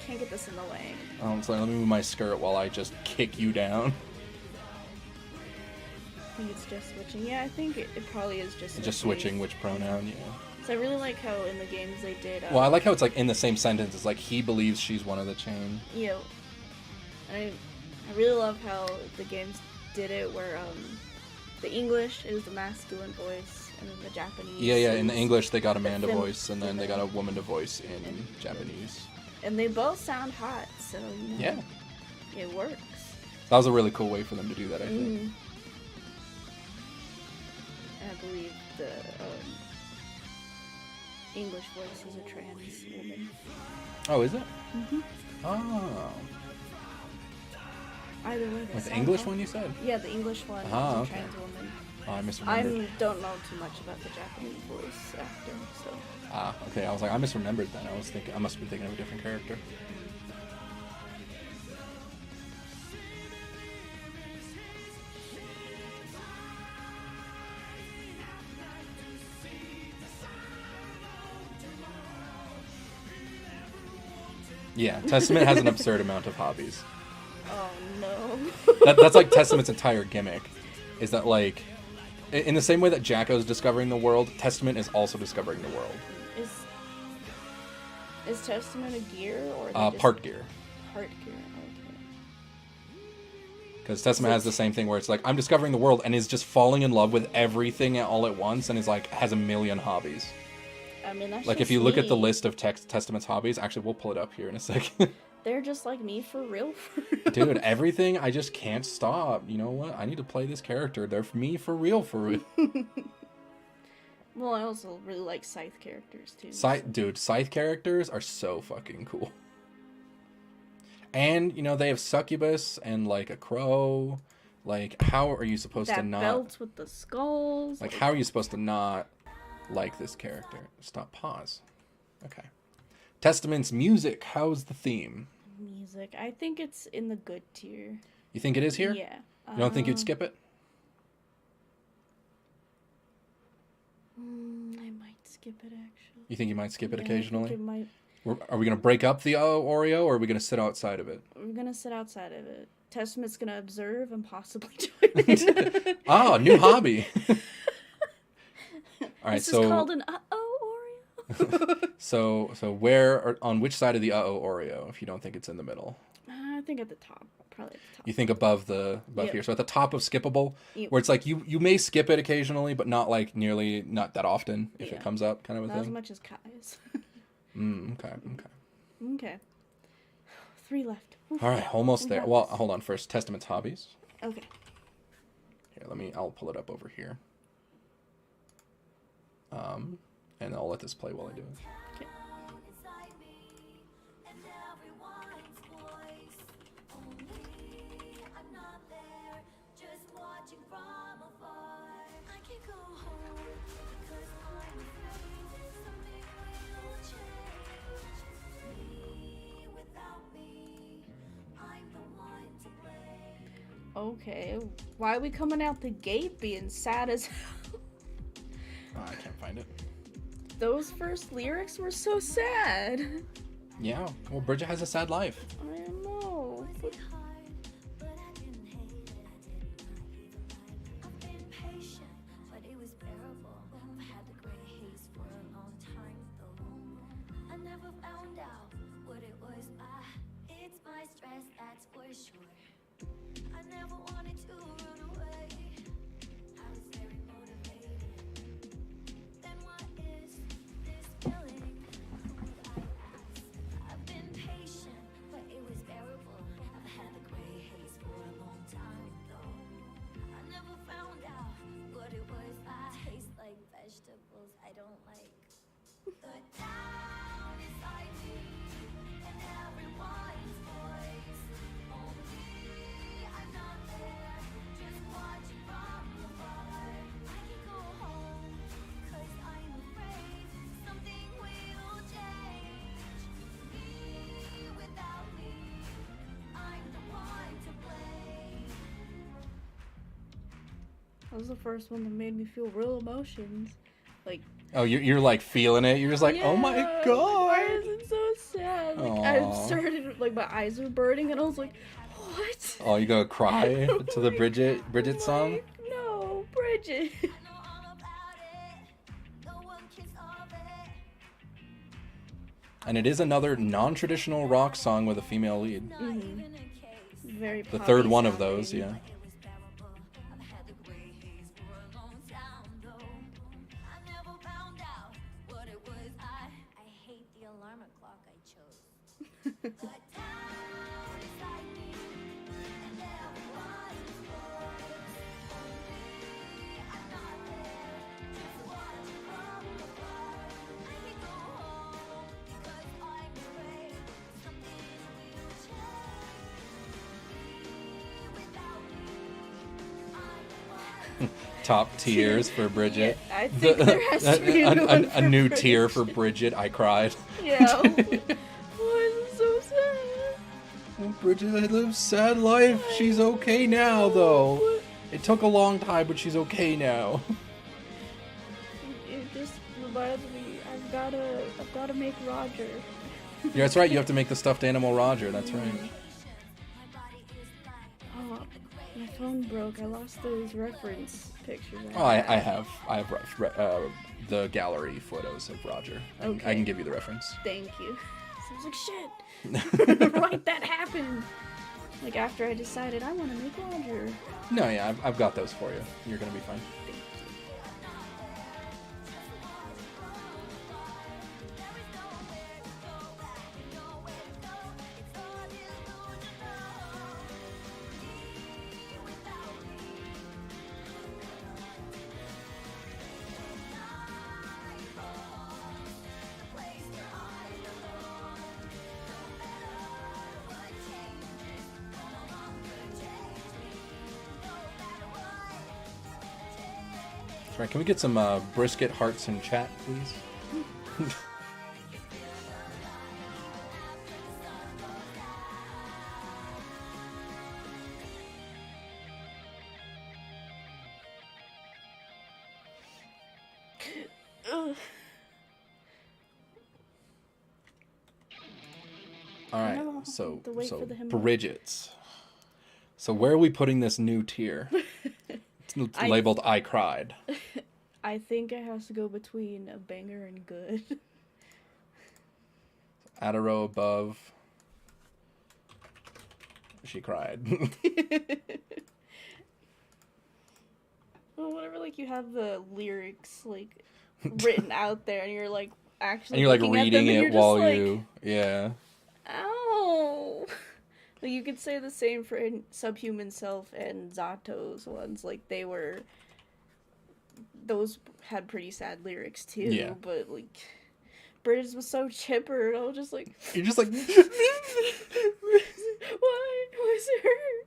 can't get this in the way. It's like, let me move my skirt while I just kick you down. I think it's just switching. Yeah, I think it probably is just. Just switching which pronoun, yeah. So I really like how in the games they did. Well, I like how it's like in the same sentence. It's like he believes she's one of the chain. You know, I really love how the games did it where the English is the masculine voice and then the Japanese. Yeah. In the English, they got a man to fem- voice, and then they got a woman to voice in Japanese. And they both sound hot, so you know. Yeah. It works. That was a really cool way for them to do that, I think. Mm-hmm. I believe the English voice is a trans woman. Oh, is it? Mm-hmm. Oh. Either way, Like the English one you said? Yeah, the English one is a okay. trans woman. Oh, I I misremembered. don't know too much about the Japanese voice actor, so. Okay. I was like, I misremembered then. I must have been thinking of a different character. Yeah, Testament has an absurd amount of hobbies. Oh no. That's like Testament's entire gimmick, is that like, in the same way that Jacko's discovering the world, Testament is also discovering the world. Is Testament a gear or Part gear. Part gear? Okay. Because Testament has the same thing where it's like, I'm discovering the world and is just falling in love with everything all at once and is like, has a million hobbies. I mean, that's Like just if you look at the me. list of Testament's hobbies, actually we'll pull it up here in a second. They're just like me for real. Dude, everything, I just can't stop. You know what? I need to play this character. They're me for real, for real. Well, I also really like Scythe characters too. Dude, Scythe characters are so fucking cool. And, you know, they have Succubus and, like, a crow. Like, how are you supposed to that not... belt with the skulls. Like, how are you supposed to not like this character? Stop, pause. Okay. Testament's music, how's the theme? Music. I think it's in the good tier. You think it is here? Yeah. You don't think you'd skip it? I might skip it actually. You think you might skip it Yeah, occasionally? I think it might. Are we going to break up the Oreo, or are we going to sit outside of it? We're gonna sit outside of it. Testament's gonna observe and possibly join in. Oh, new hobby. All right, This is called an Oreo. so where or on which side of the Oreo? If you don't think it's in the middle, I think at the top, probably at the top. you think above Yep. here. So at the top of skippable, Yep. where it's like you may skip it occasionally, but not like not that often if Yeah. it comes up, kind of a Not as thing. much as Kai's. Okay. Okay. 3 left. Oof. All right, almost We there. got Well, this. hold on. First, Testament's hobbies. Okay. Here, I'll pull it up over here. And I'll let this play while I do it. Okay. Okay. Why are we coming out the gate being sad as hell? I can't find it. Those first lyrics were so sad. Yeah. Well, Bridget has a sad life. I know. But It's my stress, that's for sure. I never wanted to vegetables I don't like. The town is like me, and everyone's voice. Only I'm not there, just watching from afar. I can go home, 'cause I'm afraid something will change. Me without me, I'm the one to blame. That was the first one that made me feel real emotions. Like, Oh, you're like feeling it. You're just like, oh my yeah, god. why is it so sad? Like, I Aw. started, like, my eyes were burning, and I was like, what? Oh, you gonna cry to the Bridget I'm song? like, no, Bridget. I know all about it. No one can solve it. And it is another non-traditional rock song with a female lead. Not even a case. Very The poppy third one of those, sounding. yeah. It was bearable. I've had the gray haze for a long time though. I never found out what it was. I hate the alarm clock I chose. The town is like me, and everyone's voice. Only I'm not there, just watching from afar. I can go home, because I'm afraid something will change. Me without me, I'm the one. Top tiers for Bridget. Yeah, I think there has to be a new one a new for tier for Bridget. Bridget. I cried. Yeah. Why is it so sad? Bridget lives sad life. She's okay now, though. It took a long time, but she's okay now. It just reminds me, I've gotta make Roger. Yeah, that's right. You have to make the stuffed animal Roger. That's right. Oh, my phone broke. I lost those reference pictures. Oh, I have the gallery photos of Roger. I Okay. can give you the reference. Thank you. So I was like, shit. Like that happened. Like after I decided I want to make Roger. No, yeah, I've got those for you. You're gonna be fine. That's right. Can we get some brisket hearts in chat, please? Ugh. All right. No, So the wait for the hymn. Bridget's. So where are we putting this new tier? It's labeled I cried. I think it has to go between a banger and good. Add a row above. She cried. Well, whenever like you have the lyrics like written out there and you're like actually And you're like looking at reading them, and it you're just while like, you, yeah. Ow. Like you could say the same for Subhuman Self and Zato's ones. Like those had pretty sad lyrics too. Yeah. But like Bridges was so chipper, and I was just like, You're just like, why was it hurt?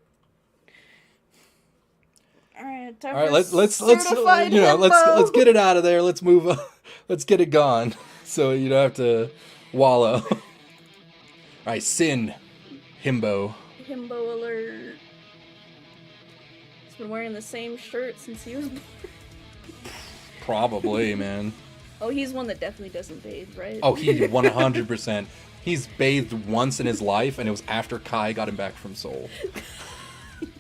All right, time all right, for let's certified you know, let's himbo. get it out of there. Let's move on. Let's get it gone, so you don't have to wallow. All right, Sin, himbo. Himbo alert. He's been wearing the same shirt since he was born. Probably, man. Oh, he's one that definitely doesn't bathe, right? Oh, he 100%. He's bathed once in his life, and it was after Kai got him back from Seoul.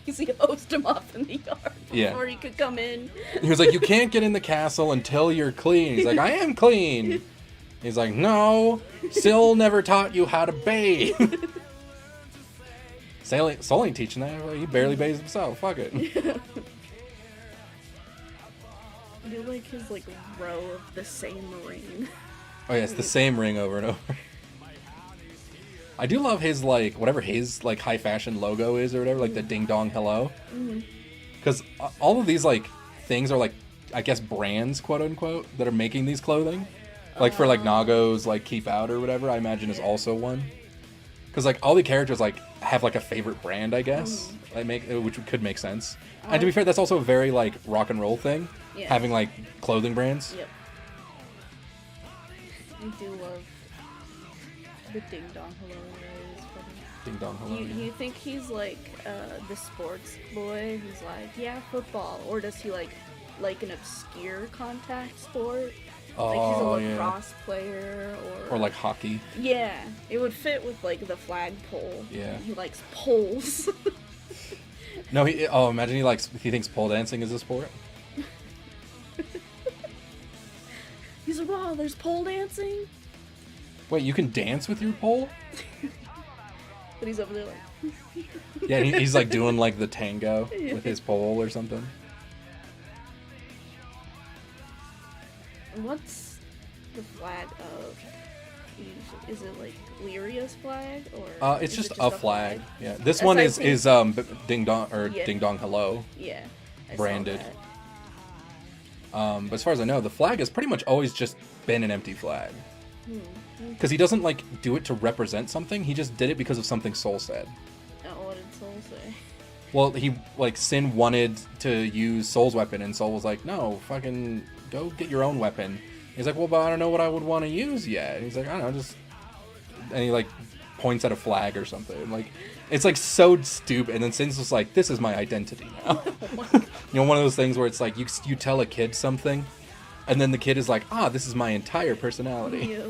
He hosed him off in the yard Yeah. before he could come in. He was like, "You can't get in the castle until you're clean." He's like, "I am clean." He's like, "No, Syl never taught you how to bathe." Sol ain't teaching that. He barely bathes himself. Fuck it. I do like his like row of the same ring. Oh yeah, it's the same ring over and over. I do love his like whatever his like high fashion logo is or whatever, like the ding dong hello. Because all of these like things are like I guess brands, quote unquote, that are making these clothing. Like for like Nago's like Keep Out or whatever, I imagine is also one. Because like all the characters like have like a favorite brand, I guess. Which could make sense. And to be fair, that's also a very like rock and roll thing, having like clothing brands. Yep. I do love the Ding Dong Hello. Ding Dong Hello. You think he's like the sports boy who's like, yeah, football, or does he like an obscure contact sport? Like he's a lacrosse player, or like hockey. Yeah, it would fit with like the flagpole. Yeah, he likes poles. No, imagine he thinks pole dancing is a sport. He's like, wow, there's pole dancing. Wait, you can dance with your pole? But he's over there like. Yeah, and he's like doing like the tango with his pole or something. What's the flag of? Is it like Lyria's flag or? It's just a flag. Yeah, this one is Ding Dong or Ding Dong Hello. Yeah. Branded. But as far as I know, the flag has pretty much always just been an empty flag. Because he doesn't like do it to represent something. He just did it because of something Soul said. Oh, what did Soul say? Well, he like Sin wanted to use Soul's weapon, and Soul was like, "No, fucking go get your own weapon." He's like, "Well, but I don't know what I would want to use yet." And he's like, "I don't know, just," and he like points at a flag or something. Like, it's like so stupid. And then Sin's just like, "This is my identity now." You know, one of those things where it's like you tell a kid something, and then the kid is like, "Ah, this is my entire personality." Yeah.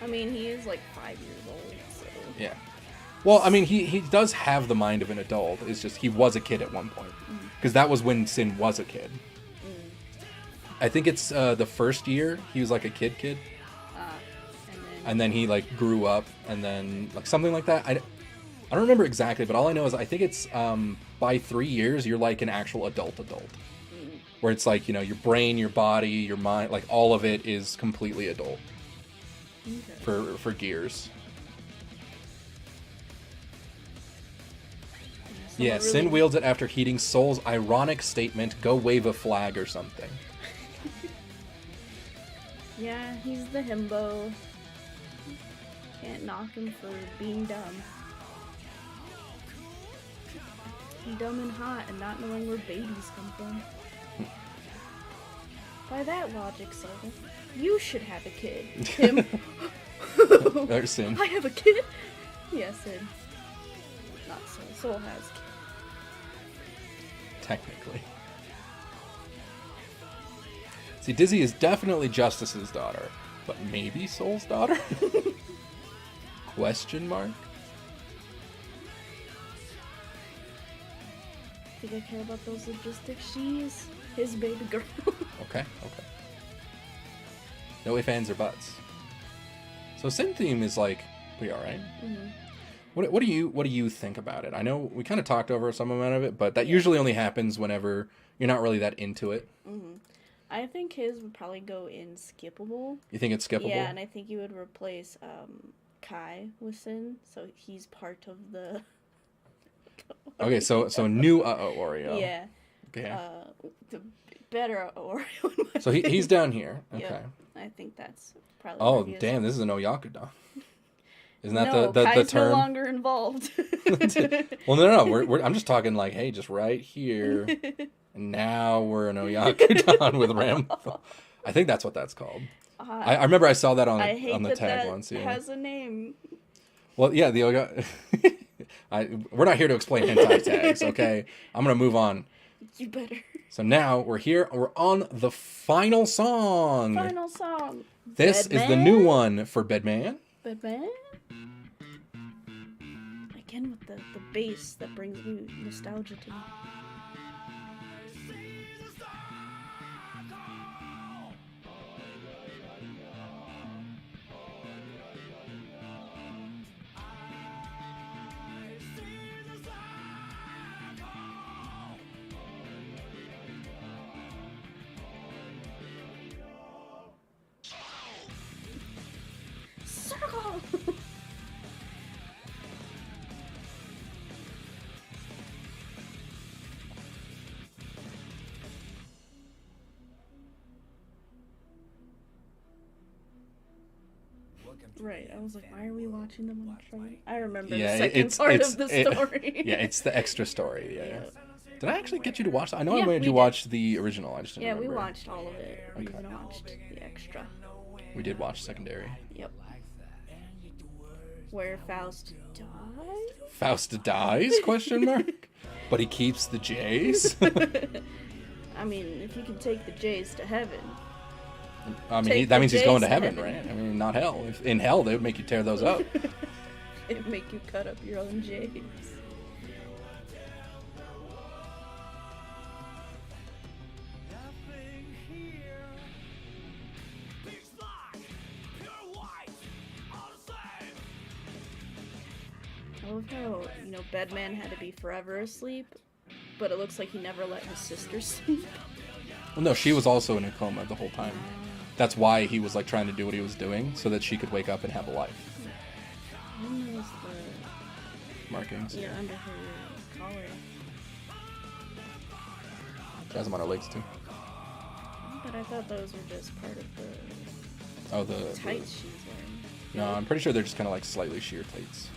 I mean, he is like 5 years old, so. Yeah. Well, I mean, he does have the mind of an adult. It's just he was a kid at one point. Because that was when Sin was a kid. I think it's the first year he was like a kid. And then he like grew up and then like something like that. I don't remember exactly, but all I know is I think it's by 3 years you're like an actual adult. Where it's like, you know, your brain, your body, your mind, like all of it is completely adult. Okay. For Gears. Yeah, really... Sin wields it after heeding Soul's ironic statement, "Go wave a flag" or something. Yeah, he's the himbo. Can't knock him for being dumb. Dumb and hot and not knowing where babies come from. By that logic, Soul, you should have a kid. Him. Or Sin. I have a kid? Yeah, Sin. Not Soul. Soul has a kid. Technically. See, Dizzy is definitely Justice's daughter, but maybe Soul's daughter? Question mark? Think I care about those logistics? She's his baby girl. Okay. No ifs, ands, or buts. So Sin theme is like pretty alright. Mm-hmm. What do you think about it? I know we kind of talked over some amount of it, but that usually only happens whenever you're not really that into it. Mm-hmm. I think his would probably go in skippable. You think it's skippable? Yeah, and I think you would replace Kai with Sin, so he's part of the. Okay, so new Oreo. Yeah. Okay. The better Oreo. So he's down here. Okay. Yep. I think that's probably. Oh damn! This is an Oyakudan. Isn't that no, the Kai's term? No longer involved. Well, no. I'm just talking like, hey, just right here. And now we're an Oyakudan with Ram. I think that's what that's called. I remember I saw that on the tag once. Yeah. Has a name. Well, yeah, the we're not here to explain hentai tags, okay? I'm gonna move on. You better. So now we're here. We're on the final song. This is the new one for Bedman. Bedman. Again with the bass that brings me nostalgia to me. Right. I was like, why are we watching them on train? I remember Yeah, the second part of the story. Yeah, it's the extra story. Yeah. Did I actually get you to watch? I know I Yeah, made we you did. watch the original. I just didn't Yeah, we remember. watched all of it. We even watched the extra. We did watch secondary. Yep. Where Faust dies? Faust dies? Question mark. But he keeps the J's. I mean, if you can take the J's to heaven. I mean, Take that the means he's going to J's to heaven, right? I mean, not hell. If in hell, they would make you tear those up. It'd make you cut up your own J's. I love how, Bedman had to be forever asleep, but it looks like he never let his sister sleep. Well, no, she was also in a coma the whole time. That's why he was like trying to do what he was doing, so that she could wake up and have a life. When was the... Markings. Yeah, under her collar. She has them on her legs too. But I thought those were just part of the Oh, the tights she's wearing. No, I'm pretty sure they're just kind of like slightly sheer tights.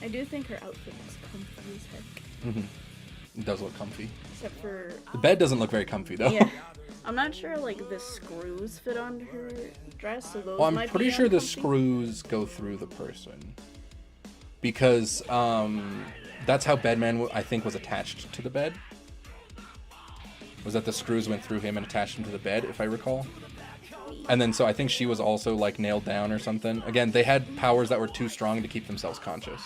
I do think her outfit is comfy as heck. Mm-hmm. It does look comfy. Except for... The bed doesn't look very comfy though. Yeah. I'm not sure, like, the screws fit onto her dress, so those Well, I'm might pretty be sure the uncomfy. screws go through the person. Because that's how Bedman, I think, was attached to the bed. Was that the screws went through him and attached him to the bed, if I recall. And then, so I think she was also, like, nailed down or something. Again, they had powers that were too strong to keep themselves conscious.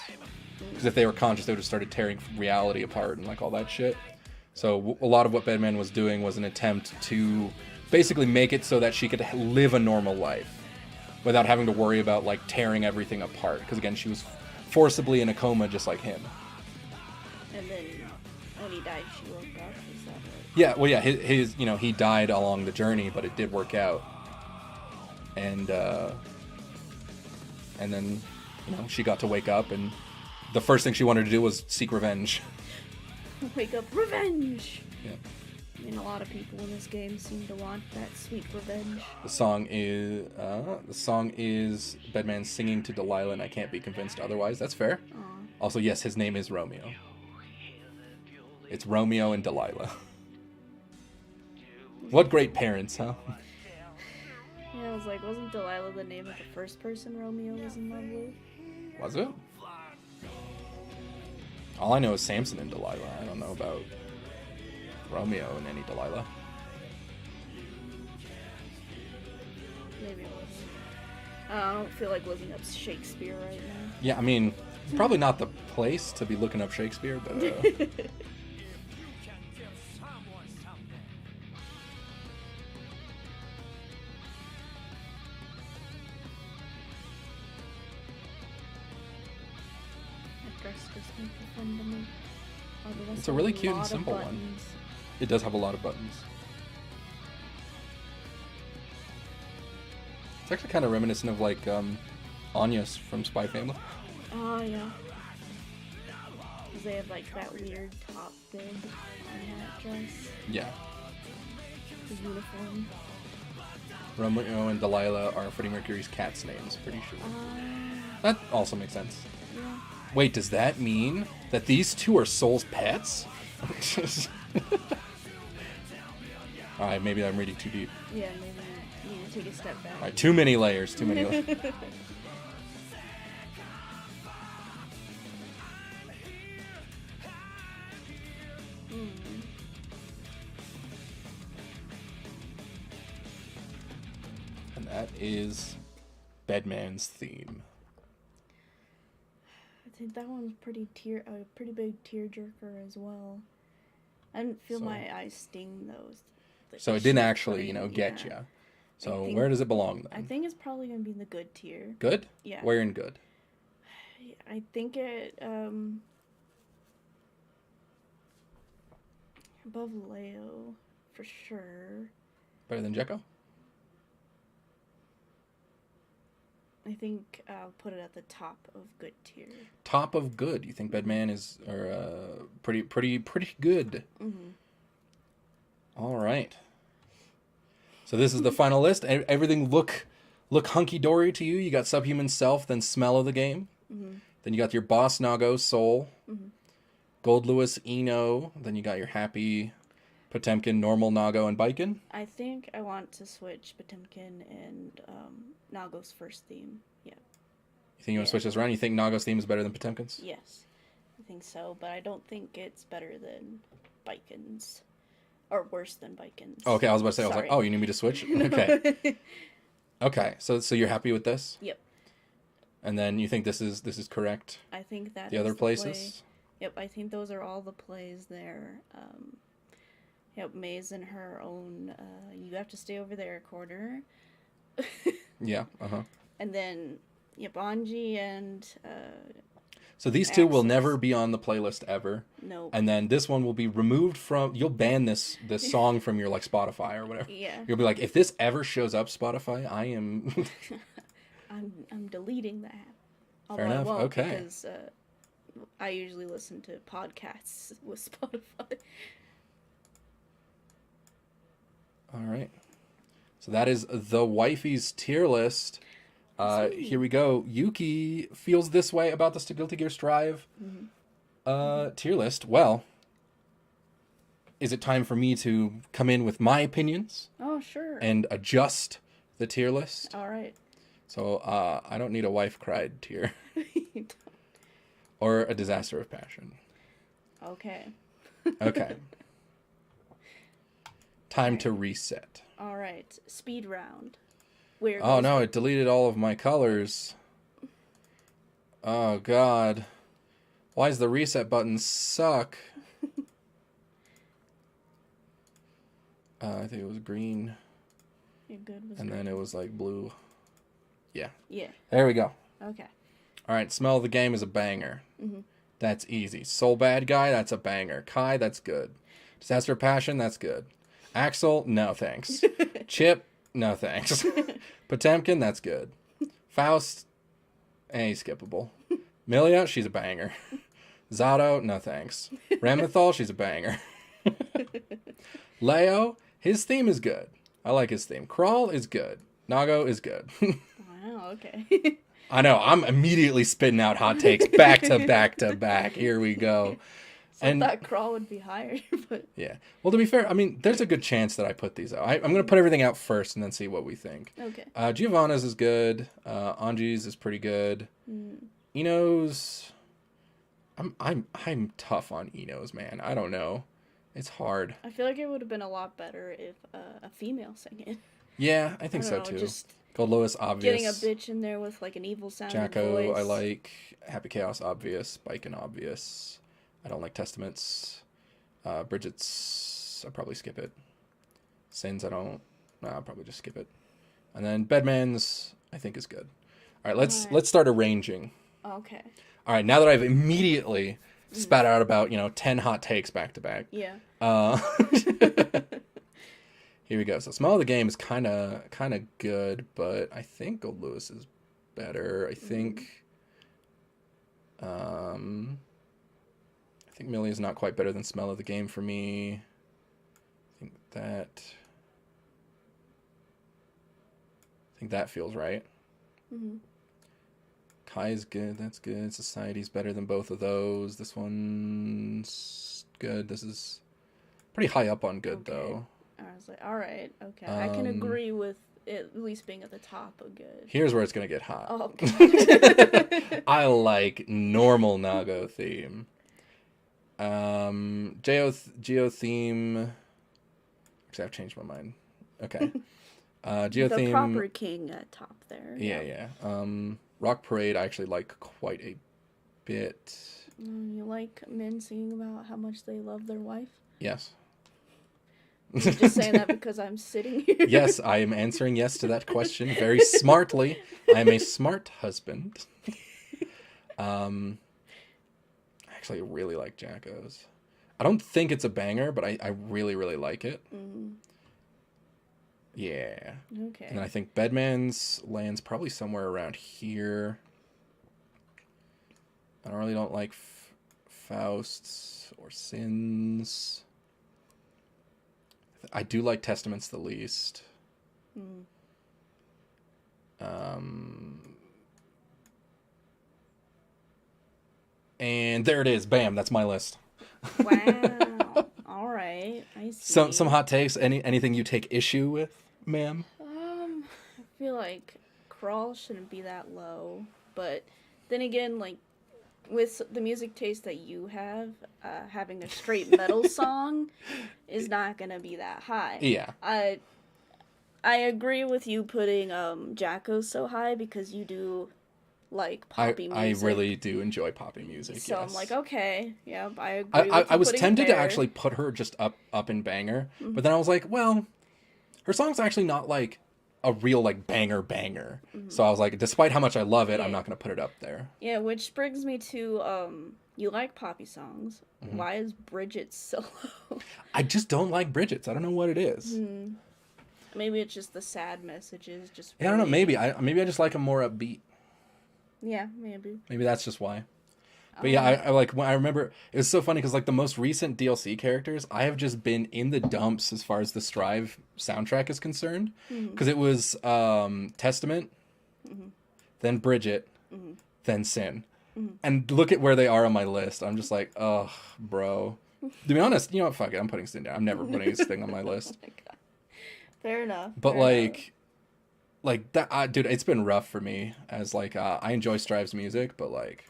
Because if they were conscious, they would have started tearing reality apart and, like, all that shit. So a lot of what Bedman was doing was an attempt to basically make it so that she could live a normal life without having to worry about, like, tearing everything apart. Because, again, she was forcibly in a coma just like him. And then when he died, she woke up. Is that right? Yeah, well, yeah, his he died along the journey, but it did work out. And then, she got to wake up, and the first thing she wanted to do was seek revenge. Wake up, revenge! Yeah. I mean, a lot of people in this game seem to want that sweet revenge. The song is Bedman singing to Delilah, and I can't be convinced otherwise. That's fair. Aw. Also, yes, his name is Romeo. It's Romeo and Delilah. What great parents, huh? Yeah, I was like, wasn't Delilah the name of the first person Romeo was in love with? Was it? All I know is Samson and Delilah. I don't know about Romeo and any Delilah. Maybe it wasn't. I don't feel like looking up Shakespeare right now. Yeah, I mean, it's probably not the place to be looking up Shakespeare, but... It's a really cute and simple one. It does have a lot of buttons. It's actually kind of reminiscent of, like, Anya's from Spy Family. Oh, yeah. Because they have, like, that weird top bib on that dress. Yeah. The uniform. Romeo and Delilah are Freddie Mercury's cat's names, pretty sure. That also makes sense. Yeah. Wait, does that mean that these two are Soul's pets? Alright, maybe I'm reading too deep. Yeah, maybe you need to take a step back. Alright, too many layers, too many layers. And that is Bedman's theme. I think that one's a pretty big tearjerker as well. I didn't feel my eyes sting those. So it didn't actually, get you. Yeah. So think- where does it belong then? I think it's probably gonna be in the good tier. Good? Yeah. Where in good? I think it above Leo for sure. Better than Jekko? I think I'll put it at the top of good tier. Top of good. You think Bedman is pretty good. Mm-hmm. All right. So this is the final list. Everything look hunky dory to you. You got Subhuman Self, then Smell of the Game. Then you got your Boss Nago Soul. Gold Lewis Eno. Then you got your Happy Potemkin, Normal Nago, and Biken. I think I want to switch Potemkin and Nago's first theme. Yeah. You think you want to switch this around? You think Nago's theme is better than Potemkin's? Yes. I think so, but I don't think it's better than Biken's. Or worse than Biken's. Oh, okay, I was about to say, I was like, oh, you need me to switch? Okay. Okay, so you're happy with this? Yep. And then you think this is correct? I think that The is other places? play. Yep, I think those are all the plays there. Yep, May's in her own, you have to stay over there corner. Yeah, uh-huh. And then, yep, Anji and, So these two will Access. never be on the playlist ever. no. And then this one will be removed from, you'll ban this song from your, like, Spotify or whatever. Yeah. You'll be like, if this ever shows up Spotify, I am... I'm deleting that. Fair Although enough, I won't, okay. because I usually listen to podcasts with Spotify. All right. So that is the wifey's tier list. Here we go. Yuki feels this way about the Guilty Gear Strive tier list. Well, is it time for me to come in with my opinions Oh, sure. and adjust the tier list? All right. So I don't need a wife cried tier or a disaster of passion. Okay. Okay. Time to reset. All right. Speed round. Where Oh goes- no, it deleted all of my colors. Oh god. Why does the reset button suck? I think it was green, You're good with and then green. it was like blue. Yeah. Yeah. There we go. Okay. Alright, Smell of the Game is a banger. That's easy. Soul Bad Guy, that's a banger. Kai, that's good. Disaster of Passion, that's good. Axel, no thanks. Chip, no thanks. Potemkin, that's good. Faust, he's skippable. Milia, she's a banger. Zato, no thanks. Ramethal, she's a banger. Leo, his theme is good. I like his theme. Crawl is good. Nago is good. Wow. Okay. I know, I'm immediately spitting out hot takes back to back to back. Here we go. So And- that crawl would be higher, but Yeah. Well, to be fair, I mean, there's a good chance that I put these out. I'm going to put everything out first and then see what we think. okay. Giovanna's is good. Anji's is pretty good. Eno's, I'm tough on Eno's, man. I don't know. It's hard. I feel like it would have been a lot better if a female sang it. Yeah, I I think don't so know, too. just Gold Lois, obvious. getting a bitch in there with like an evil sounding Jacko, voice. I like. Happy Chaos, obvious. Biken, obvious. I don't like Testaments. Bridget's, I'll probably skip it. Sins, I don't. Nah, I'll probably just skip it. And then Bedman's, I think, is good. All right, let's start arranging. Okay. All right, now that I've immediately spat out about 10 hot takes back to back. Yeah. Here we go. So Smell of the Game is kind of good, but I think Gold Lewis is better. I think Millie is not quite better than Smell of the Game for me. I think that feels right. Kai is good. That's good. Society's better than both of those. This one's good. This is pretty high up on good, Okay. though. I was like, all right, okay. I can agree with it at least being at the top of good. Here's where it's going to get hot. Oh, okay. I like normal Nago theme. Geo theme. Actually, I've changed my mind. Okay. Geo the theme. proper king at top there. Yeah. Rock Parade, I actually like quite a bit. You like men singing about how much they love their wife? Yes. You're just saying that because I'm sitting here. Yes, I am answering yes to that question very smartly. I am a smart husband. I actually really like Jacko's. I don't think it's a banger, but I really, really like it. Yeah. Okay. And I think Bedman's lands probably somewhere around here. I really don't like Faust's or Sins. I do like Testaments the least. And there it is. Bam, that's my list. Wow. All right. I see. Some hot takes. Anything you take issue with, ma'am? I feel like Crawl shouldn't be that low, but then again, like with the music taste that you have, having a straight metal song is not gonna be that high. Yeah. I agree with you putting Jacko so high because you do like poppy music. I really do enjoy poppy music. So yes. I'm like, okay, yeah, I agree. With I you was putting it tempted to there. actually put her just up in banger, but then I was like, well, her song's actually not like a real like banger. So I was like, despite how much I love it, I'm not gonna put it up there. Yeah, which brings me to you like poppy songs. Why is Bridget so low? I just don't like Bridget's. I don't know what it is. Maybe it's just the sad messages. Just Yeah, I don't know. really- Maybe I just like them more upbeat. Yeah, maybe. Maybe that's just why. But yeah, I like when I remember it was so funny because like the most recent DLC characters, I have just been in the dumps as far as the Strive soundtrack is concerned, because it was Testament, then Bridget, then Sin, and look at where they are on my list. I'm just like, ugh, bro. To be honest, you know what? Fuck it, I'm putting Sin down. I'm never putting this thing on my list. Oh my God. Fair enough. But fair enough. like that, dude, it's been rough for me as like I enjoy Strive's music, but like.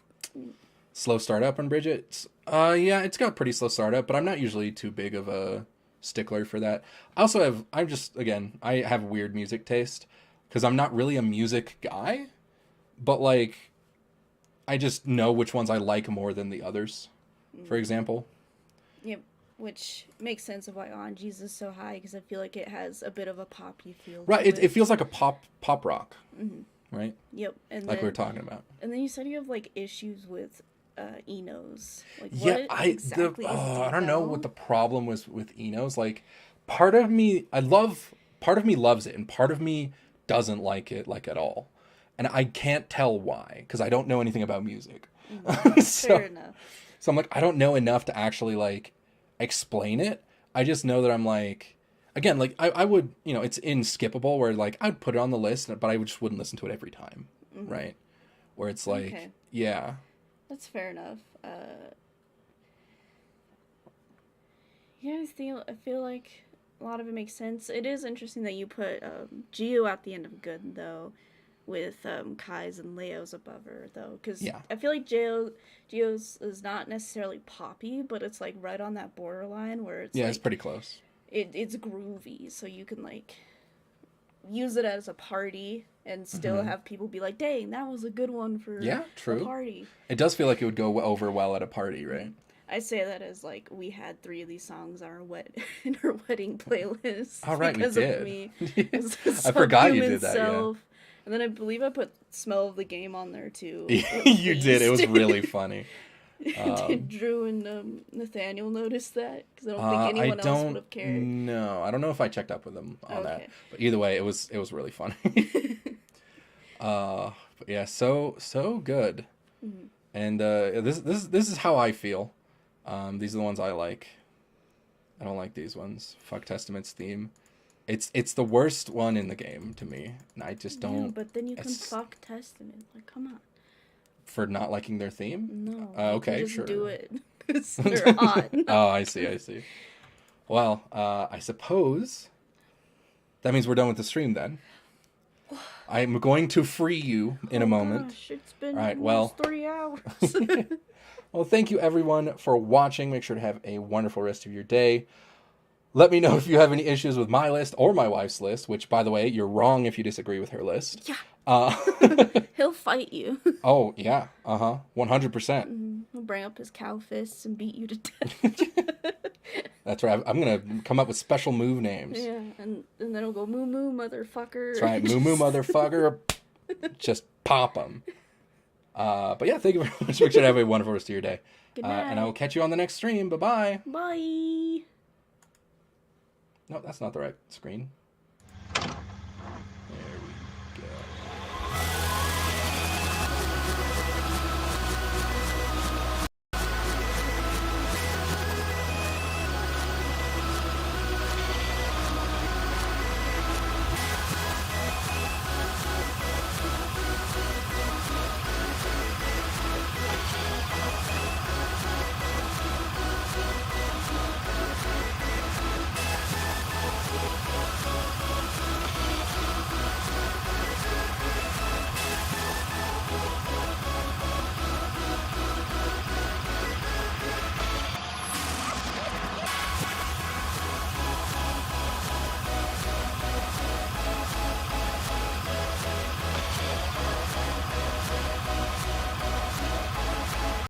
Slow startup on Bridget. Yeah, it's got pretty slow startup, but I'm not usually too big of a stickler for that. I have weird music taste because I'm not really a music guy, but like I just know which ones I like more than the others. For example. Yep, which makes sense of why On Jesus is so high because I feel like it has a bit of a poppy feel. Right, to it feels like a pop rock. Right? Yep, and Like then, we were talking about. And then you said you have like issues with Enos. Like Yeah, what exactly is I don't know Devo? what the problem was with Enos. Like, part of me loves it, and part of me doesn't like it like at all, and I can't tell why because I don't know anything about music. Fair enough. So I'm like, I don't know enough to actually like explain it. I just know that I'm like, again, like I would, it's skippable where like I'd put it on the list, but I just wouldn't listen to it every time, right? Where it's like, Okay. yeah. That's fair enough. Yeah, I feel like a lot of it makes sense. It is interesting that you put Geo at the end of good, though, with Kai's and Leo's above her, though. Because Yeah. I feel like Geo's is not necessarily poppy, but it's like right on that borderline where it's It's pretty close. It's groovy, so you can like use it as a party and still have people be like, dang, that was a good one for Yeah, true. a party. It does feel like it would go over well at a party, right? I say that as like we had 3 of these songs on our in our wedding playlist. All right, we because did. Of me. I forgot you did that, yeah. And then I believe I put "Smell of the Game" on there too. You did. It was really funny. Did Drew and Nathaniel notice that? Because I don't think anyone else would have cared. No, I don't know if I checked up with them on that. Okay. But either way, it was really funny. But yeah, so good. And this is how I feel. These are the ones I like. I don't like these ones. Fuck Testament's theme. It's the worst one in the game to me. And I just don't. Yeah, but then you can it's- fuck Testament. Like, come on. For not liking their theme. No. Okay, you just sure. do it because they're hot. Oh, I see. Well, I suppose that means we're done with the stream then. I'm going to free you in a moment. Gosh, it's been All right, almost 3 hours. Well, thank you everyone for watching. Make sure to have a wonderful rest of your day. Let me know if you have any issues with my list or my wife's list, which, by the way, you're wrong if you disagree with her list. Yeah. He'll fight you. Oh, yeah. 100%. He'll bring up his cow fists and beat you to death. That's right. I'm going to come up with special move names. Yeah, and then he'll go, moo moo, motherfucker. That's right. Moo moo, motherfucker. Just pop them. But yeah, thank you very much. Make sure to have a wonderful rest of your day. Good night. And I will catch you on the next stream. Bye-bye. Bye. No, that's not the right screen.